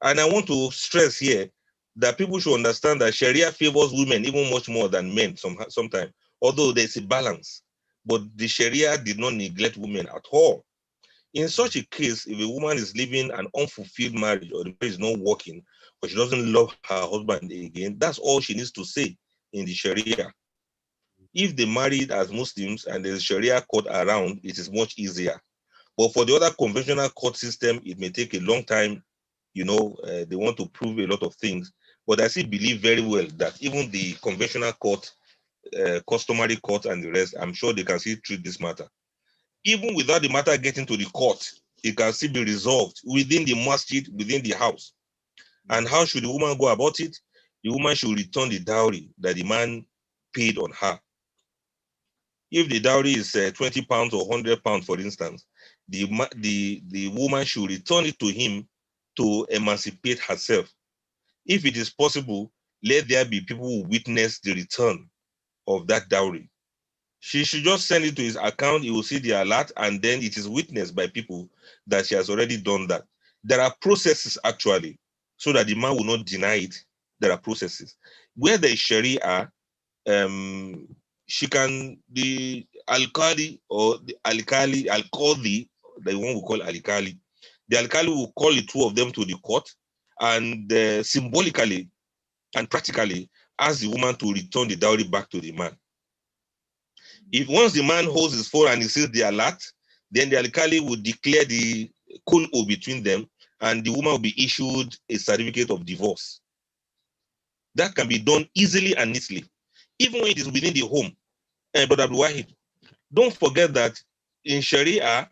[SPEAKER 8] And I want to stress here that people should understand that Sharia favors women even much more than men sometimes, although there's a balance. But the Sharia did not neglect women at all. In such a case, if a woman is living an unfulfilled marriage or the marriage is not working, but she doesn't love her husband again, that's all she needs to say in the Sharia. If they married as Muslims and there's Sharia court around, it is much easier. But for the other conventional court system, it may take a long time. They want to prove a lot of things. But I still believe very well that even the conventional court, customary court and the rest, I'm sure they can still treat this matter. Even without the matter getting to the court, it can still be resolved within the masjid, within the house. And how should the woman go about it? the woman should return the dowry that the man paid on her. If the dowry is 20 pounds or 100 pounds, for instance, the woman should return it to him to emancipate herself. If it is possible, let there be people who witness the return of that dowry. She should just send it to his account. He will see the alert, and then it is witnessed by people that she has already done that. There are processes actually, so that the man will not deny it. There are processes. Where there is Sharia, the alkali or the alkali, the one we call alkali, the alkali will call the two of them to the court and symbolically and practically ask the woman to return the dowry back to the man. If once the man holds his phone and he sees the alert, then the alkali will declare the khul'u between them, and the woman will be issued a certificate of divorce. That can be done easily and neatly, even when it is within the home. But Abdul Wahid, don't forget that in Sharia,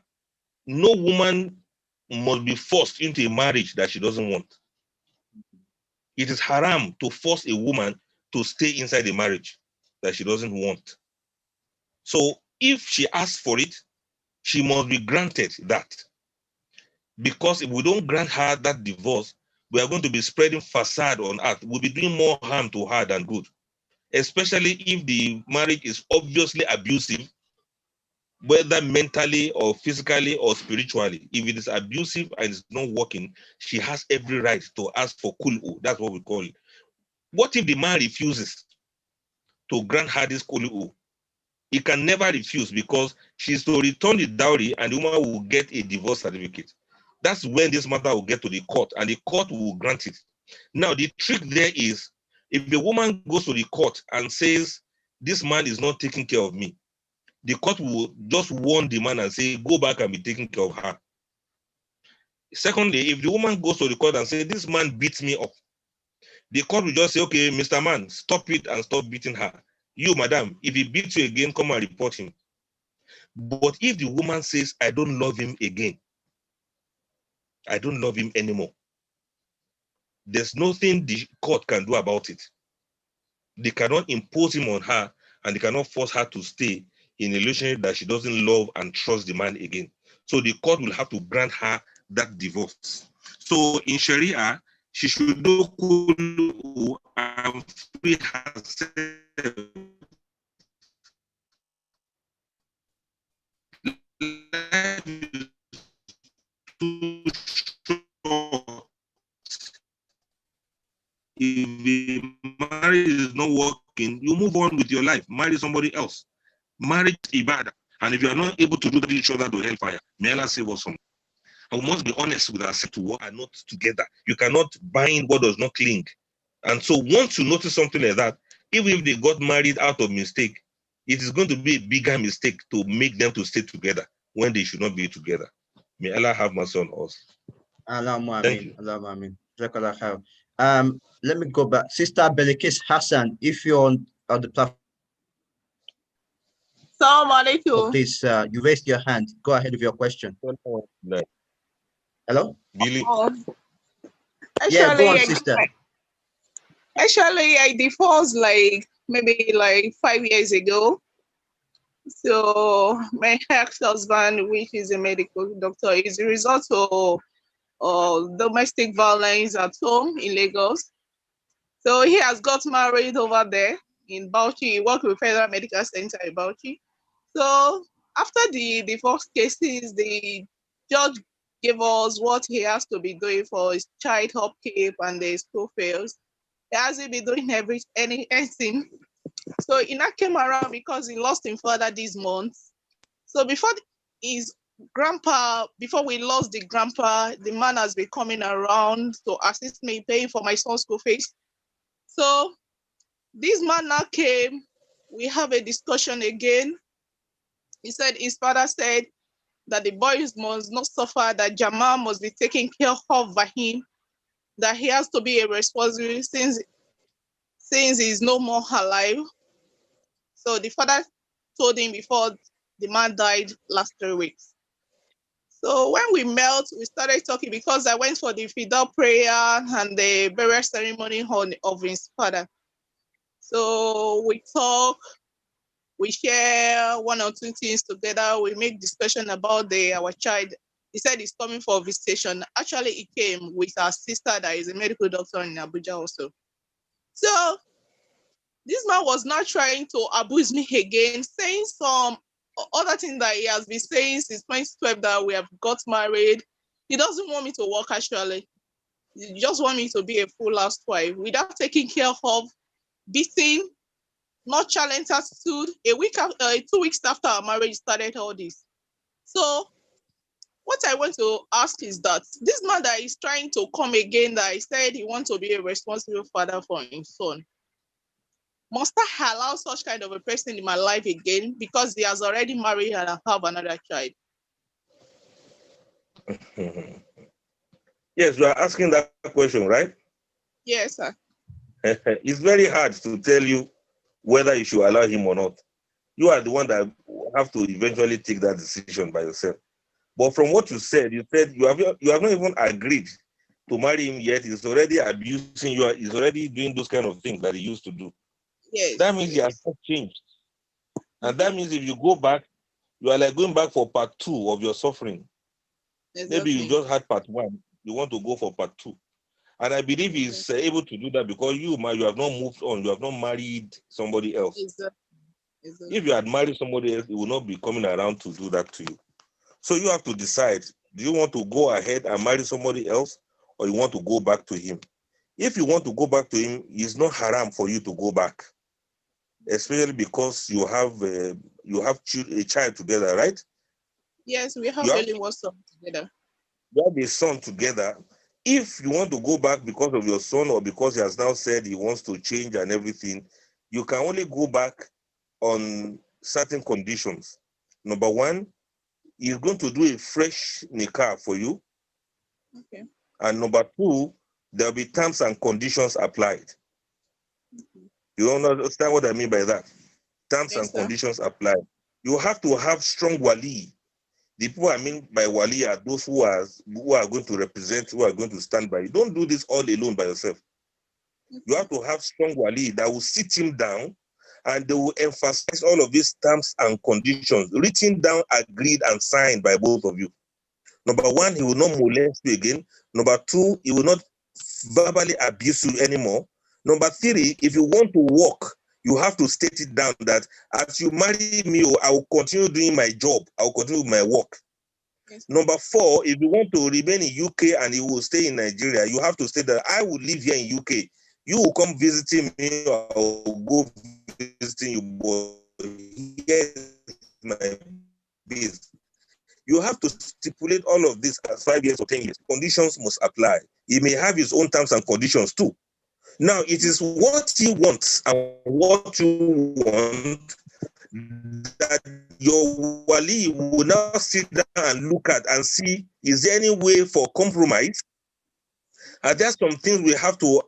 [SPEAKER 8] no woman must be forced into a marriage that she doesn't want. It is haram to force a woman to stay inside a marriage that she doesn't want. So if she asks for it, she must be granted that. Because if we don't grant her that divorce, we are going to be spreading facade on earth. We'll be doing more harm to her than good, especially if the marriage is obviously abusive, whether mentally or physically or spiritually. If it is abusive and it's not working, she has every right to ask for khul'u. That's what we call it. What if the man refuses to grant her this khul'u? He can never refuse, because she's to return the dowry and the woman will get a divorce certificate. That's when this matter will get to the court and the court will grant it. Now, the trick there is, if the woman goes to the court and says, this man is not taking care of me, the court will just warn the man and say, go back and be taking care of her. Secondly, if the woman goes to the court and says, this man beats me up, the court will just say, okay, Mr. Man, stop it and stop beating her. You, madam, if he beats you again, come and report him. But if the woman says, I don't love him again, I don't love him anymore, there's nothing the court can do about it. They cannot impose him on her, and they cannot force her to stay in a relationship that she doesn't love and trust the man again. So the court will have to grant her that divorce. So in Sharia, she should do khulu and free herself. Life is too short. If the marriage is not working, you move on with your life, marry somebody else. Marriage ibadah. And if you are not able to do that, each other to hellfire, may Allah save us from. And we must be honest with ourselves to what are not together. You cannot bind what does not cling. And so once you notice something like that, even if they got married out of mistake, it is going to be a bigger mistake to make them to stay together when they should not be together. May Allah have mercy on us. Thank you.
[SPEAKER 3] Let me go back. Sister Belikis Hassan, if you're on the platform, please, you raised your hand. Go ahead with your question. Hello?
[SPEAKER 8] Billy?
[SPEAKER 3] Yeah, go on, sister.
[SPEAKER 10] Actually, I divorced maybe 5 years ago. So my ex-husband, which is a medical doctor, is a result of domestic violence at home in Lagos. So he has got married over there in Bauchi. He worked with Federal Medical Center in Bauchi. So after the divorce cases, the judge gave us what he has to be doing for his child upkeep and the school fees. He hasn't been doing anything. So it now came around because he lost his father this month. So before we lost the grandpa, the man has been coming around to assist me paying for my son's school fees. So this man now came, we have a discussion again. He said his father said that the boys must not suffer, that Jamal must be taken care of by him, that he has to be a responsibility since he's no more alive. So the father told him before the man died last 3 weeks. So when we met, we started talking because I went for the fidal prayer and the burial ceremony of his father. So we talk, we share one or two things together. We make discussion about our child. He said he's coming for a visitation. Actually, he came with our sister that is a medical doctor in Abuja also. So this man was not trying to abuse me again, saying some other thing that he has been saying since 2012 that we have got married. He doesn't want me to work actually. He just want me to be a full housewife without taking care of, beating, not challenge attitude. 2 weeks after our marriage started all this. So what I want to ask is that this man that is trying to come again, that he said he wants to be a responsible father for his son, must I allow such kind of a person in my life again because he has already married and have another child?
[SPEAKER 8] Yes, you are asking that question, right?
[SPEAKER 10] Yes, sir.
[SPEAKER 8] It's very hard to tell you whether you should allow him or not. You are the one that have to eventually take that decision by yourself. But from what you said you have not even agreed to marry him yet. He's already abusing you. He's already doing those kind of things that he used to do.
[SPEAKER 10] Yes.
[SPEAKER 8] That means he has not changed. And that means if you go back, you are like going back for part 2 of your suffering.
[SPEAKER 10] Exactly.
[SPEAKER 8] Maybe you just had part 1. You want to go for part 2. And I believe he's able to do that because you have not moved on. You have not married somebody else.
[SPEAKER 10] Exactly.
[SPEAKER 8] If you had married somebody else, he will not be coming around to do that to you. So you have to decide, do you want to go ahead and marry somebody else or you want to go back to him? If you want to go back to him, it's not haram for you to go back, especially because you have a child together, right?
[SPEAKER 10] Yes, we have only one son together.
[SPEAKER 8] You have a son together. If you want to go back because of your son or because he has now said he wants to change and everything, you can only go back on certain conditions. Number 1, he's going to do a fresh nikah for you.
[SPEAKER 10] Okay.
[SPEAKER 8] And number 2, there'll be terms and conditions applied. You don't understand what I mean by that? Terms and conditions applied. You have to have strong wali. The people I mean by wali are those who are going to represent, who are going to stand by you. Don't do this all alone by yourself. You have to have strong wali that will sit him down and they will emphasize all of these terms and conditions, written down, agreed, and signed by both of you. Number 1, he will not molest you again. Number 2, he will not verbally abuse you anymore. Number 3, if you want to walk, you have to state it down that as you marry me, I will continue doing my job. I will continue my work. Yes. Number 4, if you want to remain in UK and you will stay in Nigeria, you have to state that I will live here in UK. You will come visiting me, or I will go visiting you, but here's my base. You have to stipulate all of this as 5 years or 10 years. Conditions must apply. He may have his own terms and conditions too. Now, it is what he wants and what you want that your wali will now sit down and look at and see, is there any way for compromise? Are there some things we have to,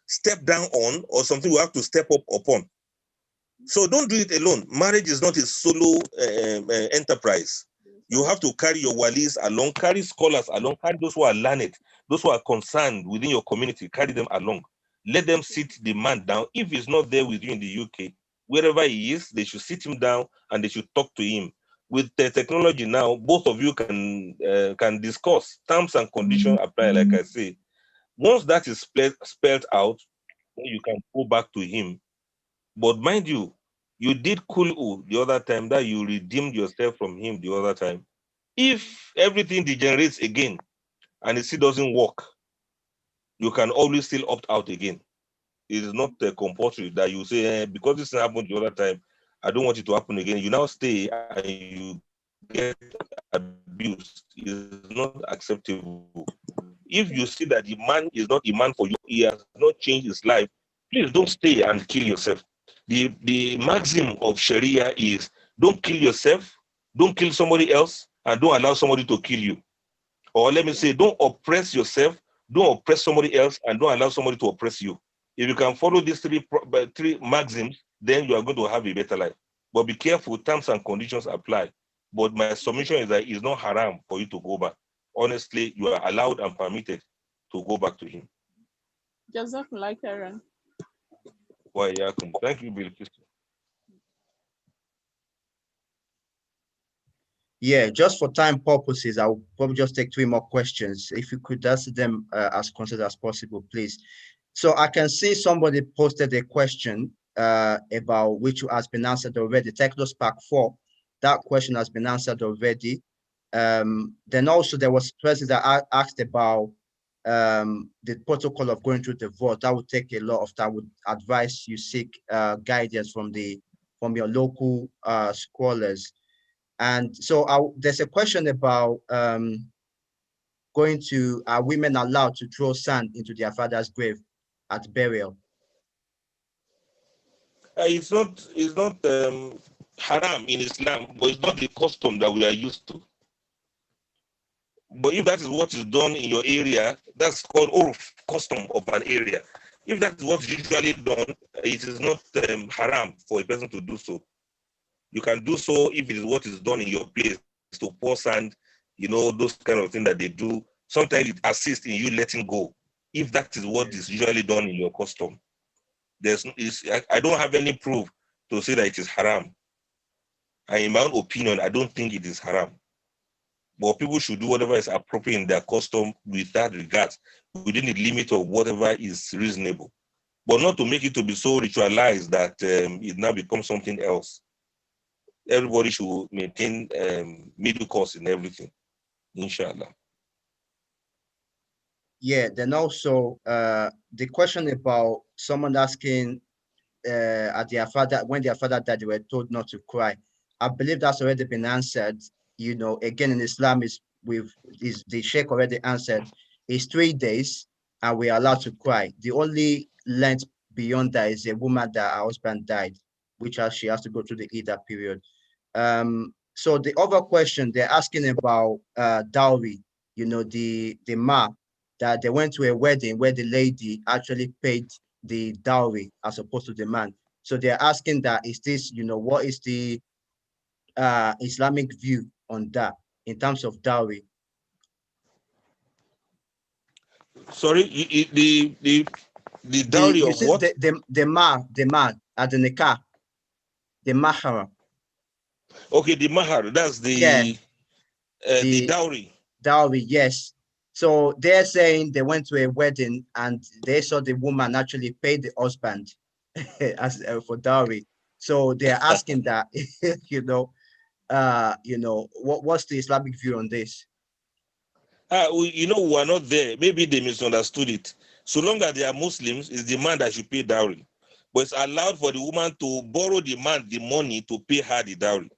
[SPEAKER 8] step down on, or something we have to step up upon? So don't do it alone. Marriage is not a solo enterprise. You have to carry your walis along, carry scholars along, carry those who are learned, those who are concerned within your community, carry them along. Let them sit the man down. If he's not there with you in the UK, wherever he is, they should sit him down and they should talk to him. With the technology now, both of you can discuss. Terms and conditions apply, like I say. Once that is spelled out, then you can go back to him. But mind you, you did kulu the other time, that you redeemed yourself from him the other time. If everything degenerates again and it still doesn't work, you can always still opt out again. It is not compulsory that you say, because this happened the other time, I don't want it to happen again. You now stay and you get abused. It is not acceptable. If you see that the man is not a man for you, he has not changed his life, please don't stay and kill yourself. The maxim of Sharia is don't kill yourself, don't kill somebody else, and don't allow somebody to kill you. Or let me say, don't oppress yourself, don't oppress somebody else, and don't allow somebody to oppress you. If you can follow these three maxims, then you are going to have a better life. But be careful, terms and conditions apply. But my submission is that it's not haram for you to go back. Honestly, you are allowed and permitted to go back to him.
[SPEAKER 10] Jazakallah khairan.
[SPEAKER 8] Wa iyyakum. Thank you, Bill.
[SPEAKER 3] Yeah, just for time purposes, I'll probably just take 3 more questions. If you could answer them as concise as possible, please. So I can see somebody posted a question about which has been answered already. TechnoSpark 4, that question has been answered already. Then also there was a person that asked about the protocol of going through the vote. That would take a lot of time. I would advise you seek guidance from your local scholars. And so there's a question about are women allowed to throw sand into their father's grave at burial?
[SPEAKER 8] It's not haram in Islam, but it's not the custom that we are used to. But if that is what is done in your area, that's called urf, custom of an area. If that is what's usually done, it is not haram for a person to do so. You can do so if it is what is done in your place, to pour sand, those kind of things that they do. Sometimes it assists in you letting go, if that is what is usually done in your custom. I don't have any proof to say that it is haram. And in my own opinion, I don't think it is haram. But people should do whatever is appropriate in their custom with that regard, within the limit of whatever is reasonable. But not to make it to be so ritualized that it now becomes something else. Everybody should maintain middle course in everything, inshallah.
[SPEAKER 3] Yeah, then also the question about someone asking at their father, when their father died, they were told not to cry. I believe that's already been answered. Again, in Islam, the Sheikh already answered, it's 3 days and we are allowed to cry. The only length beyond that is a woman that her husband died, which she has to go through the Ida period. So the other question they're asking about dowry, the ma, that they went to a wedding where the lady actually paid the dowry as opposed to the man. So they're asking that, is this, what is the Islamic view on that in terms of dowry?
[SPEAKER 8] Sorry, the dowry of what?
[SPEAKER 3] The man at the nikah, the mahar.
[SPEAKER 8] Okay, the mahar, that's the dowry.
[SPEAKER 3] Dowry, yes. So they're saying they went to a wedding and they saw the woman actually pay the husband as for dowry. So they're asking that, what's the Islamic view on this?
[SPEAKER 8] We are not there. Maybe they misunderstood it. So long as they are Muslims, it's the man that should pay dowry. But it's allowed for the woman to borrow the man the money to pay her the dowry.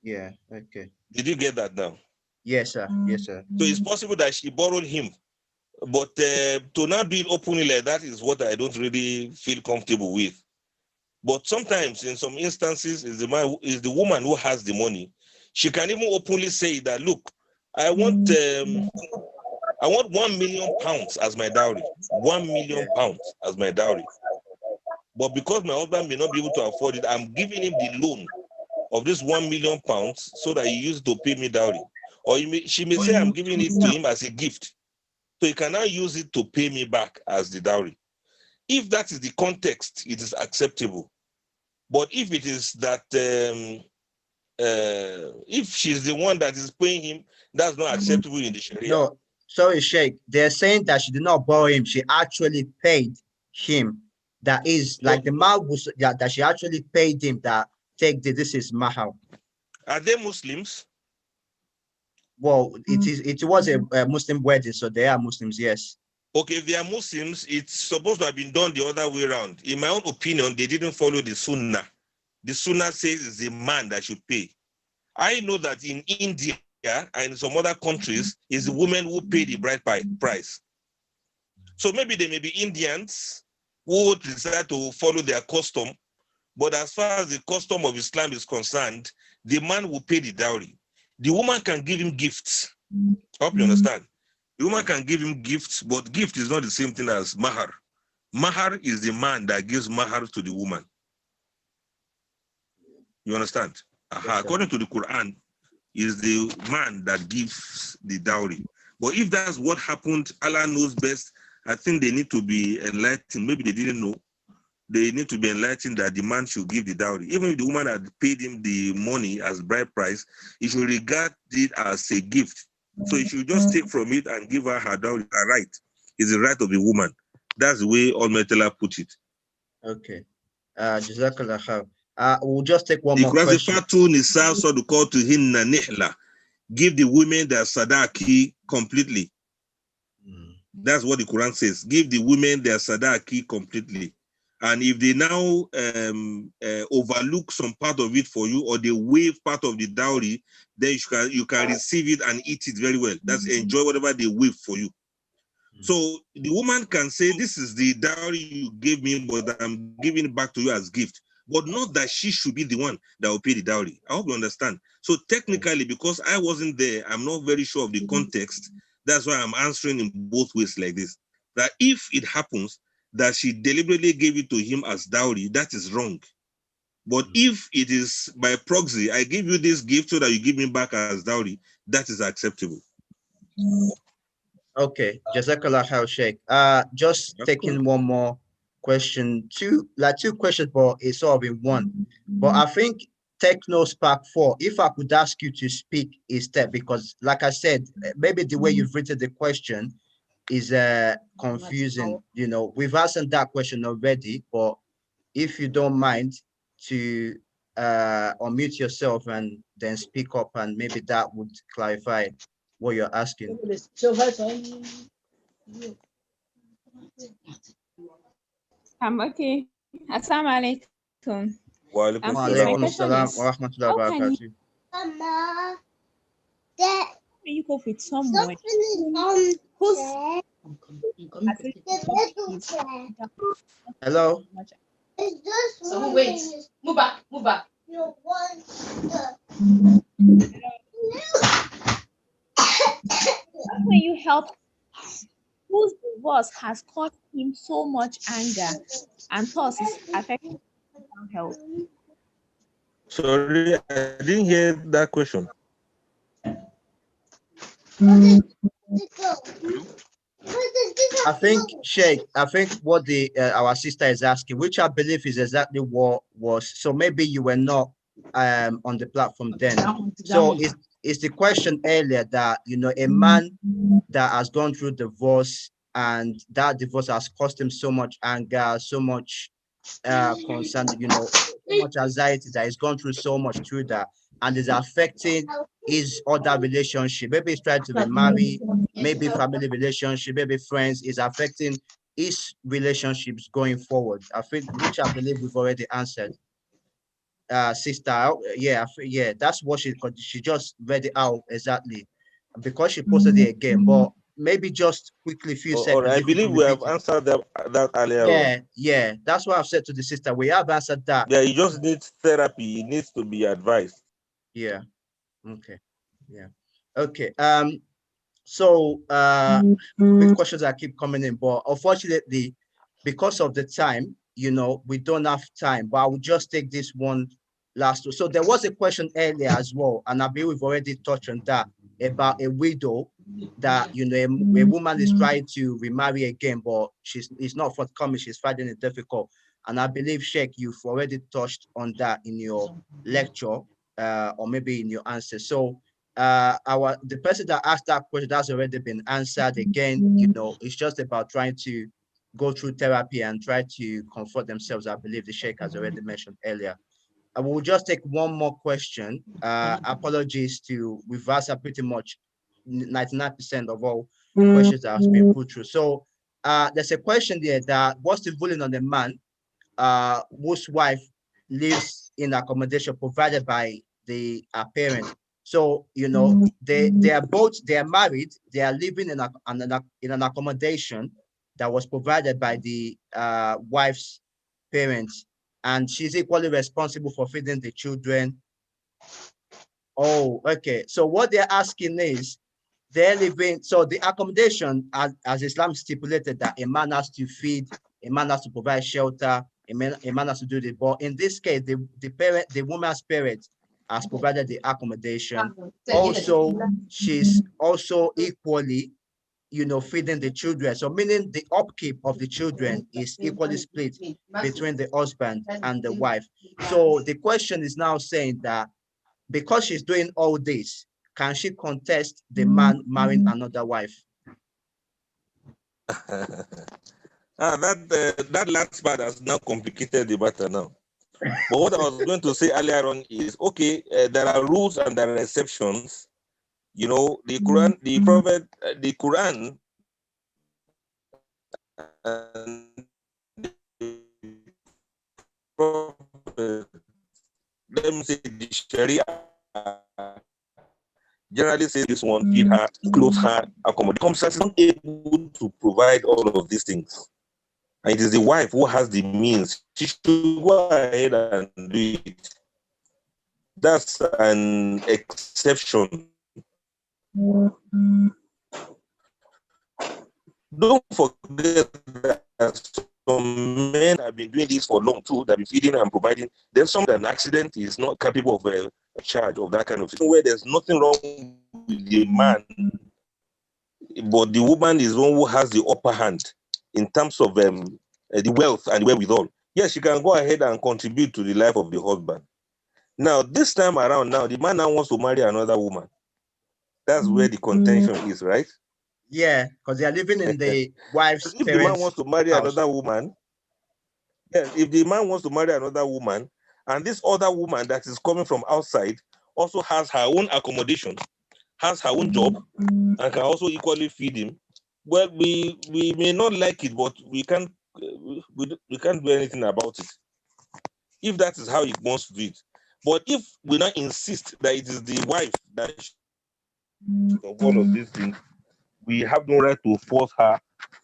[SPEAKER 3] Yeah, okay.
[SPEAKER 8] Did you get that now?
[SPEAKER 3] Yes, sir. Yes, sir.
[SPEAKER 8] So it's possible that she borrowed him. But to not do it openly like that is what I don't really feel comfortable with. But sometimes, in some instances, is the woman who has the money. She can even openly say that, look, I want 1 million pounds as my dowry. 1 million pounds as my dowry. But because my husband may not be able to afford it, I'm giving him the loan of this 1 million pounds so that he used to pay me dowry. Or she may say I'm giving it to him as a gift. So he can now use it to pay me back as the dowry. If that is the context, it is acceptable. But if it is that, if she's the one that is paying him, that's not acceptable in the Sharia.
[SPEAKER 3] No, sorry, Sheikh. They're saying that she did not borrow him. She actually paid him. That is like the man was that she actually paid him that this is mahar.
[SPEAKER 8] Are they Muslims?
[SPEAKER 3] Well, it was a Muslim wedding, so they are Muslims, yes.
[SPEAKER 8] Okay, if they are Muslims, it's supposed to have been done the other way around. In my own opinion, they didn't follow the Sunnah. The Sunnah says it's the man that should pay. I know that in India and in some other countries, it's the woman who pay the bride price. So maybe they may be Indians who decide to follow their custom, but as far as the custom of Islam is concerned, the man will pay the dowry. The woman can give him gifts. I hope you understand. The woman can give him gifts, but gift is not the same thing as mahar. Mahar is the man that gives mahar to the woman. You understand? According to the Quran, is the man that gives the dowry. But if that's what happened, Allah knows best. I think they need to be enlightened. Maybe they didn't know. They need to be enlightened that the man should give the dowry. Even if the woman had paid him the money as bride price, he should regard it as a gift. So he should just take from it and give her her dowry. Her right is the right of the woman. That's the way Almighty Allah put it.
[SPEAKER 3] Okay. Jazakallah khair. We'll just take one more question.
[SPEAKER 8] Give the women their sadaki completely. That's what the Quran says. Give the women their sadaki completely. And if they now overlook some part of it for you, or they waive part of the dowry, then you can receive it and eat it very well. That's enjoy whatever they waive for you. So the woman can say, this is the dowry you gave me, but I'm giving it back to you as gift. But not that she should be the one that will pay the dowry. I hope you understand. So technically, because I wasn't there, I'm not very sure of the context. That's why I'm answering in both ways like this. That if it happens that she deliberately gave it to him as dowry, that is wrong. But if it is by proxy, I give you this gift so that you give me back as dowry, that is acceptable.
[SPEAKER 3] Okay, Jazakallah khair, Sheikh. Just taking one more question, two questions, but it's all in one. But I think Techno Spark 4, if I could ask you to speak instead, because like I said, maybe the way you've written the question is confusing. You know, we've answered that question already, but if you don't mind to unmute yourself and then speak up, and maybe that would clarify what you're asking.
[SPEAKER 11] I'm okay. Assalamu alaikum.
[SPEAKER 3] Wa alaikum assalam wa rahmatullahi wa barakatuh.
[SPEAKER 11] You go with someone who's
[SPEAKER 3] hello.
[SPEAKER 12] So wait, move back.
[SPEAKER 11] When you help whose divorce has caused him so much anger and thus is affecting his health.
[SPEAKER 8] Sorry, I didn't hear that question.
[SPEAKER 3] I think, Sheikh, what the our sister is asking, which I believe is exactly what was, so maybe you were not on the platform then. So it's the question earlier that, you know, a man that has gone through divorce and that divorce has caused him so much anger, so much concern, you know, so much anxiety, that he's gone through so much through that, and is affecting his other relationship. Maybe he's trying to remarry, maybe family relationship, maybe friends, is affecting his relationships going forward. I think, which I believe we've already answered. Sister, yeah, that's what she just read it out exactly, because she posted it again. But maybe just quickly, few seconds.
[SPEAKER 8] I believe we have answered that earlier.
[SPEAKER 3] Yeah, that's what I've said to the sister. We have answered that.
[SPEAKER 8] Yeah, he just needs therapy. He needs to be advised.
[SPEAKER 3] Yeah. Okay. Yeah. Okay. So big questions that keep coming in, but unfortunately, because of the time, you know, we don't have time. But I will just take this one last one. So there was a question earlier as well, and I believe we've already touched on that, about a widow that, you know, a woman is trying to remarry again, but it's not forthcoming. She's finding it difficult. And I believe, Sheikh, you've already touched on that in your lecture, or maybe in your answer. So the person that asked that question, that's already been answered. Again, you know, it's just about trying to go through therapy and try to comfort themselves. I believe the Sheikh has already mentioned earlier. I will just take one more question. Apologies to, we've answered pretty much 99% of all questions that have been put through. So there's a question there that, what's the ruling on the man whose wife lives in accommodation provided by the parent? So, you know, they are married, they are living in an accommodation that was provided by the wife's parents, and she's equally responsible for feeding the children. Oh, okay. So what they're asking is, they're living, so the accommodation, as Islam stipulated, that a man has to feed, a man has to provide shelter, a man has to do this. But in this case, the woman's parents has provided the accommodation. Also, she's also equally, feeding the children. So meaning the upkeep of the children is equally split between the husband and the wife. So the question is now saying that because she's doing all this, can she contest the man marrying another wife?
[SPEAKER 8] That last part has now complicated the matter now. But what I was going to say earlier on is, okay, there are rules and there are exceptions. The Quran, the Prophet, the Quran, and the Prophet, let me say the Sharia, generally say this one, feed her, clothe her, accommodate. Circumstances not able to provide all of these things. And it is the wife who has the means. She should go ahead and do it. That's an exception. Don't forget that some men have been doing this for long too. They've been feeding and providing. There's some that an accident is not capable of a charge of that kind of thing, where there's nothing wrong with the man, but the woman is one who has the upper hand in terms of the wealth and wherewithal. Yes, she can go ahead and contribute to the life of the husband. Now, this time around, now the man now wants to marry another woman. That's where the contention is, right?
[SPEAKER 3] Yeah, because they are living in the wife's
[SPEAKER 8] if the man wants to marry another woman, yes, if the man wants to marry another woman, and this other woman that is coming from outside also has her own accommodation, has her own job, and can also equally feed him, well, we may not like it, but we can't do anything about it. If that is how he wants to do it. But if we now insist that it is the wife that of all of these things, we have no right to force her,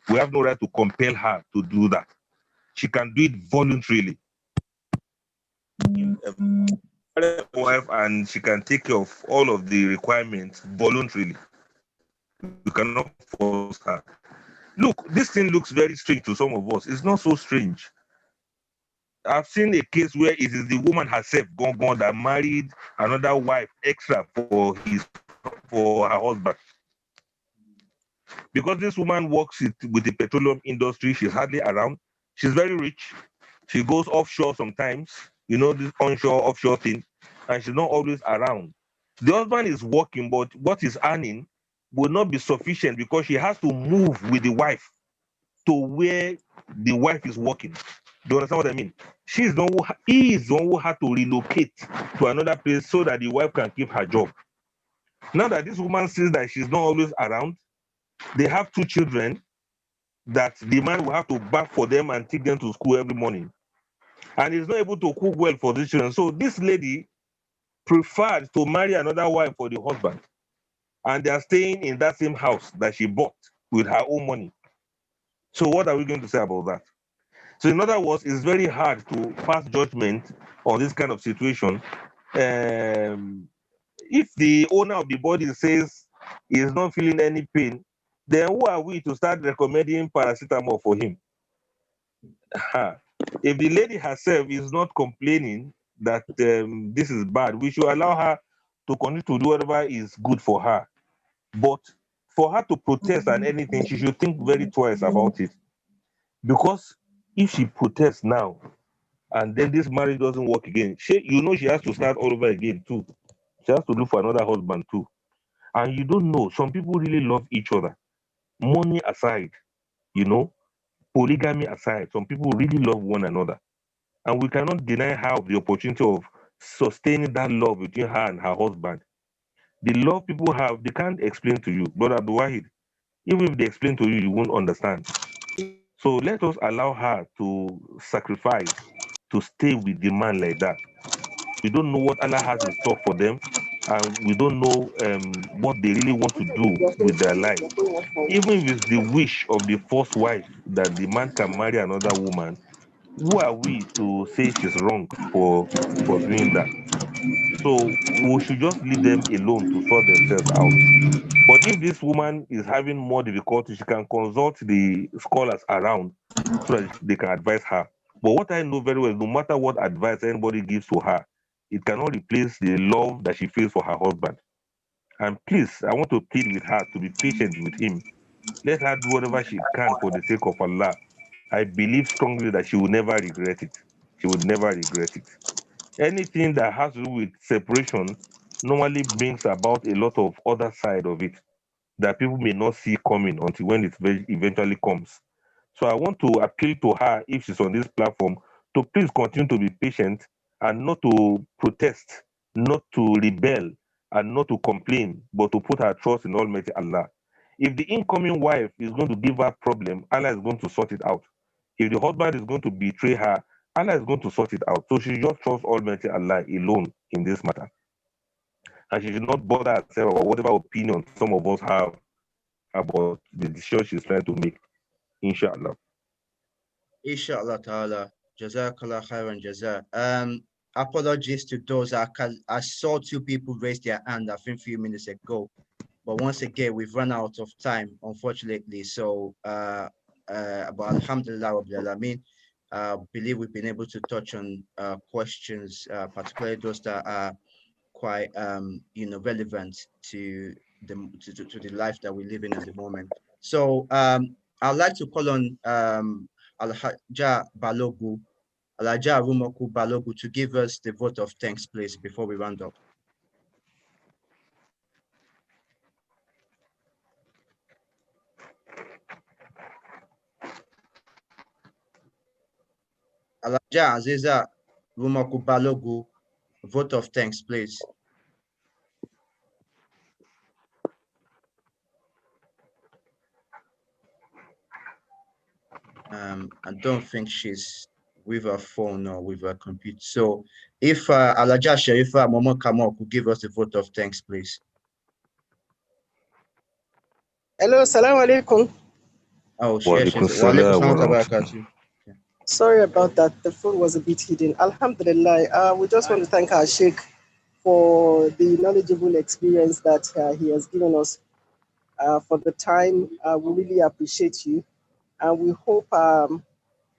[SPEAKER 8] we have no right to compel her to do that. She can do it voluntarily. Wife, and she can take care of all of the requirements voluntarily. We cannot force her. Look, this thing looks very strange to some of us. It's not so strange. I've seen a case where it is the woman herself gone that married another wife extra for her husband. Because this woman works with the petroleum industry, she's hardly around. She's very rich. She goes offshore sometimes, this onshore, offshore thing, and she's not always around. The husband is working, but what he's earning will not be sufficient because she has to move with the wife to where the wife is working. Do you understand what I mean? He is the one who had to relocate to another place so that the wife can keep her job. Now that this woman sees that she's not always around, they have 2 children that the man will have to bath for them and take them to school every morning. And he's not able to cook well for these children. So this lady preferred to marry another wife for the husband. And they are staying in that same house that she bought with her own money. So what are we going to say about that? So in other words, it's very hard to pass judgment on this kind of situation. If the owner of the body says he is not feeling any pain, then who are we to start recommending paracetamol for him? If the lady herself is not complaining that this is bad, we should allow her to continue to do whatever is good for her. But for her to protest and anything, she should think very twice about it. Because if she protests now, and then this marriage doesn't work again, she has to start all over again too. She has to look for another husband too. And you don't know, some people really love each other. Money aside, polygamy aside, some people really love one another. And we cannot deny her the opportunity of sustaining that love between her and her husband. The love people have, they can't explain to you. But Abdul Wahid, even if they explain to you, you won't understand. So let us allow her to sacrifice to stay with the man like that. We don't know what Allah has in store for them, and we don't know what they really want to do with their life. Even if it's the wish of the first wife that the man can marry another woman, who are we to say she's wrong for doing that? So we should just leave them alone to sort themselves out. But if this woman is having more difficulty, she can consult the scholars around so that they can advise her. But what I know very well, no matter what advice anybody gives to her, it cannot replace the love that she feels for her husband. And please, I want to plead with her to be patient with him. Let her do whatever she can for the sake of Allah. I believe strongly that she will never regret it. She would never regret it. Anything that has to do with separation normally brings about a lot of other side of it that people may not see coming until when it eventually comes. So I want to appeal to her if she's on this platform to please continue to be patient and not to protest, not to rebel, and not to complain, but to put her trust in Almighty Allah. If the incoming wife is going to give her problem, Allah is going to sort it out. If the husband is going to betray her, Allah is going to sort it out. So she just trust Almighty Allah alone in this matter. And she should not bother herself or whatever opinion some of us have about the decision she's trying to make. Inshallah.
[SPEAKER 3] Inshallah ta'ala. Jazakallah khairan jaza. Apologies to those. I saw two people raise their hand, I think a few minutes ago. But once again, we've run out of time, unfortunately. So, but alhamdulillah, Rabbil Alameen, believe we've been able to touch on questions, particularly those that are quite, relevant to the life that we live in at the moment. So, I'd like to call on Alhaja Balogu, Alhaja Rumoku Balogu, to give us the vote of thanks, please, before we round up. Alhaja Aziza Rumoku Balogu, vote of thanks, please. I don't think she's with her phone or with her computer. So if Alhaja Sharifa Momo Kamo could give us the vote of thanks, please.
[SPEAKER 13] Hello, assalamu alaikum.
[SPEAKER 3] Oh,
[SPEAKER 8] Wa alaikum salam wa rahmatullah.
[SPEAKER 13] Sorry about that. The phone was a bit hidden. Alhamdulillah. We just want to thank our Sheikh for the knowledgeable experience that he has given us. For the time, we really appreciate you. And we hope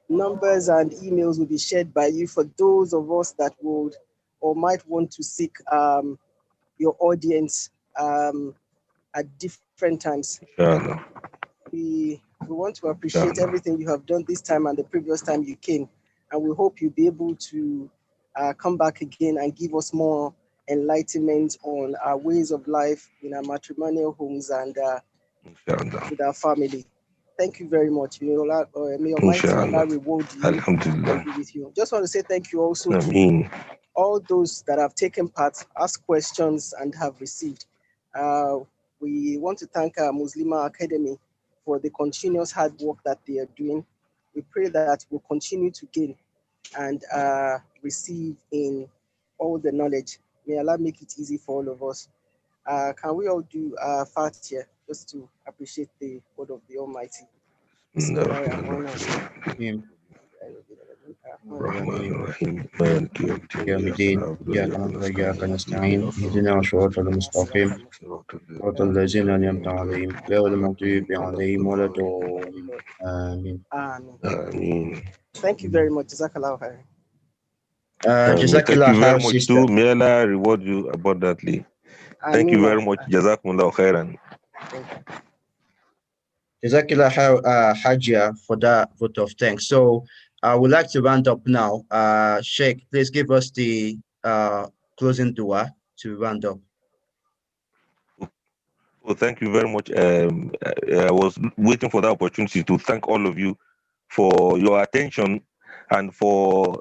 [SPEAKER 13] numbers and emails will be shared by you for those of us that would or might want to seek your audience at different times.
[SPEAKER 8] Inshallah.
[SPEAKER 13] We want to appreciate everything you have done this time and the previous time you came. And we hope you'll be able to come back again and give us more enlightenment on our ways of life in our matrimonial homes and with our family. Thank you very much. May Almighty Allah reward you
[SPEAKER 8] Alhamdulillah.
[SPEAKER 13] and be with you. Just want to say thank you also
[SPEAKER 8] Ameen.
[SPEAKER 13] to all those that have taken part, asked questions, and have received. We want to thank our Muslima Academy for the continuous hard work that they are doing. We pray that we'll continue to gain and receive in all the knowledge. May Allah make it easy for all of us. Can we all do Fatiha just to appreciate the word of the Almighty?
[SPEAKER 3] الرحمن الرحيم مالك يوم الدين إياك نعبد وإياك نستعين اهدنا الصراط المستقيم صراط الذين أنعمت عليهم غير المغضوب عليهم ولا الضالين آمين.
[SPEAKER 8] Ameen.
[SPEAKER 13] Thank you very much. Jazakallah khair.
[SPEAKER 8] Thank you very much too. May Allah reward you abundantly. Thank you very much. Jazakumullah khairan.
[SPEAKER 3] Jazakallah Hajia for that vote of thanks. So I would like to round up now. Sheikh, please give us the closing dua to round up.
[SPEAKER 8] Well, thank you very much. I was waiting for the opportunity to thank all of you for your attention and for,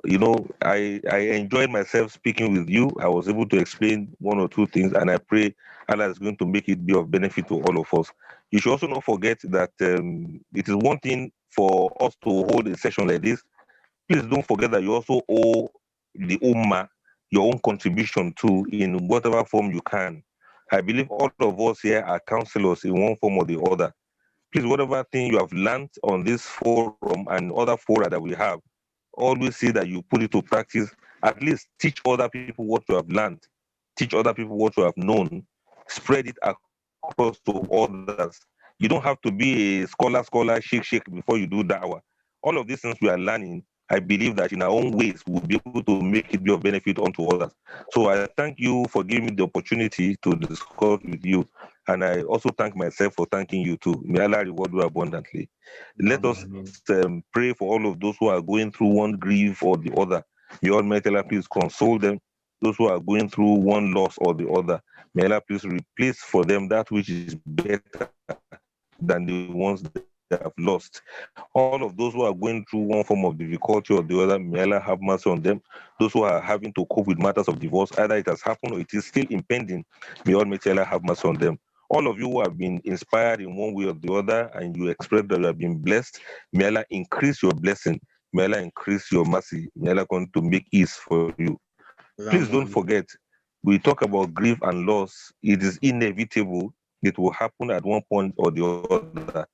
[SPEAKER 8] I enjoyed myself speaking with you. I was able to explain one or two things, and I pray Allah is going to make it be of benefit to all of us. You should also not forget that it is one thing for us to hold a session like this. Please don't forget that you also owe the Ummah your own contribution too in whatever form you can. I believe all of us here are counselors in one form or the other. Please, whatever thing you have learned on this forum and other fora that we have, always see that you put it to practice. At least teach other people what you have learned. Teach other people what you have known. Spread it across to others. You don't have to be a scholar, shake before you do da'wah. All of these things we are learning, I believe that in our own ways we'll be able to make it be of benefit unto others. So I thank you for giving me the opportunity to discuss with you, and I also thank myself for thanking you too. May Allah reward you abundantly. Let us pray for all of those who are going through one grief or the other. May Almighty Allah please console them. Those who are going through one loss or the other, may Allah please replace for them that which is better than the ones they have lost. All of those who are going through one form of difficulty or the other, may Allah have mercy on them. Those who are having to cope with matters of divorce, either it has happened or it is still impending, may Almighty Allah have mercy on them. All of you who have been inspired in one way or the other and you express that you have been blessed, may Allah increase your blessing. May Allah increase your mercy. May Allah continue to make ease for you. Please don't forget, we talk about grief and loss. It is inevitable. It will happen at one point or the other.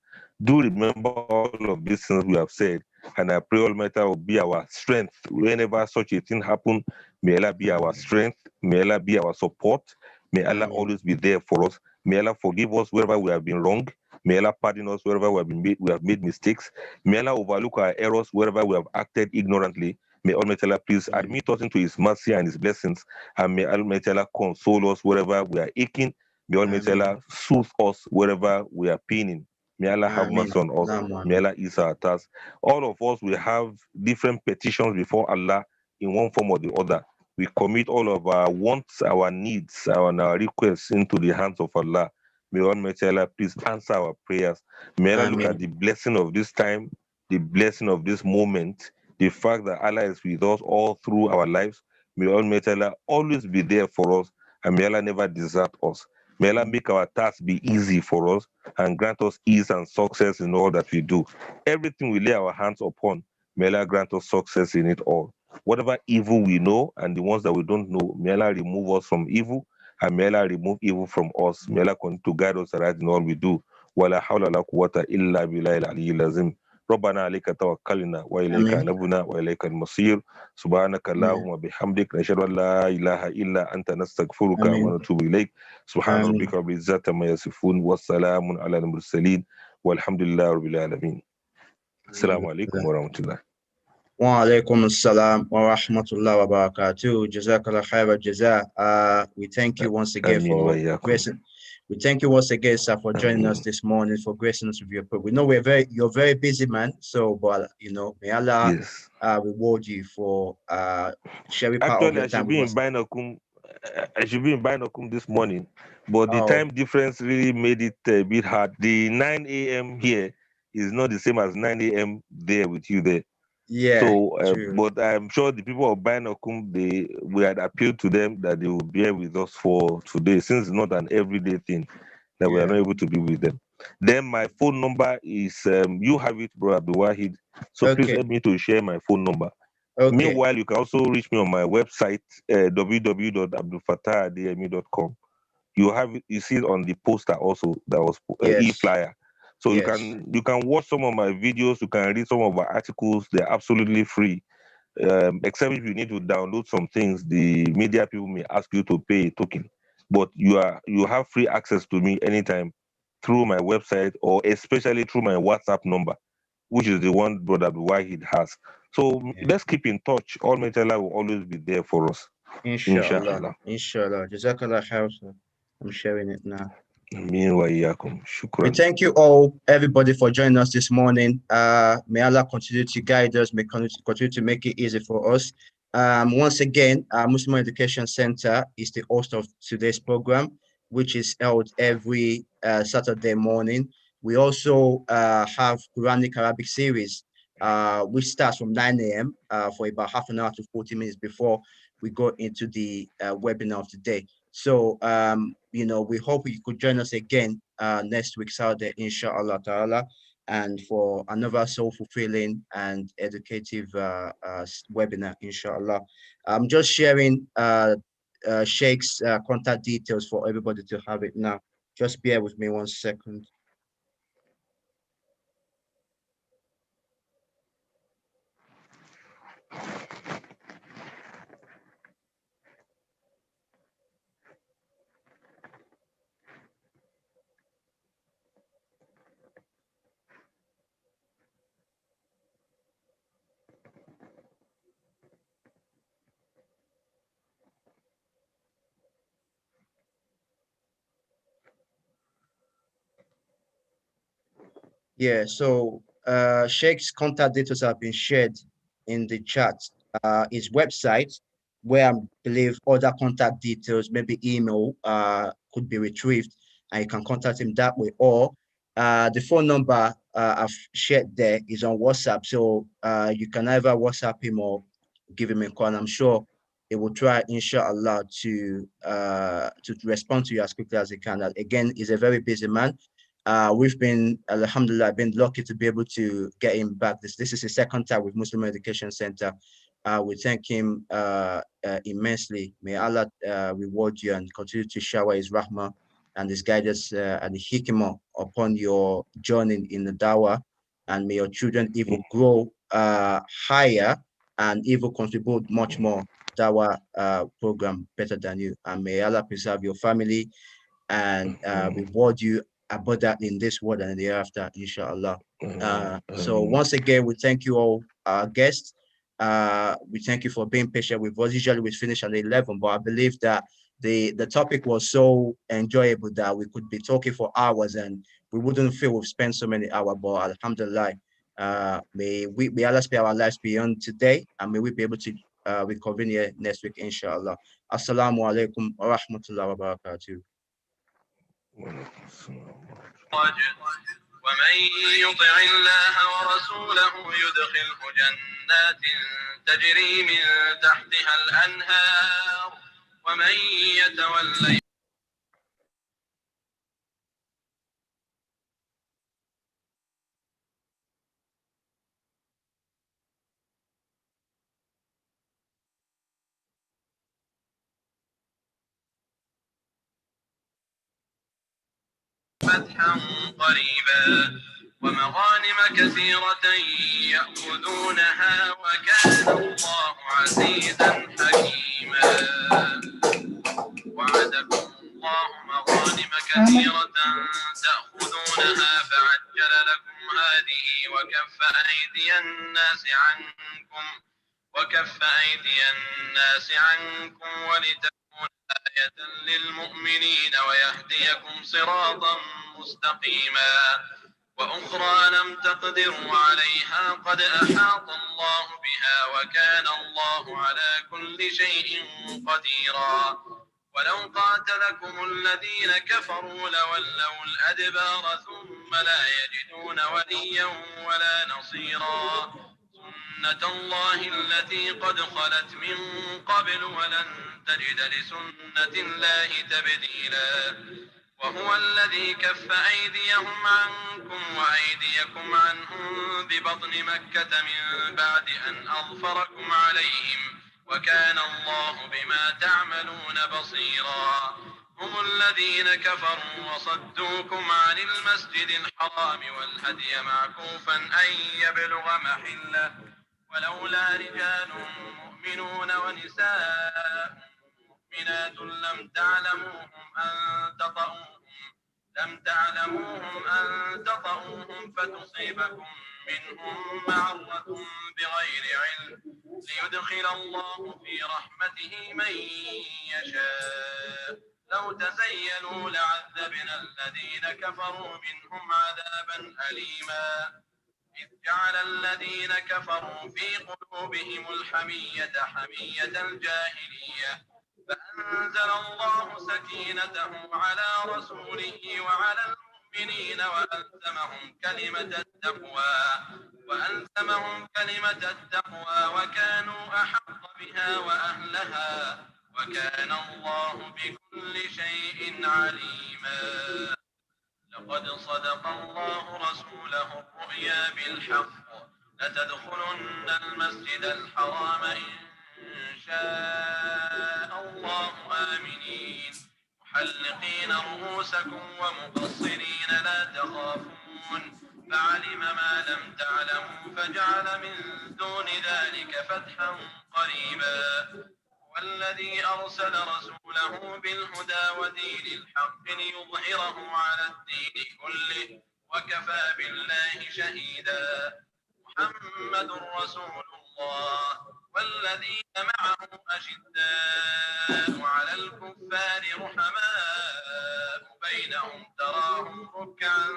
[SPEAKER 8] Do remember all of these things we have said, and I pray Almighty will be our strength whenever such a thing happens. May Allah be our strength. May Allah be our support. May Allah always be there for us. May Allah forgive us wherever we have been wrong. May Allah pardon us wherever we have made mistakes. May Allah overlook our errors wherever we have acted ignorantly. May Almighty Allah please admit us into His mercy and His blessings, and may Almighty Allah console us wherever we are aching. May Almighty Allah soothe us wherever we are paining. May Allah have mercy on us. May Allah ease our task. All of us will have different petitions before Allah in one form or the other. We commit all of our wants, our needs, our requests into the hands of Allah. May Almighty Allah please answer our prayers. May Allah look at the blessing of this time, the blessing of this moment, the fact that Allah is with us all through our lives. May Almighty Allah always be there for us, and may Allah never desert us. May Allah make our tasks be easy for us and grant us ease and success in all that we do. Everything we lay our hands upon, may Allah grant us success in it all. Whatever evil we know and the ones that we don't know, may Allah remove us from evil, and may Allah remove evil from us. May Allah continue to guide us right in all we do. ولا حول ولا قوة إلا بالله العلي العظيم. ربنا عليك توكلنا وإليك أنبنا وإليك المصير. سبحانك اللهم وبحمدك نشهد أن لا إله إلا أنت نستغفرك ونتوب إليك. سبحان ربك رب العزة عما يصفون والسلام على المرسلين والحمد لله رب العالمين. السلام عليكم ورحمة الله.
[SPEAKER 3] Wa alaikum assalam wa rahmatullahi wa barakatuh. Jazakallah khair jaza. We thank you once again for gracing. We thank you once again, sir, for joining us this morning, for gracing us with your program. We know you're very busy, man. So, but may Allah reward you for sharing part of your time with us.
[SPEAKER 8] I should be in Binokum this morning, but the time difference really made it a bit hard. The 9 a.m. here is not the same as 9 a.m. there with you there.
[SPEAKER 3] Yeah.
[SPEAKER 8] So, but I'm sure the people of Binokum, we had appealed to them that they will be here with us for today, since it's not an everyday thing that we are not able to be with them. Then my phone number is you have it, bro Abdul-Wahid. So please help me to share my phone number. Meanwhile, you can also reach me on my website, www.abdulfattahadeyemi.com. You see it on the poster also, that was e-flyer. So you can watch some of my videos, you can read some of my articles. They're absolutely free. Except if you need to download some things, the media people may ask you to pay a token. But you have free access to me anytime through my website, or especially through my WhatsApp number, which is the one Brother Wahid has. So let's keep in touch. Almighty Allah will always be there for us.
[SPEAKER 3] Inshallah. Inshallah. Jazakallah khair. I'm sharing it now. We thank you all, everybody, for joining us this morning. May Allah continue to guide us, may continue to make it easy for us. Once again, Muslim Education Center is the host of today's program, which is held every Saturday morning. We also have Quranic Arabic series, which starts from 9 a.m. For about half an hour to 40 minutes before we go into the webinar of the day. So, we hope you could join us again next week, Saturday, inshallah ta'ala, and for another soul-fulfilling and educative webinar, inshallah. I'm just sharing Sheikh's contact details for everybody to have it now. Just bear with me 1 second. Yeah, so Sheikh's contact details have been shared in the chat. His website, where I believe other contact details, maybe email, could be retrieved, and you can contact him that way. Or the phone number I've shared there is on WhatsApp, so you can either WhatsApp him or give him a call. And I'm sure he will try, inshallah, to respond to you as quickly as he can. Again, he's a very busy man. We've been, alhamdulillah, been lucky to be able to get him back. This is his second time with Muslim Education Center. We thank him immensely. May Allah reward you and continue to shower his rahmah and his guidance and the hikmah upon your journey in the dawah. And may your children even grow higher and even contribute much more dawah program better than you. And may Allah preserve your family and reward you abundantly in this world and in the hereafter, inshallah. So once again, we thank you all, our guests. We thank you for being patient with us. Usually we finish at 11, but I believe that the topic was so enjoyable that we could be talking for hours and we wouldn't feel we've spent so many hours. But alhamdulillah, may Allah spare our lives beyond today, and may we be able to reconvene here next week, inshallah. Assalamu alaikum wa rahmatullahi wa barakatuh.
[SPEAKER 14] ومن يطع الله ورسوله يدخله جنات تجري من تحتها الأنهار ومن يتولى فتحا قريبا ومغانم كثيرة يأخذونها وكان الله عزيزا حكيما وعدكم الله مغانم كثيرة تأخذونها فعجل لكم هذه وكف أيدي الناس عنكم ولتكون آية للمؤمنين ويهديكم صراطا مستقيما وأخرى لم تقدروا عليها قد أحاط الله بها وكان الله على كل شيء قديرا ولو قاتلكم الذين كفروا لولوا الأدبار ثم لا يجدون وليا ولا نصيرا سنة الله التي قد خلت من قبل ولن تجد لسنة الله تبديلا وهو الذي كف أيديهم عنكم وأيديكم عنهم ببطن مكة من بعد أن أظفركم عليهم وكان الله بما تعملون بصيرا هم الذين كفروا وصدوكم عن المسجد الحرام والهدي معكوفا أن يبلغ محله ولولا رجال مؤمنون ونساء مؤمنات لم تعلموهم أن تطؤوهم فتصيبكم منهم معرة بغير علم ليدخل الله في رحمته من يشاء لو تزيلوا لعذبنا الذين كفروا منهم عذابا أليما إذ جعل الذين كفروا في قلوبهم الحمية حمية الجاهلية فأنزل الله سكينته على رسوله وعلى المؤمنين وألزمهم كلمة التقوى وكانوا أحق بها وأهلها وكان الله بكل شيء عليما لقد صدق الله رسوله الرؤيا بالحق لتدخلن المسجد الحرام إن شاء الله آمنين محلقين رؤوسكم ومقصرين لا تخافون فعلم ما لم تعلموا فجعل من دون ذلك فتحا قريبا والذي أرسل رسوله بالهدى ودين الحق ليظهره على الدين كله وكفى بالله شهيدا محمد رسول الله والذين معه أشداء على الكفار رحماء بينهم تراهم ركعا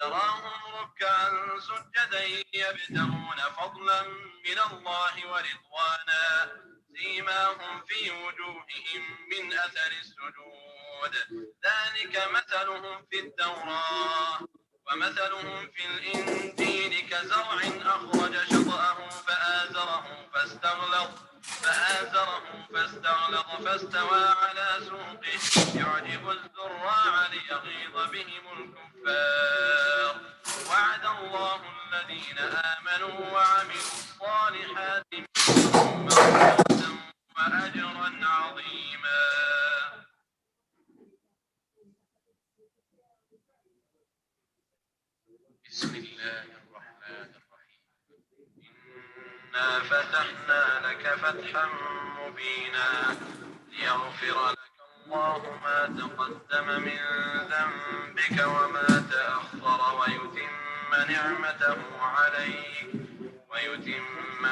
[SPEAKER 14] تراهم ركعا سجدا يبتغون فضلا من الله ورضوانا سيماهم في وجوههم من أثر السجود ذلك مثلهم في التوراة ومثلهم في الإنجيل كزرع أخرج شطأه فاستغلظ فاستوى على سوقه يعجب الزراع ليغيظ بهم الكفار وعد الله الذين آمنوا وعملوا الصالحات منهم مغفرة وأجرا عظيما. بسم الله الرحمن الرحيم. إنا فتحنا لك فتحا مبينا ليغفر لك الله ما تقدم من ذنبك وما تأخر ويتم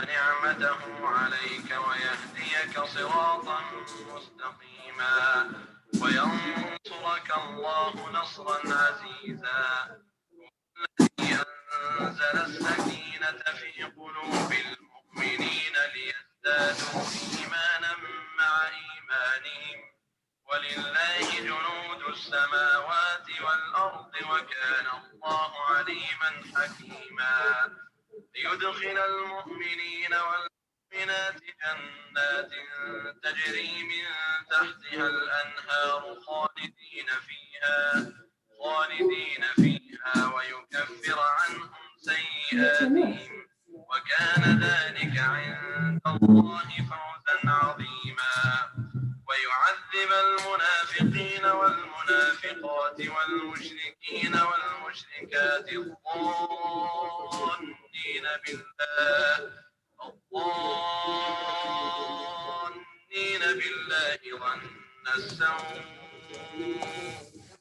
[SPEAKER 14] نعمته عليك ويهديك صراطا مستقيما وينصرك الله نصرا عزيزا الذي أنزل السكينة في قلوب المؤمنين ليزدادوا إيمانا مع إيمانهم ولله جنود السماوات والأرض وكان الله عليما حكيما ليدخل المؤمنين والمؤمنات جنات تجري من تحتها الأنهار خالدين فيها ويكفر عنهم سيئاتهم وكان ذلك عند الله فوزا عظيما ويعذب المنافقين والمنافقات والمشركين والمشركات الظانين بالله ظن السوء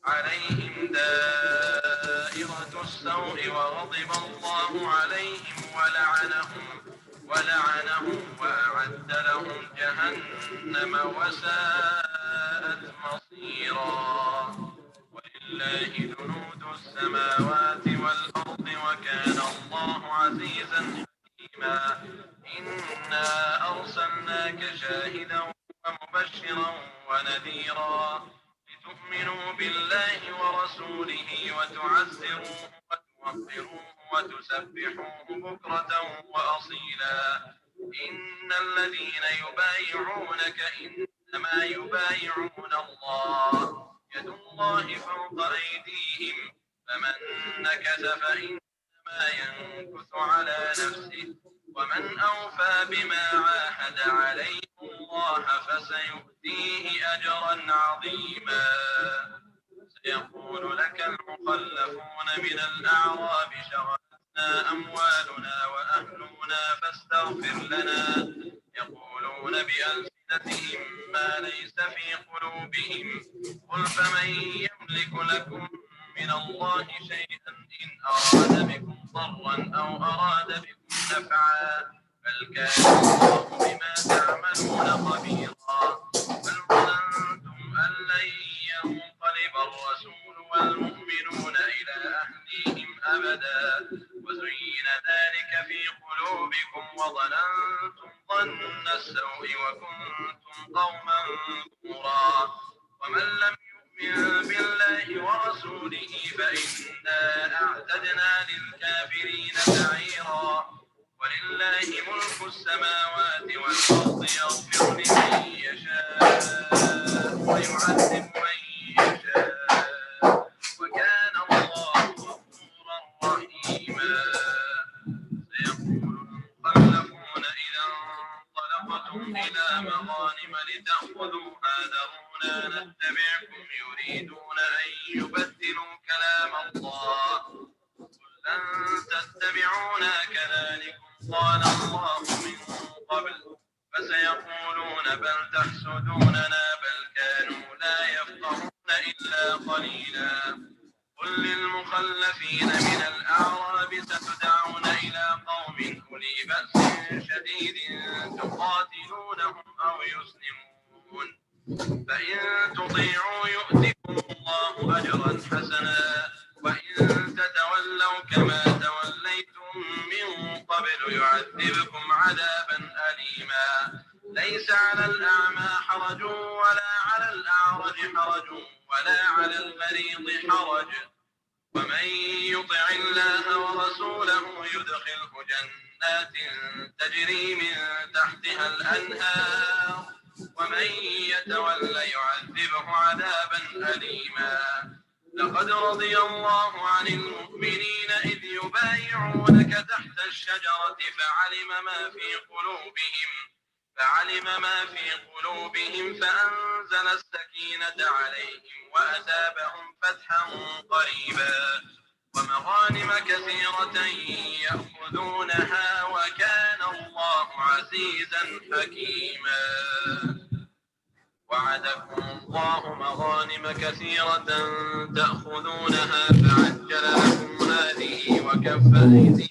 [SPEAKER 14] عليهم دائرة السوء وغضب الله عليهم ولعنهم وأعد لهم جهنم وساءت مصيرا ولله جنود السماوات والأرض وكان الله عزيزا حكيما إنا أرسلناك شاهدا ومبشرا ونذيرا لتؤمنوا بالله ورسوله وتعزروه وتوقروه وتسبحوه بكرة وأصيلا إن الذين يبايعونك إنما يبايعون الله يد الله فوق أيديهم فمن نكث فإنما ينكث على نفسه ومن أوفى بما عاهد عليه الله فسيؤتيه أجرا عظيما سيقول لك المخلفون من الأعراب شغلتنا أموالنا وأهلنا فاستغفر لنا يقولون بألسنتهم ما ليس في قلوبهم قل فمن يملك لكم من الله شيئا إن أراد بكم ضرا أو أراد بكم نفعا بل كان الله بما تعملون خبيرا بل ظننتم أن لن ينقلب الرسول والمؤمنون إلى أهليهم أبدا وزين ذلك في قلوبكم وظننتم ظن السوء وكنتم قوما بورا ومن لم يؤمن بالله ورسوله فإنا أعتدنا للكافرين سعيرا ولله ملك السماوات والأرض يغفر لمن يشاء ويعذب من يشاء وكان الله غفورا رحيما سيقول المخلفون إذا انطلقتم إلى مغانم لتأخذوها ذرونا نتبعكم يريدون أن يبدلوا كلام الله قل لن تتبعونا كذلكم قال الله من قبل فسيقولون بل تحسدوننا بل كانوا لا يفقهون إلا قليلا قل للمخلفين من الأعراب ستدعون إلى قوم أولي بأس شديد تقاتلونهم أو يسلمون فإن تطيعوا يؤتكم الله أجرا حسنا وإن تتولوا يعذبكم عذابا أليما. ليس على الأعمى حرج ولا على الأعرج حرج ولا على المريض حرج، ومن يطع الله ورسوله يدخله جنات تجري من تحتها الأنهار، ومن يتولى يعذبه عذابا أليما. لقد رضي الله عن المؤمنين إذ يبايعونك تحت الشجرة فعلم ما في قلوبهم فأنزل السكينة عليهم وأثابهم فتحا قريبا ومغانم كثيرة يأخذونها وكان الله عزيزا حكيما. وعدكم الله مغانم كثيرة تأخذونها فعجل لكم هذه وكف أيدي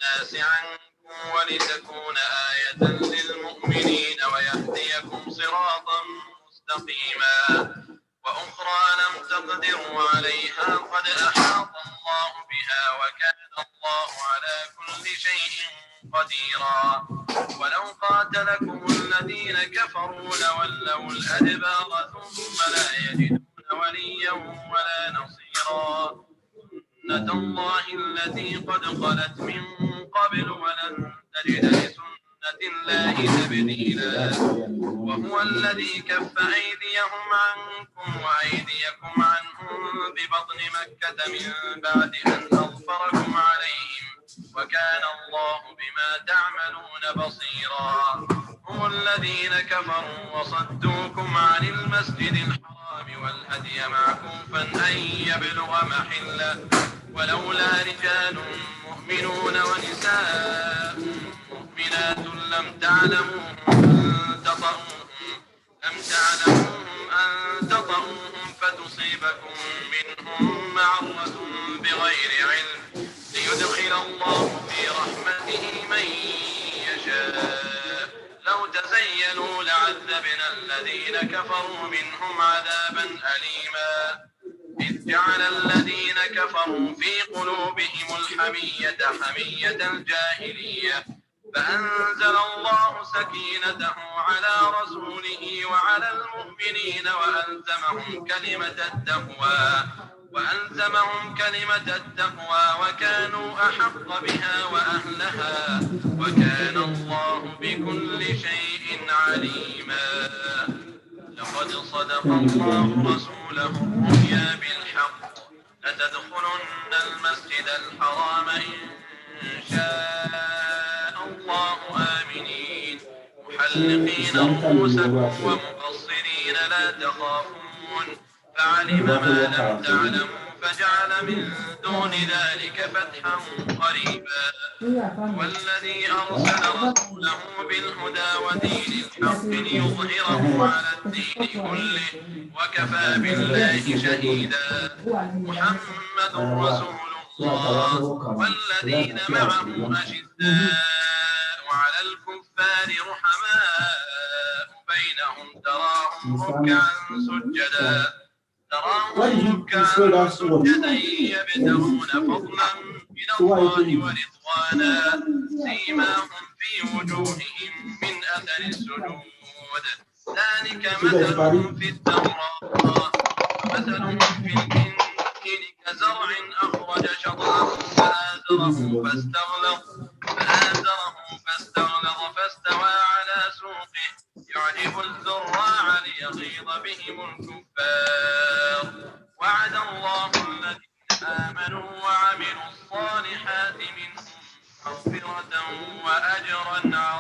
[SPEAKER 14] الناس عنكم ولتكون آية للمؤمنين ويهديكم صراطا مستقيما. وأخرى لم تقدروا عليها قد أحاط الله بها وكان الله على كل شيء قديرا. ولو قاتلكم الذين كفروا لولوا الأدبار ثم لا يجدون وليا ولا نصيرا. سنة الله التي قد خلت من قبل ولن تجد لسنة الله تبديلا. وهو الذي كف أيديهم عنكم وأيديكم عنهم ببطن مكة من بعد أن أظفركم عليهم وكان الله بما تعملون بصيرا. هم الذين كفروا وصدوكم عن المسجد الحرام والهدي معكوفا أن يبلغ محله ولولا رجال مؤمنون ونساء مؤمنات لم تعلموهم أن تطؤوهم فتصيبكم منهم معرة بغير علم ليدخل الله في رحمته من يشاء. لو تزينوا لعذبنا الذين كفروا منهم عذابا أليما. إذ جعل الذين كفروا في قلوبهم الحمية حمية الجاهلية فأنزل الله سكينته على رسوله وعلى المؤمنين وألزمهم كلمة التقوى وكانوا أحق بها وأهلها وكان الله بكل شيء عليما. لقد صدق الله رسوله الرؤيا بالحق لتدخلن المسجد الحرام إن شاء الله آمنين محلقين رؤوسكم ومقصرين لا تخافون فعلم ما لم تعلموا فجعل من دون ذلك فتحا قريبا. والذي أرسل رسوله بالهدى ودين الحق ليظهره على الدين كله وكفى بالله شهيدا. محمد رسول الله والذين معه أشداء على الكفار رحماء بينهم تراهم ركعا سجدا يبتغون فضلا من الله ورضوانا سيماهم في وجوههم من أثر السجود ذلك مثلهم في التوراة ومثلهم في الإنجيل كزرع أخرج شطأه فآزره فاستغلظ فاستوى على سوقه يعجب الزراع ليغيظ بهم الكفار. وعد الله الذين آمنوا وعملوا الصالحات منهم مغفرة وأجرا عظيما.